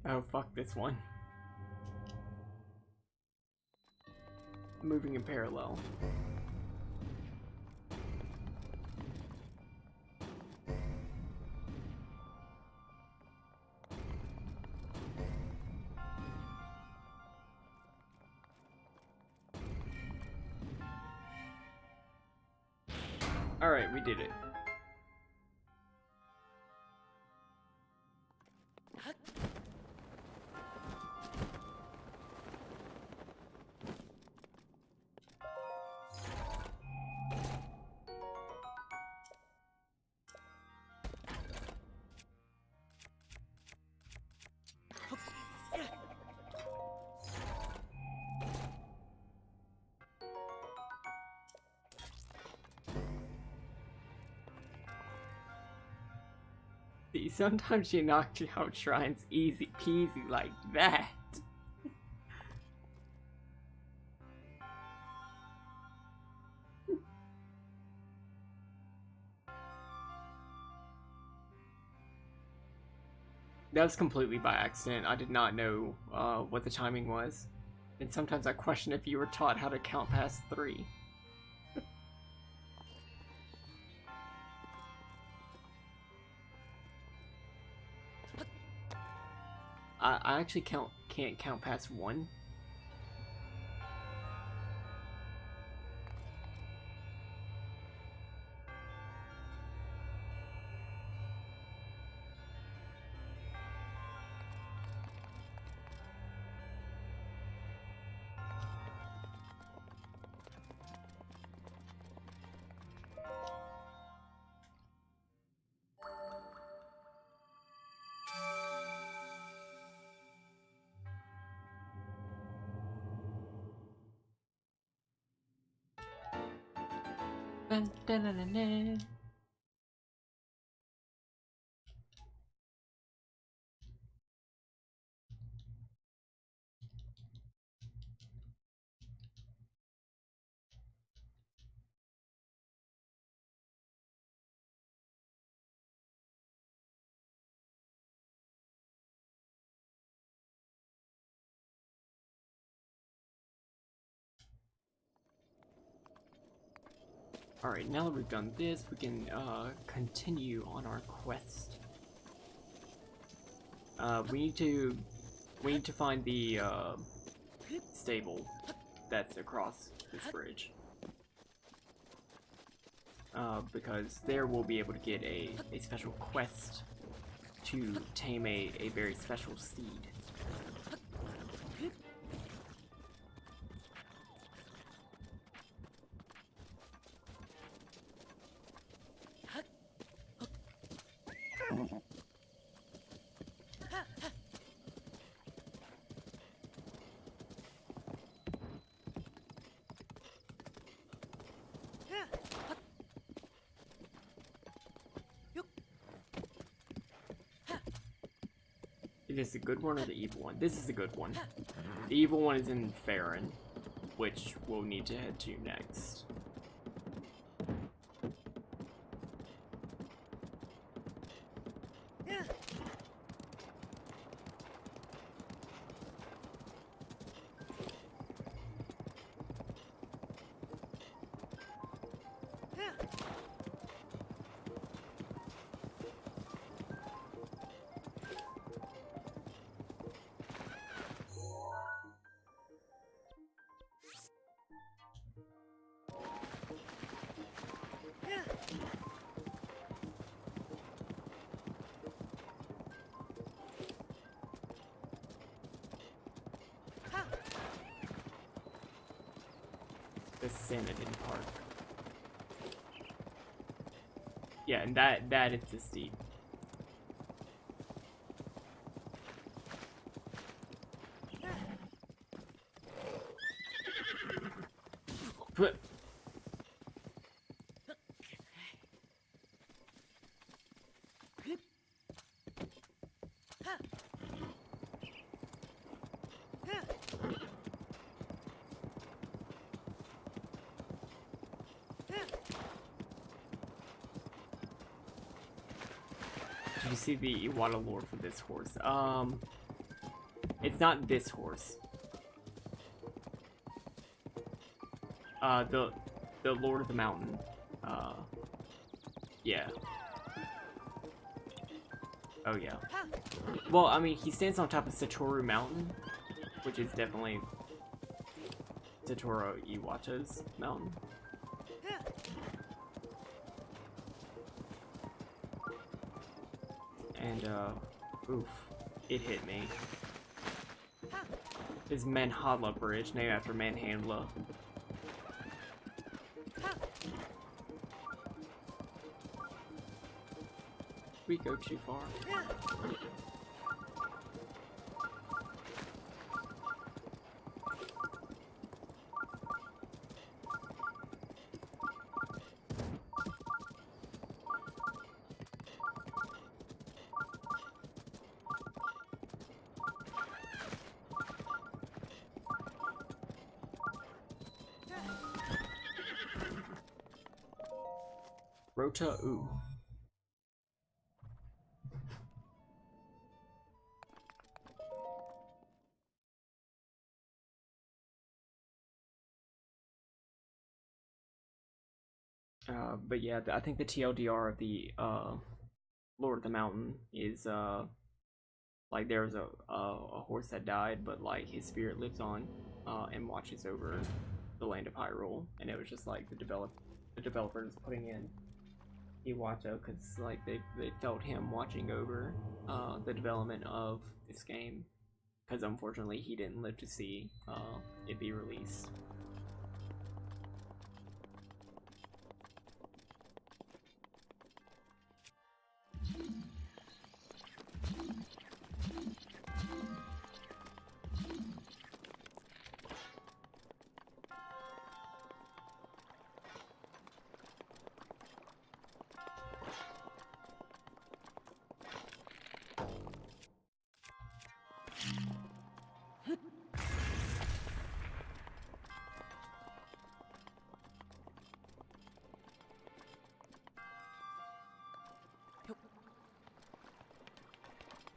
S1: Oh, fuck this one. Moving in parallel. Alright, we did it. See, sometimes you knock out shrines easy peasy like that. That was completely by accident. I did not know what the timing was. And sometimes I question if you were taught how to count past 3. I actually can't count past 1. Dun, dun, dun, dun, dun. Alright, now that we've done this, we can continue on our quest. We need to find the stable that's across this bridge. Because there we'll be able to get a special quest to tame a very special steed. Is this the good one or the evil one? This is the good one. The evil one is in Farron, which we'll need to head to next. The Sanity Park. Yeah, and that is the steep. But did you see the Iwata lore for this horse? It's not this horse. The Lord of the Mountain. Yeah. Oh yeah. Well, I mean, he stands on top of Satoru Mountain, which is definitely Satoru Iwata's mountain. And, oof, it hit me. Is Manhala Bridge, named after Manhandla. We go too far. Rota U. But yeah, I think the TLDR of the Lord of the Mountain is like there was a horse that died, but like his spirit lives on and watches over the land of Hyrule, and it was just like the developers putting in Iwata because like they felt him watching over the development of this game, because unfortunately he didn't live to see it be released.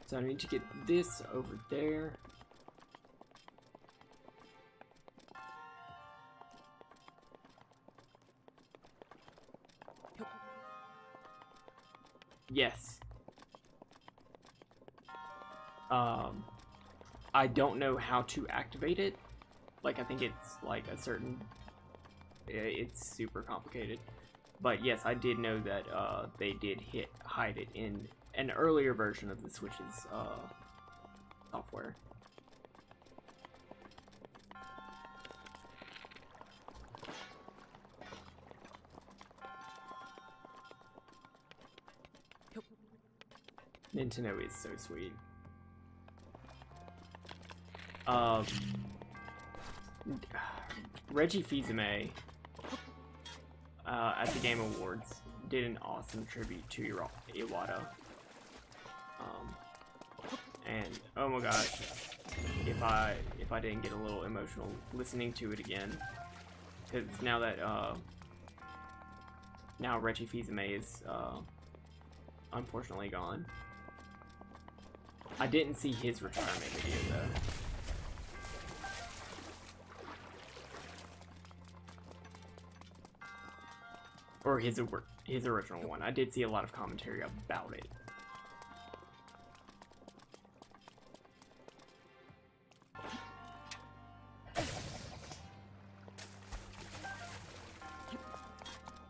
S1: So I need to get this over there. Yes. I don't know how to activate it. Like, I think it's like a certain... It's super complicated. But yes, I did know that they did hide it in an earlier version of the Switch's software. Nintendo is so sweet. Reggie Fils-Aimé at the Game Awards did an awesome tribute to Iwata. And oh my gosh, if I didn't get a little emotional listening to it again, because now that now Reggie Fils-Aimé is unfortunately gone. I didn't see his retirement video though. Or his original one. I did see a lot of commentary about it.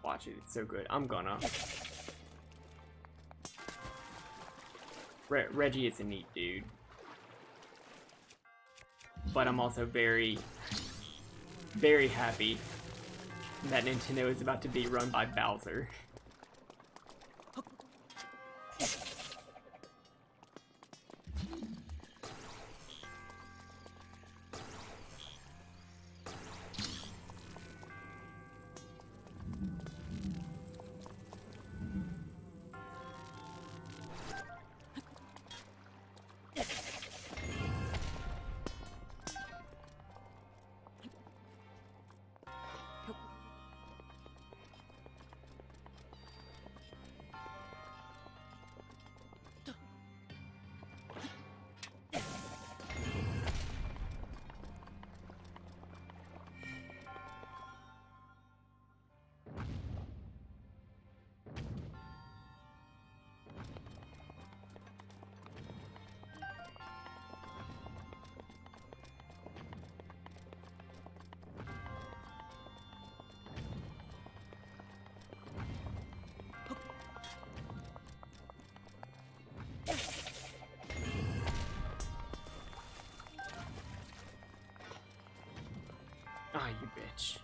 S1: Watch it, it's so good. I'm gonna. Reggie is a neat dude. But I'm also very, very happy that Nintendo is about to be run by Bowser. Ah, you bitch.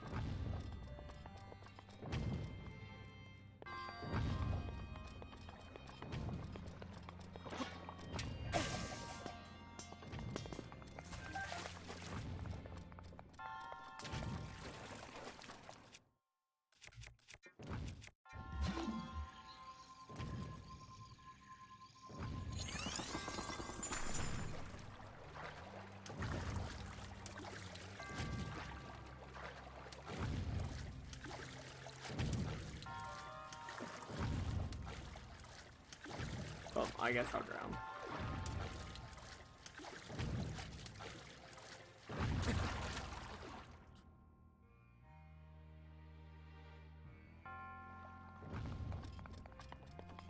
S1: Well, I guess I'll drown.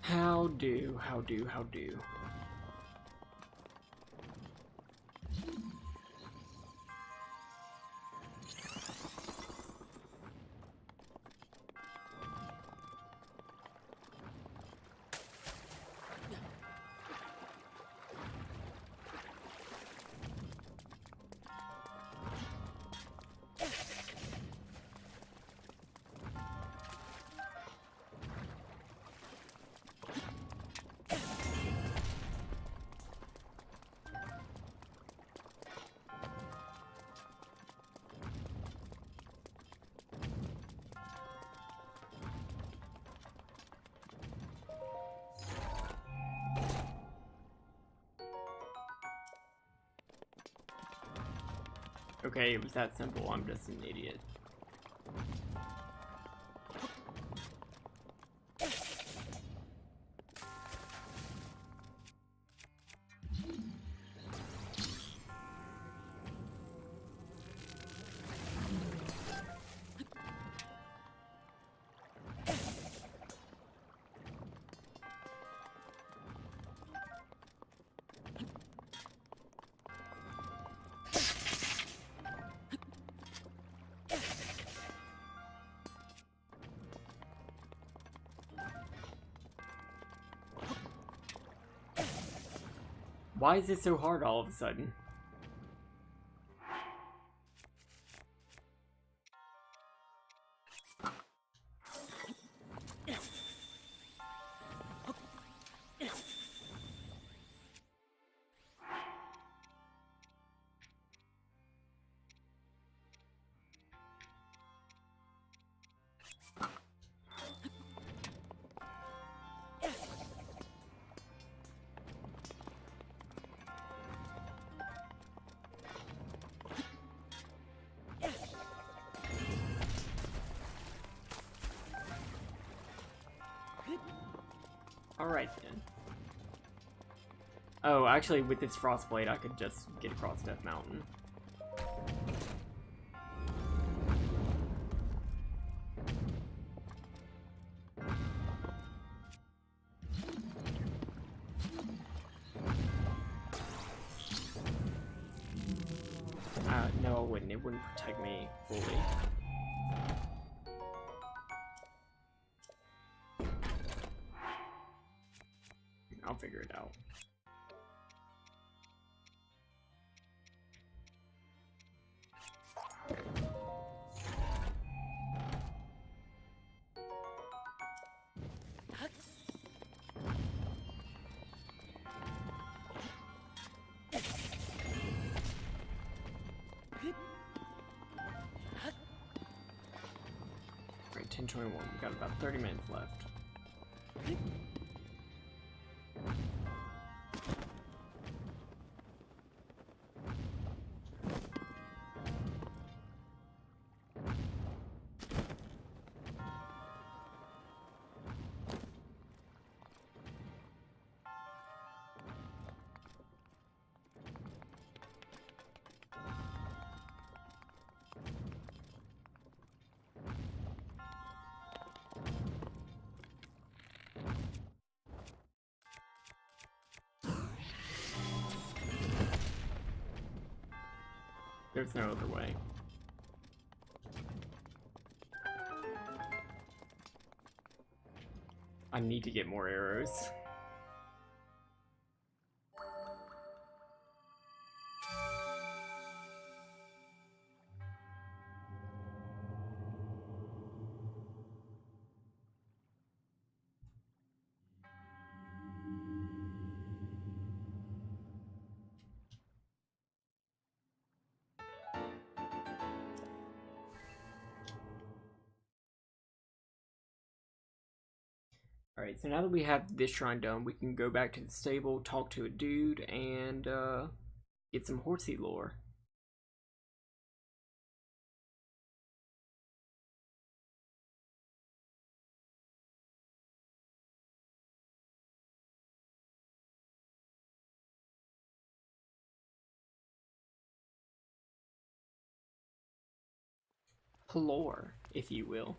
S1: How do? Okay, it was that simple. I'm just an idiot. Why is it so hard all of a sudden? Alright then. Oh, actually, with this Frostblade, I could just get across Death Mountain. No, it wouldn't. It wouldn't protect me fully. I'll figure it out. Right, 10:21. We've got about 30 minutes left. There's no other way. I need to get more arrows. Alright, so now that we have this shrine done, we can go back to the stable, talk to a dude, and get some horsey lore. Lore, if you will.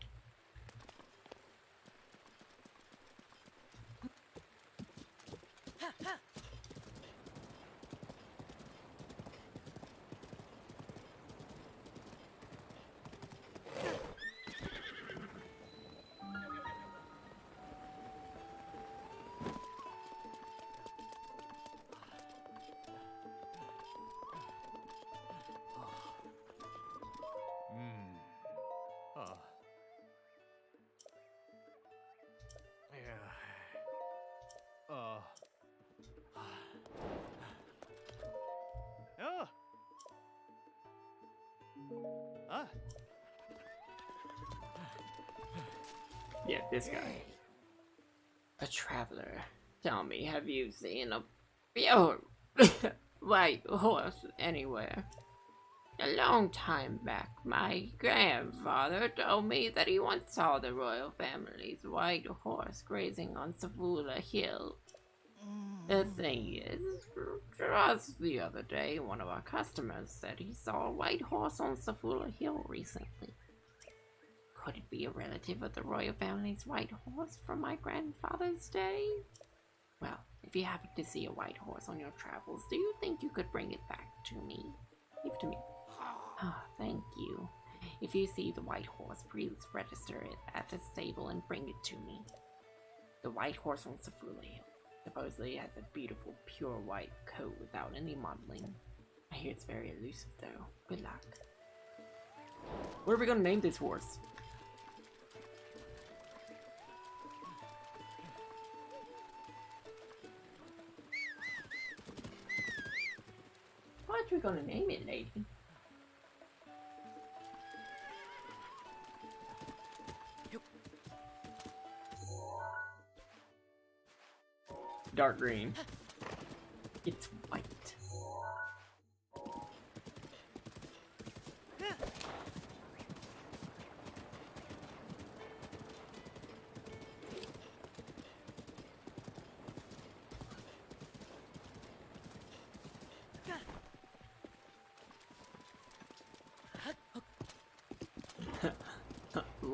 S1: Yeah, this guy. A traveler. Tell me, have you seen a pure white horse anywhere? A long time back, my grandfather told me that he once saw the royal family's white horse grazing on Savula Hill. The thing is, just the other day, one of our customers said he saw a white horse on Savula Hill recently. Could it be a relative of the royal family's white horse from my grandfather's day? Well, if you happen to see a white horse on your travels, do you think you could bring it back to me? Give it to me. Ah, thank you. If you see the white horse, please register it at the stable and bring it to me. The white horse on Savula Hill supposedly has a beautiful, pure white coat without any modeling. I hear it's very elusive, though. Good luck. What are we gonna name this horse? What are we gonna name it, lady? Dark green. It's white.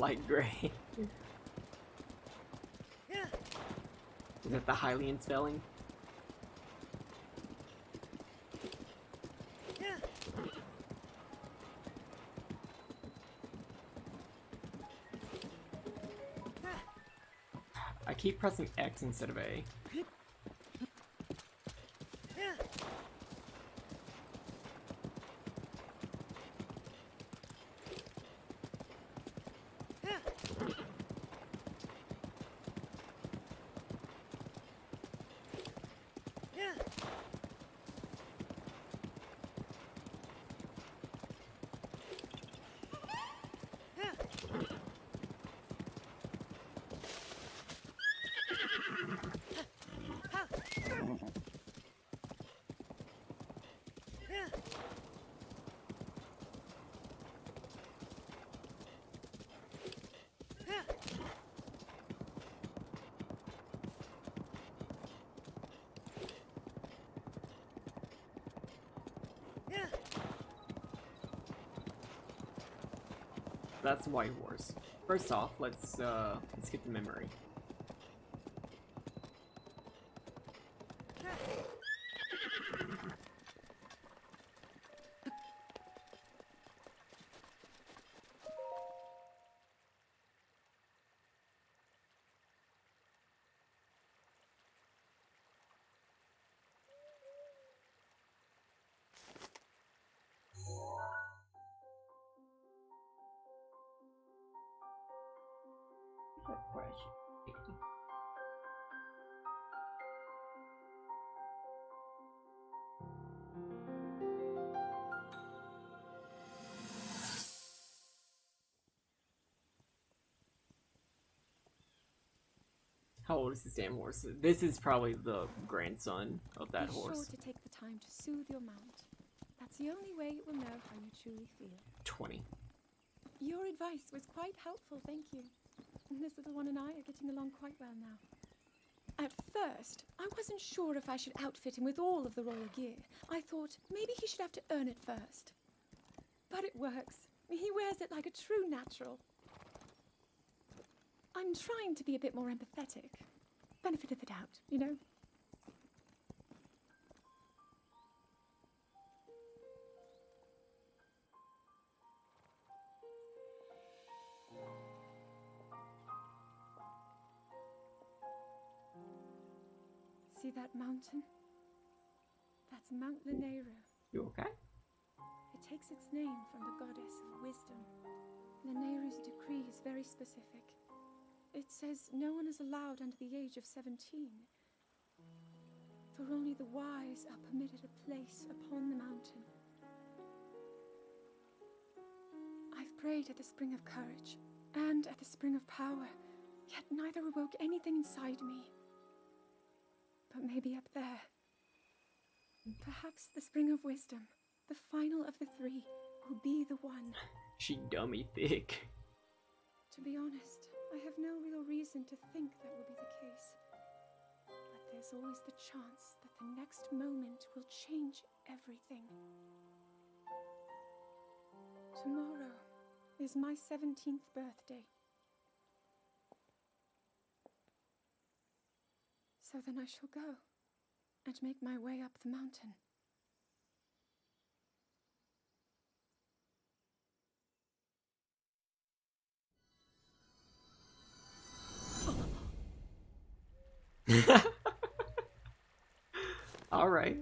S1: light gray. Is that the Hylian spelling? I keep pressing X instead of A. That's White Horse. First off, let's get the memory. How old is this damn horse? This is probably the grandson of that
S4: Be
S1: horse.
S4: sure to take the time to soothe your mount. That's the only way it will know how you truly feel.
S1: 20.
S4: Your advice was quite helpful, thank you. This little one and I are getting along quite well now. At first, I wasn't sure if I should outfit him with all of the royal gear. I thought maybe he should have to earn it first. But it works. He wears it like a true natural. I'm trying to be a bit more empathetic. Benefit of the doubt, you know? See that mountain? That's Mount Lanayru.
S1: You okay?
S4: It takes its name from the goddess of wisdom. Lanayru's decree is very specific. It says no one is allowed under the age of 17. For only the wise are permitted a place upon the mountain. I've prayed at the spring of courage and at the spring of power, yet neither awoke anything inside me. But maybe up there. Perhaps the spring of wisdom, the final of the three, will be the one.
S1: She dummy thick.
S4: To be honest, I have no real reason to think that will be the case. But there's always the chance that the next moment will change everything. Tomorrow is my 17th birthday. So then I shall go and make my way up the mountain.
S1: All right.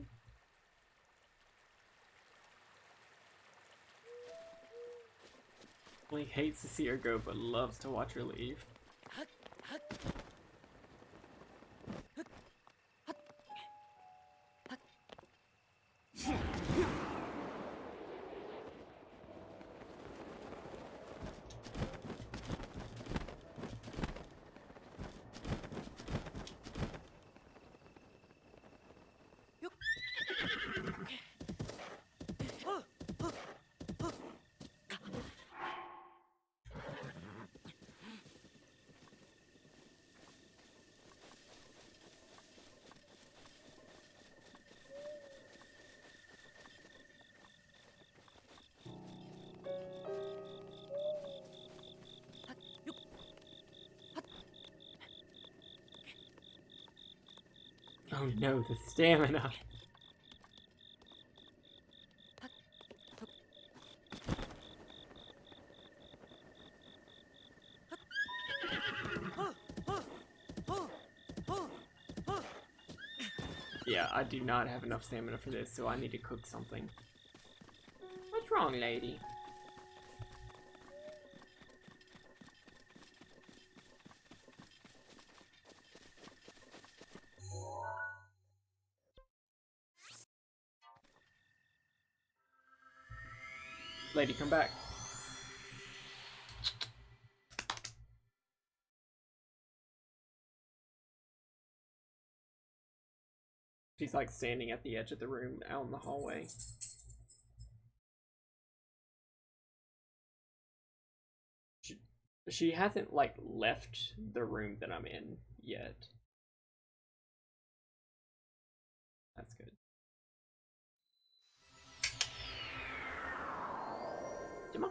S1: Lee hates to see her go, but loves to watch her leave. Oh no, the stamina. Yeah, I do not have enough stamina for this, so I need to cook something. What's wrong, lady? Lady, come back. She's like standing at the edge of the room out in the hallway. She hasn't like left the room that I'm in yet. That's good. Come on.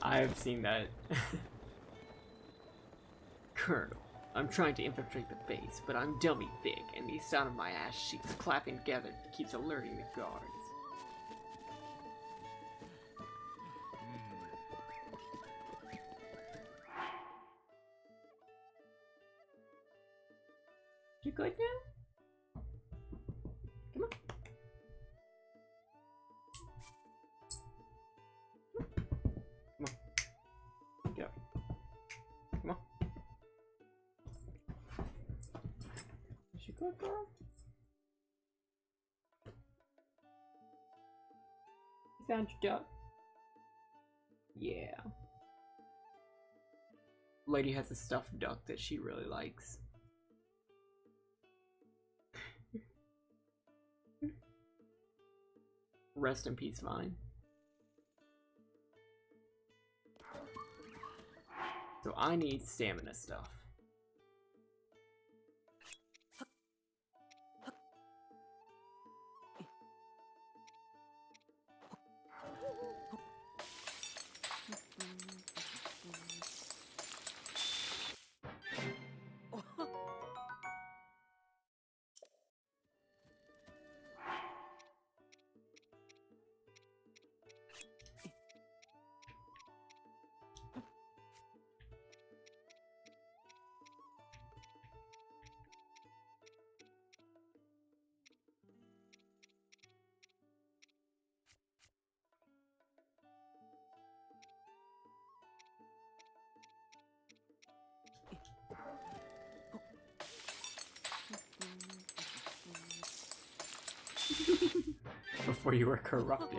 S1: I've seen that. Colonel, I'm trying to infiltrate the base, but I'm dummy thick, and the sound of my ass cheeks clapping together keeps alerting the guards. You good now? Come on. Come on. Get up. Come on. Is you good, girl? You found your duck? Yeah. Lady has a stuffed duck that she really likes. Rest in peace, Vine. So I need stamina stuff. Before you were corrupted.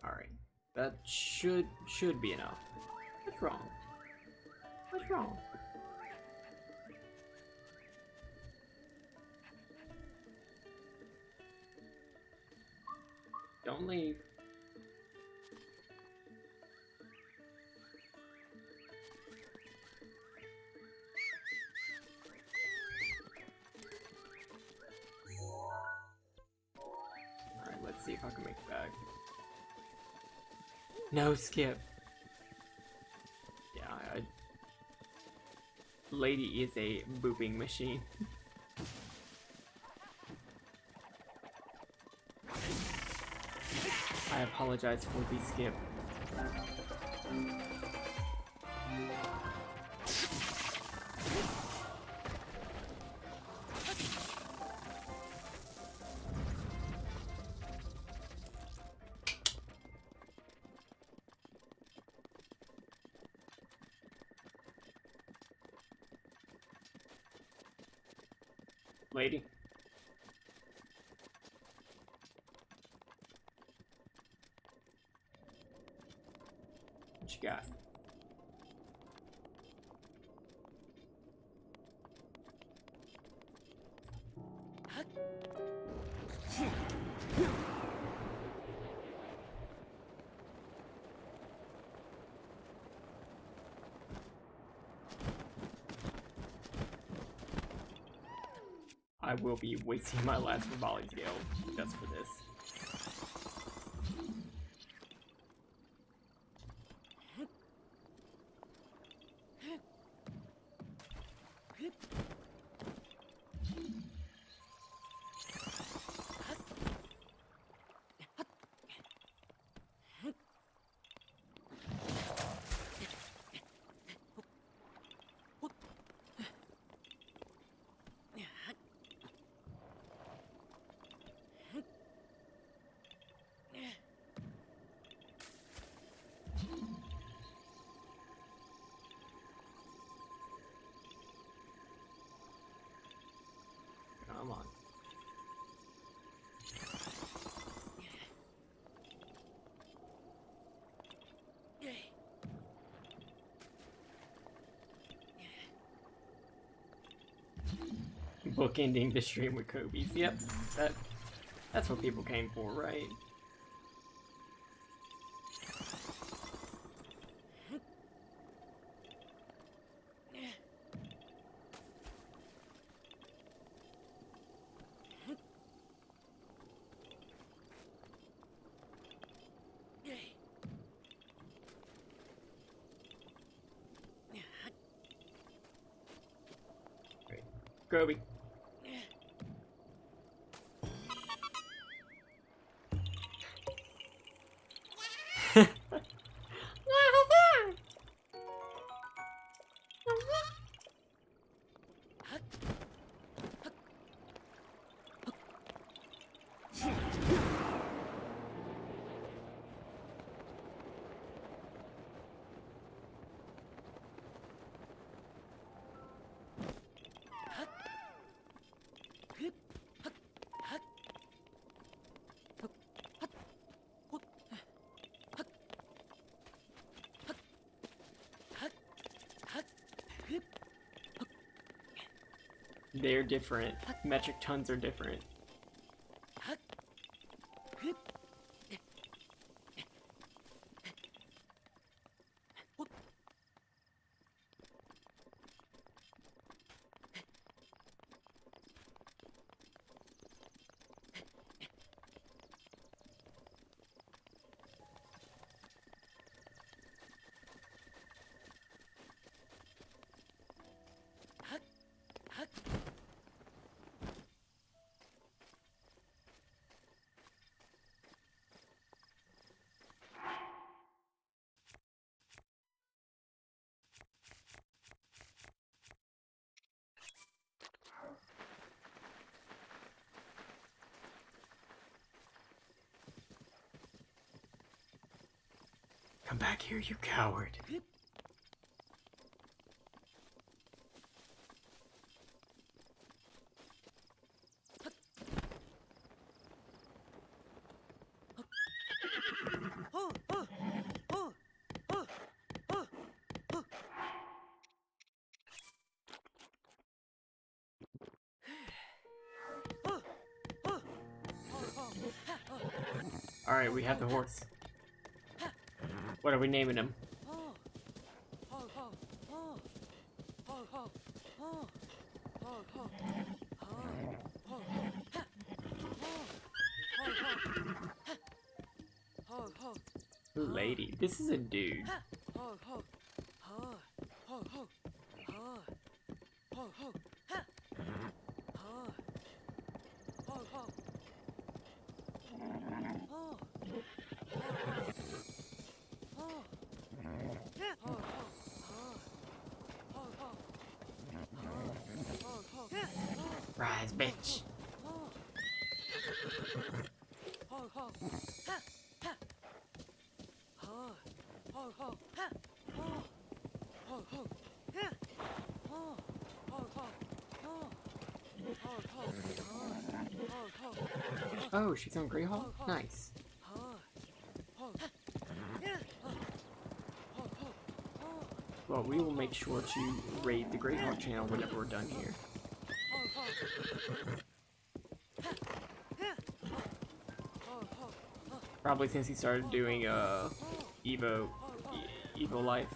S1: Alright. That should be enough. What's wrong? What's wrong? Don't leave. Alright, let's see if I can make it back. No skip. Yeah, Lady is a booping machine. I apologize for the skip. lady. What you got? I will be wasting my last volley scale just for this. Come on. Bookending the stream with Kobe's. Yep, that's what people came for, right? Kobe. They're different. Metric tons are different. Come back here, you coward. Alright, we have the horse. What are we naming him? Lady. This is a dude. Rise, bitch. Oh, she's on Greyhawk? Nice. Well, we will make sure to raid the Greyhawk channel whenever we're done here. Probably since he started doing Evo Life.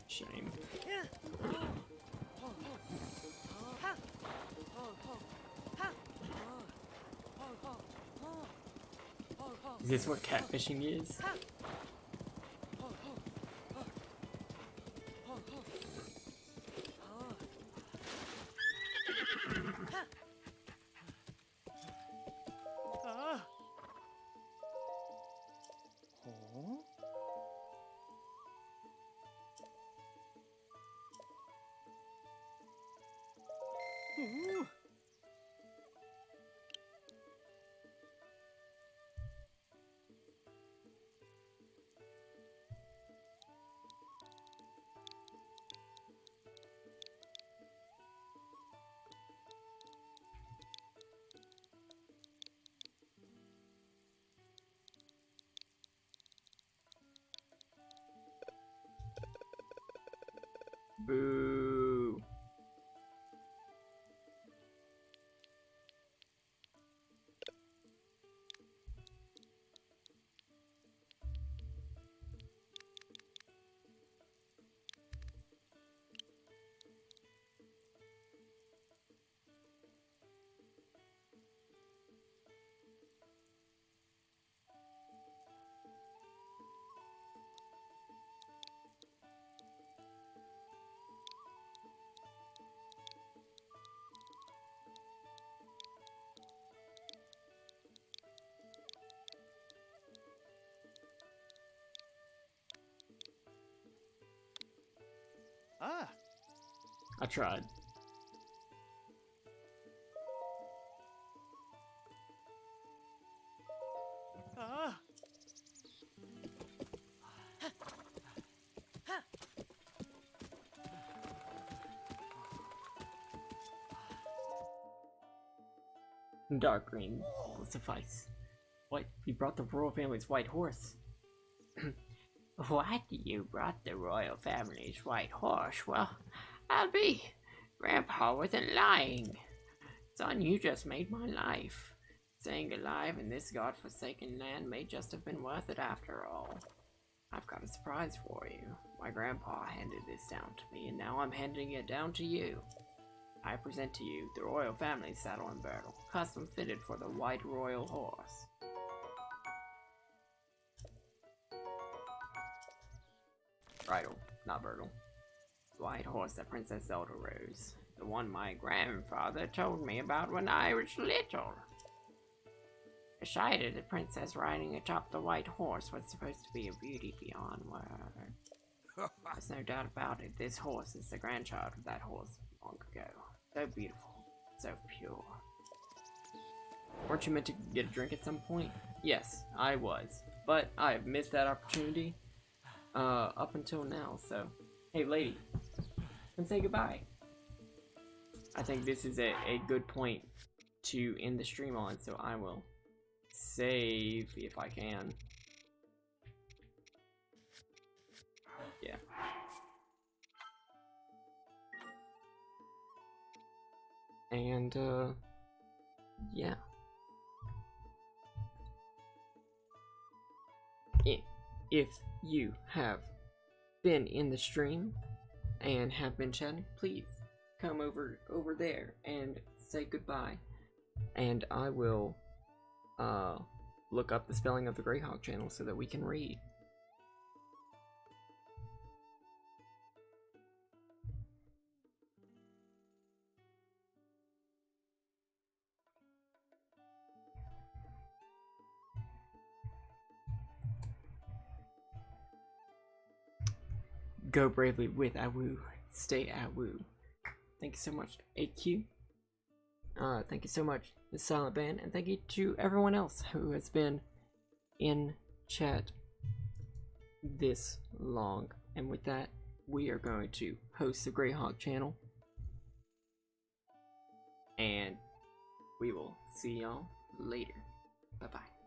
S1: Shame. Is this what catfishing is? Boo.
S2: Ah,
S1: I tried.
S2: ah.
S1: Dark green will suffice. What? You brought the royal family's white horse? What? You brought the royal family's white horse? Well, I'll be. Grandpa wasn't lying. Son, you just made my life. Staying alive in this godforsaken land may just have been worth it after all. I've got a surprise for you. My grandpa handed this down to me, and now I'm handing it down to you. I present to you the royal family's saddle and bridle, custom fitted for the white royal horse. Bridle, not bridle. The white horse that Princess Zelda rose. The one my grandfather told me about when I was little. The sight of the princess riding atop the white horse was supposed to be a beauty beyond words. There's no doubt about it, this horse is the grandchild of that horse long ago. So beautiful, so pure. Weren't you meant to get a drink at some point? Yes, I was, but I have missed that opportunity up until now, so hey lady, come say goodbye. I think this is a good point to end the stream on, so I will save if I can. Yeah. And yeah. If you have been in the stream and have been chatting, please come over there and say goodbye, and I will look up the spelling of the Greyhawk channel so that we can read. go bravely with AWU. Stay AWU. Thank you so much, AQ. Thank you so much, the Silent Band, and thank you to everyone else who has been in chat this long. And with that, we are going to host the Greyhawk channel, and we will see y'all later. Bye bye.